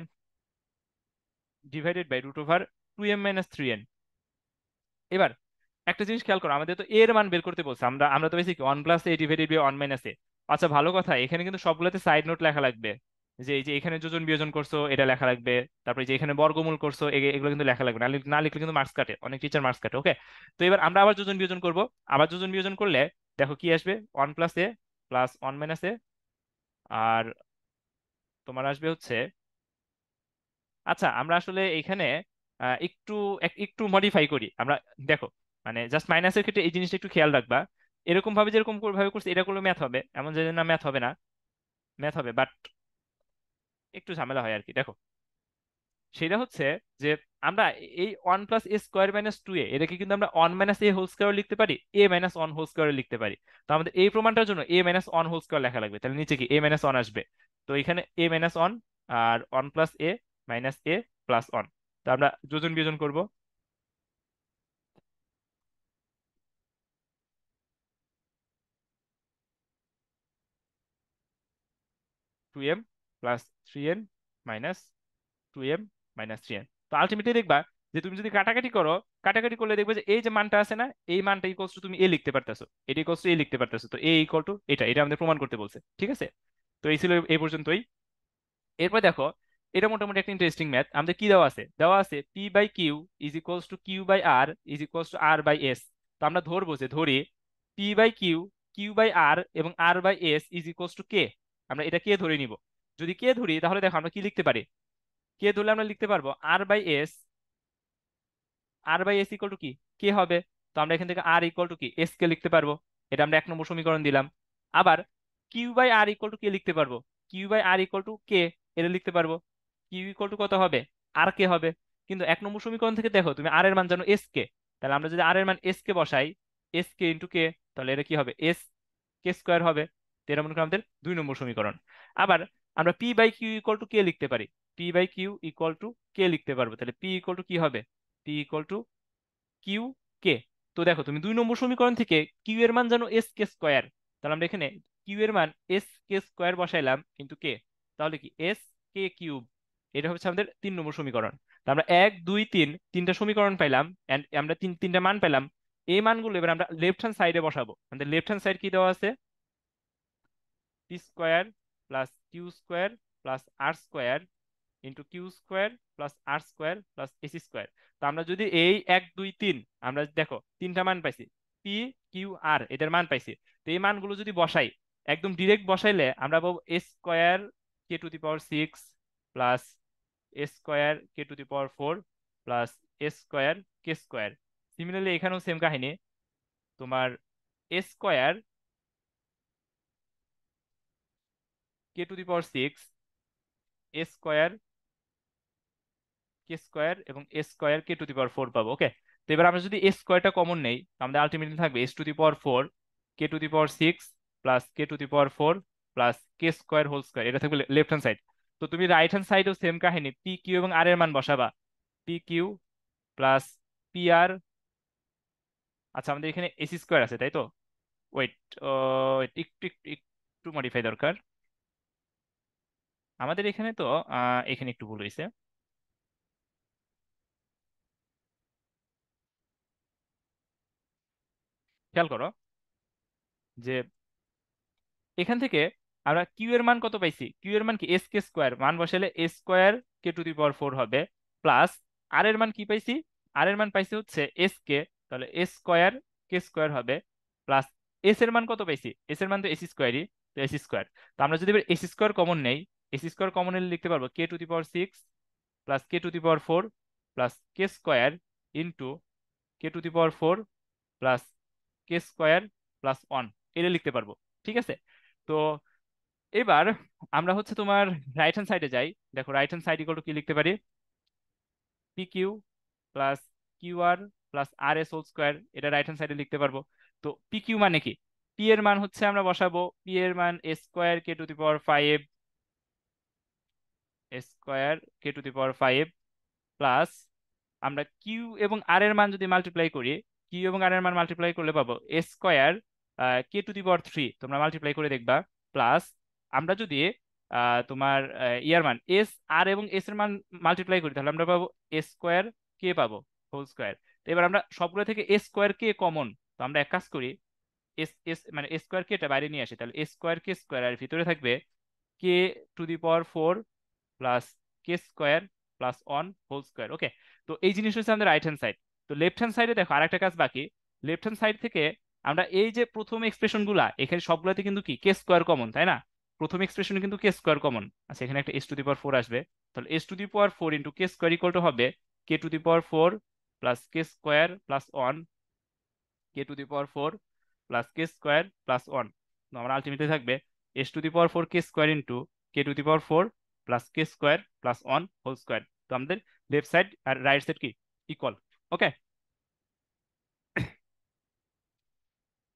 divided by root over 2m minus 3n। এবার একটা জিনিস খেয়াল করো, আমাদের তো এর মান বের করতে বলছে, আমরা আমরা তো বেশি 1 plus a divided by 1 minus a. আচ্ছা ভালো কথা, এখানে কিন্তু সবগুলোতে সাইড নোট লেখা লাগবে, যে এই যে এখানে যোজন বিয়োজন করছো এটা লেখা লাগবে, তারপরে যে এখানে বর্গমূল করছো এগুলো কিন্তু লেখা লাগবে, না লিখলে কিন্তু মার্কস কাটে, অনেক টিচার মার্কস কাটে। ওকে, তো এবার আমরা আবার যোজন বিয়োজন করব। আবার যোজন বিয়োজন করলে দেখো কি আসবে 1 প্লাস এ প্লাস 1 মাইনাস এ, আর তোমার আসবে হচ্ছে, আচ্ছা আমরা আসলে এখানে একটু একটু মডিফাই করি আমরা। দেখো মানে জাস্ট মাইনাসের ক্ষেত্রে এই জিনিসটা একটু খেয়াল রাখবা, এরকম ভাবে যেরকম ভাবে করছি এটা করলে ম্যাথ হবে, এমন যে না ম্যাথ হবে না, ম্যাথ হবে বাট একটু ঝামেলা হয় আর কি। দেখো সেটা হচ্ছে যে আমরা এই 1 + a² - 2a এটাকে কিন্তু আমরা 1 - a² লিখতে পারি, a - 1² লিখতে পারি। তো আমাদের এই প্রমাণটার জন্য a - 1² লেখা লাগবে, তাহলে নিচে কি a - 1 আসবে। তো এখানে a - 1 আর 1 + a - a+1। তো আমরা যোজন বিয়োজন করব। 2m + 3n - 2m - 3n। তো আলটিমেটলি দেখবা যে তুমি যদি কাটাকাটি করো, কাটাকাটি করলে দেখবে যে এই যে মানটা আছে না, এই মানটা ইকুয়ালস টু তুমি এ লিখতে পারতেছো, এটা ইকুয়ালস টু এ লিখতে পারতেছো। তো এ ইকুয়াল টু এটা, এটা আমাদের প্রমাণ করতে বলছে, ঠিক আছে। তো এই ছিল এই পর্যন্তই। এরপর দেখো এটা মোটামুটি একটা ইন্টারেস্টিং ম্যাথ। আমাদের কি দেওয়া আছে, দেওয়া আছে p/q is equals two q/r is equals two r/s। তো আমরা ধরবো যে ধরি p/q, q/r এবং r/s ইজ ইকুয়ালস টু কে। আমরা এটা কে ধরে নিব। যদি কে ধরি তাহলে দেখো আমরা কি লিখতে পারি, কে ধরলে আমরা লিখতে পারবো r/s, r/s ইকুয়াল টু কি, কে হবে। তো আমরা এখান থেকে r ইকুয়াল টু কি, s কে লিখতে পারবো। এটা আমরা 1 নম্বর সমীকরণ দিলাম। আবার q/r ইকুয়াল টু কে লিখতে পারবো, q/r ইকুয়াল টু কে, এটা লিখতে পারবো। q ইকুয়াল টু কত হবে, আর কে হবে। কিন্তু 1 নম্বর সমীকরণ থেকে দেখো তুমি r এর মান জানো s কে, তাহলে আমরা যদি r এর মান s কে বসাই, s কে ইন্টু কে, তাহলে এটা কি হবে, s কে² হবে। তো এটা মনে করো আমাদের 2 নম্বর সমীকরণ। আবার আমরা p/q ইকুয়াল টু কে লিখতে পারি, p/q ইকুয়াল টু কে লিখতে পারবো। তাহলে p ইকুয়াল টু কি হবে, p ইকুয়াল টু কিউ কে। তো দেখো তুমি 2 নম্বর সমীকরণ থেকে কিউ এর মান জানো s k², তাহলে আমরা এখানে কিউ এর মান s k² বসাইলাম কিন্তু কে, তাহলে কি s k³ এটা হচ্ছে আমাদের 3 নম্বর সমীকরণ। তো আমরা 1 2 3 তিনটা সমীকরণ পাইলাম এন্ড আমরা তিনটা মান পেলাম। এই মানগুলো এবার আমরা লেফট হ্যান্ড সাইডে বসাবো। আমাদের লেফট হ্যান্ড সাইড কি দেওয়া আছে, p² + q² + r² into q² + r² + s²। তো আমরা যদি এই 1 2 3 আমরা দেখো তিনটা মান পাইছি, পি কিউ আর এদের মান পাইছি। তো এই মানগুলো যদি বসাই, একদম ডিরেক্ট বসাইলে আমরা পাবো a² k⁶ plus a² k⁴ plus a² k²। Similarly এখানেও সেম কাহিনী, তোমার a² k⁶, a² এবং a²k⁴ পাবো। ওকে, তো এবার আমরা যদি a²টা কমন নেই, আমাদের আলটিমেটলি থাকবে s⁴ k⁴ প্লাস k² এটা থাকবে লেফট হ্যান্ড সাইড। তো তুমি রাইট হ্যান্ড সাইডেও সেম কাহিনী, পি কিউ এবং আর এর মান বসাবা, পি কিউ প্লাস পি আর। আচ্ছা আমাদের এখানে s² আছে তাই তো, ওয়েট, একটু একটু একটু মডিফাই দরকার আমাদের এখানে। তো এখানে একটু ভুল হয়েছে, খেয়াল করো যে এখান থেকে আমরা কিউ এর মান কত পাইছি, কিউ এর মান কি s k² মান বসালে a²k⁴ হবে, প্লাস আর এর মান কি পাইছি, আর এর মান পাইছি হচ্ছে s তাহলে a²k² হবে, প্লাস এস এর মান কত পাইছি, এস এর মান তো s²ই, তো s²। তো আমরা যদি এবার s² কমন নেই, s² কমন নিলে লিখতে পারবো k⁶ plus k⁴ plus k² into k⁴ plus k² + 1, এটা লিখতে পারবো, ঠিক আছে। তো এবার আমরা হচ্ছে তোমার রাইট হ্যান্ড সাইডে যাই। দেখো right hand side equal to কি লিখতে পারি, P Q plus Q R plus আর এস হোল² এটা রাইট হ্যান্ড সাইডে লিখতে পারবো। তো পি কিউ মানে কি, পি এর মান হচ্ছে আমরা বসাবো, পি এর মান a²k⁵ প্লাস আমরা কিউ এবং আর এর মান যদি মাল্টিপ্লাই করি, কিউ এবং আর এর মান মাল্টিপ্লাই করলে পাবো a²k⁴ তোমরা মাল্টিপ্লাই করে দেখবা। প্লাস আমরা যদি তোমার ইয়ার মান এস আর এবং এস এর মান মাল্টিপ্লাই করি তাহলে আমরা পাবো a²k পাবো হোল²। তো এবার আমরা সবগুলো থেকে a²k কমন, তো আমরা এক কাজ করি, এস এস মানে a²k টা বাইরে নিয়ে আসি, তাহলে a²k² আর ভিতরে থাকবে k⁴ প্লাস k² + 1 হোল²। ওকে, তো এই জিনিস হচ্ছে আমাদের রাইট হ্যান্ড সাইড। তো লেফট হ্যান্ড সাইডে দেখো আরেকটা কাজ বাকি, লেফট হ্যান্ড সাইড থেকে আমরা এই যে প্রথম এক্সপ্রেশন গুলা এখানে সবগুলাতে কিন্তু কি k² কমন, তাই না, প্রথম এক্সপ্রেশনে কিন্তু k² কমন। আচ্ছা এখানে একটা s⁴ আসবে, তাহলে s⁴ into k² equal to হবে k⁴ plus k² + 1 k⁴ plus k square plus one. আমার আলটিমেটলি থাকবে s to the power four k square into k to the power four plus k square plus one whole square. তো আমাদের লেফট সাইড আর রাইট সাইড কি ইকুয়াল। ওকে,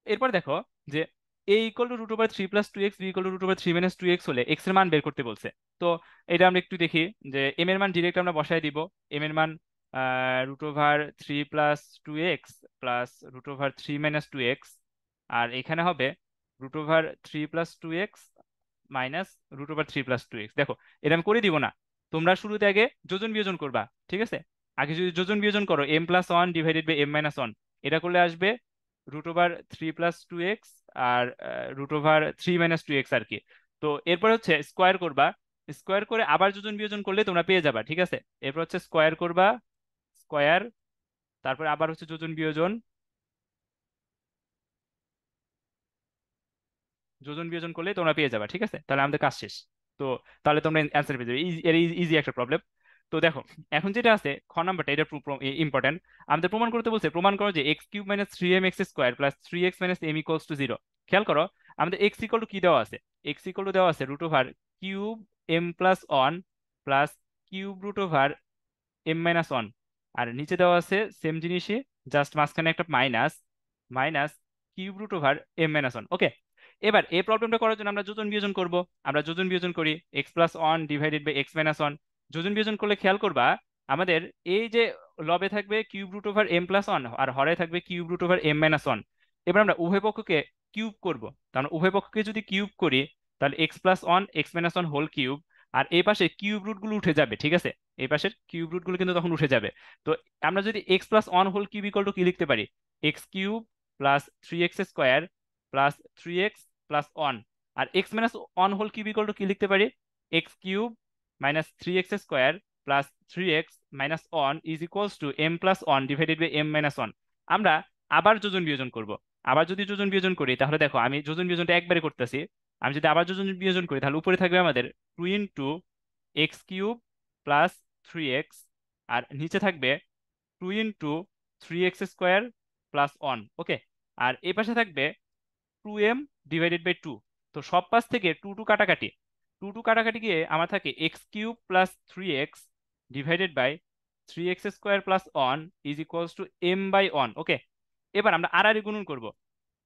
এরপর দেখো যে a equal to root over three plus two x, b equal to root over three minus two x হলে এক্স এর মান বের করতে বলছে। তো এটা আমরা একটু দেখি যে এম এর মান ডিরেক্ট আমরা বসাই দিব। এম এর মান root over three plus two x plus root over three minus two x, আর এখানে হবে root over three plus two x minus root over three plus two x. দেখো এটা আমি করে দিব না, তোমরা শুরুতে আগে যোজন বিয়োজন করবা, ঠিক আছে? আগে যদি যোজন বিয়োজন করো m plus one divided by m minus one, এটা করলে আসবে root over three plus two x আর root over three minus two x আর কি। তো এরপর হচ্ছে স্কোয়ার করবা, স্কোয়ার করে আবার যোজন বিয়োজন করলে তোমরা পেয়ে যাবা, ঠিক আছে? এরপর হচ্ছে স্কোয়ার করবা, স্কোয়ার, তারপর আবার হচ্ছে যোজন বিয়োজন, যোজন বিয়োজন করলে তোমরা পেয়ে যাবে, ঠিক আছে? তাহলে আমাদের কাজ শেষ। তো তাহলে তোমরা অ্যান্সার পেয়ে যাবে, এর ইজি একটা প্রবলেম। তো দেখো এখন যেটা আছে খ নাম্বারটা, এটা ইম্পর্টেন্ট। আমাদের প্রমাণ করতে বলছে, প্রমাণ করো যে x cube minus three m x square plus three x minus m equals to zero. খেয়াল করো আমাদের এক্স ইকুয়াল টু কি দেওয়া আছে, এক্স ইকুয়াল টু দেওয়া আছে root over cube m plus one plus cube root over m minus one, আর নিচে দেওয়া আছে সেম জিনিসই, জাস্ট মাঝখানে একটা minus, minus cube root over m minus one. Okay, এবার এই প্রবলেমটা করার জন্য আমরা যোজন বিয়োজন করব। আমরা যোজন বিয়োজন করি x plus one divided by x minus one. যোজন বিয়োজন করলে খেয়াল করবা আমাদের এই যে লবে থাকবে cube root over m plus one আর হরে থাকবে cube root over m minus one. এবার আমরা উভয় পক্ষকে কিউব করব, তার মানে উভয় পক্ষকে যদি কিউব করি তাহলে x plus one x minus one whole cube, আর এই পাশে কিউব রুট গুলো উঠে যাবে, ঠিক আছে? এই পাশের কিউব রুট গুলো কিন্তু তখন উঠে যাবে। তো আমরা যদি x plus one whole cube equal to কি লিখতে পারি, x cube plus three x square plus three x plus one, আর x minus one whole cube equal to কি লিখতে পারি, x cube minus three x square plus three x minus one is equals to M plus one divided by m minus one. আমরা আবার যোজন বিয়োজন করব। আবার যদি যোজন বিয়োজন করি তাহলে দেখো আমি যোজন বিয়োজনটা একবারে করতেছি। আমি যদি আবার যোজন বিয়োজন করি তাহলে উপরে থাকবে আমাদের two into x cube plus three x, আর নিচে থাকবে two into three x square plus one. Okay, আর এই পাশে থাকবে two m divided by two. তো সব পাশ থেকে টু টু কাটাকাটি, টু টু কাটাকাটি গিয়ে আমার থাকে x cube plus three x divided by three x square plus one is equals to M by one. Okay, এবার আমরা আর আর গুণন করব।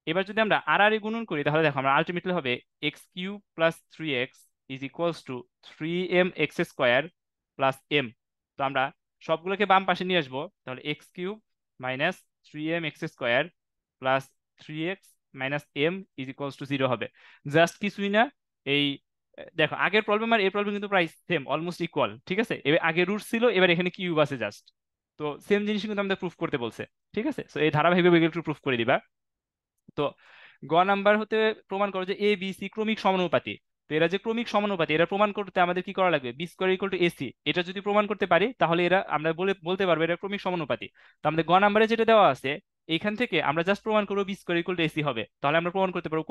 এবার যদি আমরা আর আর গুণন করি তাহলে দেখো আমরা আলটিমেটলি হবে x cube plus three x is equals to three m x square plus m. তো আমরা সবগুলোকে বাম পাশে নিয়ে আসবো, তাহলে x cube minus three m x square plus three x minus m is equals to zero হবে। জাস্ট কিছুই না, এই দেখো আগের প্রবলেম আর এই প্রবলেম কিন্তু প্রায় সেম, অলমোস্ট ইকুয়াল, ঠিক আছে? এবার আগে রুট ছিল, এবার এখানে কিউব আছে জাস্ট। তো সেম জিনিস কিন্তু আমাদের প্রুফ করতে বলছে, ঠিক আছে? তো এই ধারাবাহিকভাবে একটু প্রুফ করে দিবা। তো গ নাম্বার হতে প্রমাণ করো যে এ বি সি ক্রমিক সমানুপাতি। তো এরা যে ক্রমিক সমানুপাতি, এরা প্রমাণ করতে আমাদের কি করা লাগবে, b square equal to AC. এটা যদি প্রমাণ করতে পারি তাহলে এরা আমরা বলতে পারবো এটা ক্রমিক সমানুপাতি। তো আমাদের গ নাম্বারে যেটা দেওয়া আছে এখান থেকে আমরা জাস্ট প্রমাণ করবো b square equal to AC হবে, তাহলে আমরা প্রমাণ করতে পারবো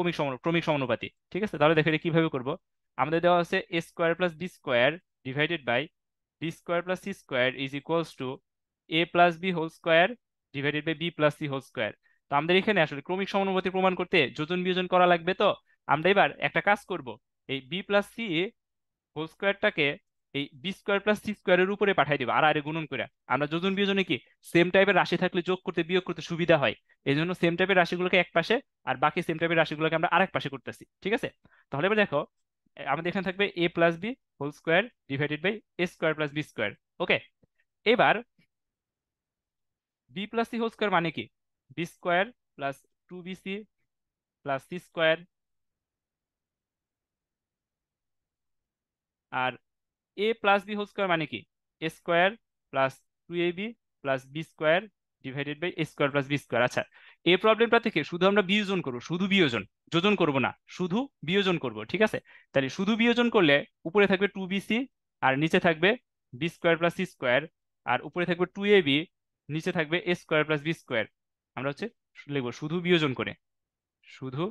ক্রমিক সমানুপাতি, ঠিক আছে? তাহলে দেখো এটা কিভাবে করবো। আমাদের দেওয়া আছে a square plus b square divided by b square plus c square is equals to A plus b whole square divided by b plus c whole square. তো আমাদের এখানে আসলে ক্রমিক সমানুপাতি প্রমাণ করতে যোজন বিয়োজন করা লাগবে। তো আমরা এবার একটা কাজ করব, এই বি প্লাস সি হোল স্কোয়ারটাকে এই বি স্কোয়ার প্লাস সি স্কোয়ারের উপরে পাঠিয়ে দিব আর আরে গুণন করে। আমরা যোজন বিয়োজনে কি সেম টাইপের রাশি থাকলে যোগ করতে বিয়োগ করতে সুবিধা হয়, এই জন্য সেম টাইপের রাশিগুলোকে এক পাশে আর বাকি সেম টাইপের রাশিগুলোকে আমরা আরেক পাশে করতেছি, ঠিক আছে? তাহলে এবার দেখো আমাদের এখানে থাকবে a plus b whole square divided by a square plus b square. Okay, এবার b plus c whole square মানে কি, b square plus two b c plus c square, আর a plus b whole square মানে কি, a square plus two a b plus b square divided by a square plus b square. আচ্ছা, এই প্রবলেমটা থেকে শুধু আমরা বিয়োজন করবো, শুধু বিয়োজন, যোজন করব না, শুধু বিয়োজন করব, ঠিক আছে? তাহলে শুধু বিয়োজন করলে উপরে থাকবে টু বি সি আর নিচে থাকবে b square plus c square, আর উপরে থাকবে টু এ বি নিচে থাকবে a square plus b square. আমরা হচ্ছে লিখবো শুধু বিয়োজন করে, শুধু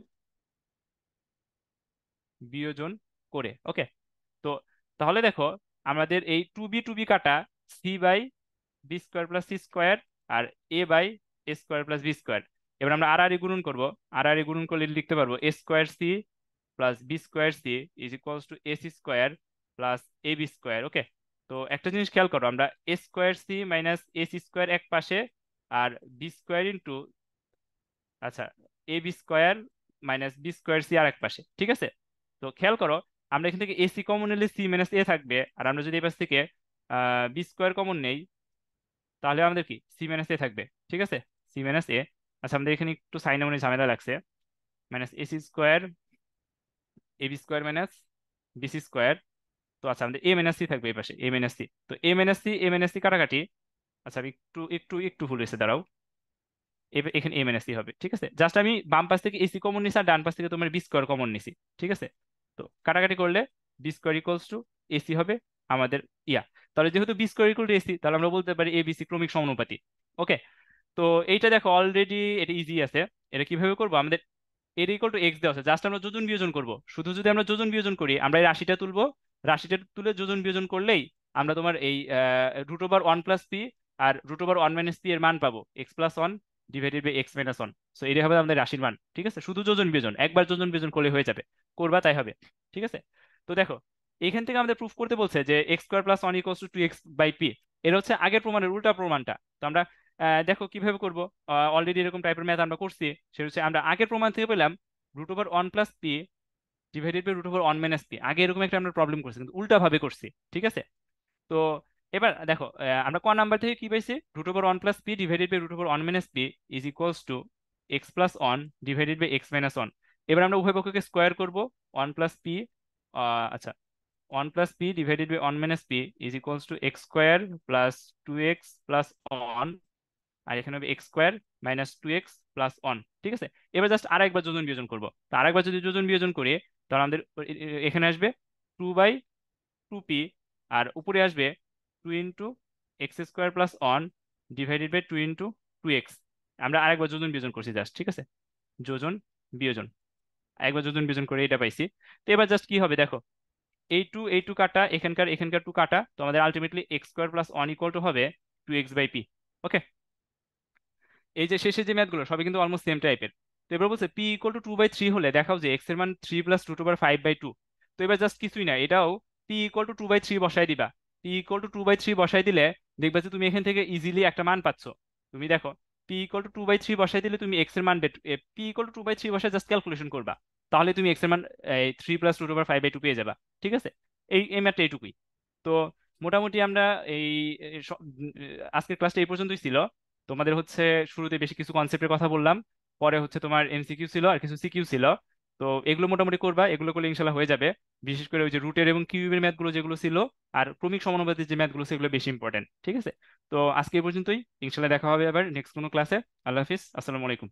বিয়োজন করে। ওকে, তো তাহলে দেখো আমাদের এই টু বি কাটা c by b square plus c square আর a by a square plus b square. এবার আমরা আর আর গুণন করব। আর আর গুণন করলে লিখতে পারবো a square c plus b square c is equals to a c square plus a b square. Okay, তো একটা জিনিস খেয়াল করো, আমরা a square c minus a c square এক পাশে, আর বি স্কোয়ার ইন্টু, আচ্ছা, a b square minus b square c আর এক পাশে, ঠিক আছে। তো খেয়াল করো, আমরা এখান থেকে এসি কমন নিলে সি মাইনাস এ থাকবে, আর আমরা যদি এই পাশ থেকে বি স্কোয়ার কমন নেই, তাহলে আমাদের কি সি মাইনাস এ থাকবে, ঠিক আছে, সি মাইনাস এ। আচ্ছা, আমাদের এখানে একটু সাইন মনে ঝামেলা লাগছে, minus a c square a b square minus b c square. তো আচ্ছা, আমাদের এ মাইনাস সি থাকবে এই পাশে, এ মাইনাস সি। তো এ মাইনাস সি কাটাকাটি, আচ্ছা আমি একটু একটু একটু ভুল হয়েছে, দাঁড়াও, এখানে এম এন এস সি হবে, ঠিক আছে। জাস্ট আমি বাম পাশ থেকে এসি কমন নিছি আর ডান পাশ থেকে তোমার বি স্কোয়ার কমন নিছি, ঠিক আছে। তো কাটাকাটি করলে b square equals to AC হবে আমাদের, ইয়া। তাহলে যেহেতু b square equal to AC, তাহলে আমরা বলতে পারি এ বিসি ক্রমিক সমানুপাতি। ওকে, তো এইটা দেখো অলরেডি এটা ইজি আছে। এটা কিভাবে করবো, আমাদের এর ইকুয়াল টু এক্স দেওয়া আছে, জাস্ট আমরা যোজন বিয়োজন করব। শুধু যদি আমরা যোজন বিয়োজন করি, আমরা এই রাশিটা তুলবো, রাশিটা তুলে যোজন বিয়োজন করলেই আমরা তোমার এই root over one plus p আর root over one minus p এর মান পাবো, x plus one divided by x minus one. So এটা হবে আমাদের রাশির মান, ঠিক আছে। শুধু যোজন বিয়োজন, একবার যোজন বিয়োজন করলে হয়ে যাবে, করবা তাই হবে, ঠিক আছে। তো দেখো, এখান থেকে আমাদের প্রুফ করতে বলছে যে x square plus one equals to two x by p. এটা হচ্ছে আগের প্রমাণের উল্টা প্রমাণটা। তো আমরা দেখো কিভাবে করব, অলরেডি এরকম টাইপের ম্যাথ আমরা করছি। সেটা হচ্ছে আমরা আগের প্রমাণ থেকে পেলাম root over one plus p divided by root over one minus p. আগে এরকম একটা আমরা প্রবলেম করছি, কিন্তু উল্টা ভাবে করছি, ঠিক আছে। তো এবার দেখো, আমরা ক নাম্বার থেকে কি পাইছি, root over one plus p divided by root over one minus p is equals to x plus one divided by x minus one. এবার আমরা উভয় পক্ষকে স্কোয়ার করবো, ওয়ান প্লাস পি, আচ্ছা, one plus p divided by one minus p is equals to x square plus two x plus one, আর এখানে হবে x square minus two x plus one, ঠিক আছে। এবার জাস্ট আরেকবার যোজন বিয়োজন করবো। তো আরেকবার যদি যোজন বিয়োজন করি, তাহলে আমাদের এখানে আসবে টু বাই টু পি, আর উপরে আসবে two into x square plus one divided by two into two x. আমরা আরেকবার যোজন বিয়োজন করছি জাস্ট, ঠিক আছে, যোজন বিয়োজন, একবার যোজন বিয়োজন করে এটা পাইছি। তো এবার জাস্ট কি হবে দেখো, এই টু কাটা, এখানকার এখানকার টু কাটা, তো আমাদের ultimately x square plus one equal to হবে টু এক্স বাই পি। ওকে, এই যে শেষে যে ম্যাথগুলো সবই কিন্তু অলমোস্ট সেম টাইপের। তো এবার বলছে p equal to two by three হলে দেখাও যে এক্স এর মান three plus root over five by two. তো এবার জাস্ট কিছুই না, এটাও p equal to two by three বসাই দিবা। P equal to two by three বসাই দিলে দেখবা যে তুমি এখান থেকে ইজিলি একটা মান পাচ্ছ। তুমি দেখো, p equal to two by three বসাই দিলে তুমি এক্স এর মান, p equal to two by three বসায় জাস্ট ক্যালকুলেশন করবা, তাহলে তুমি এক্স এর মান three plus root over five by two পেয়ে যাবা, ঠিক আছে। এই ম্যাথটা এইটুকুই। তো মোটামুটি আমরা এই আজকের ক্লাসটা এই পর্যন্তই ছিল। তোমাদের হচ্ছে শুরুতে বেশি কিছু কনসেপ্টের কথা বললাম, পরে হচ্ছে তোমার এমসিকিউ ছিল আর কিছু সিকিউ ছিল। তো এগুলো মোটামুটি করবা, এগুলো করলে ইনশাল্লাহ হয়ে যাবে। বিশেষ করে ওই যে রুটের এবং কিউবের ম্যাথগুলো যেগুলো ছিল, আর ক্রমিক সমানুপাতির যে ম্যাথগুলো সেগুলো বেশি ইম্পর্টেন্ট, ঠিক আছে। তো আজকে এই পর্যন্তই, ইনশাল্লাহ দেখা হবে আবার নেক্সট কোনো ক্লাসে। আল্লাহ হাফিজ, আসসালামু আলাইকুম।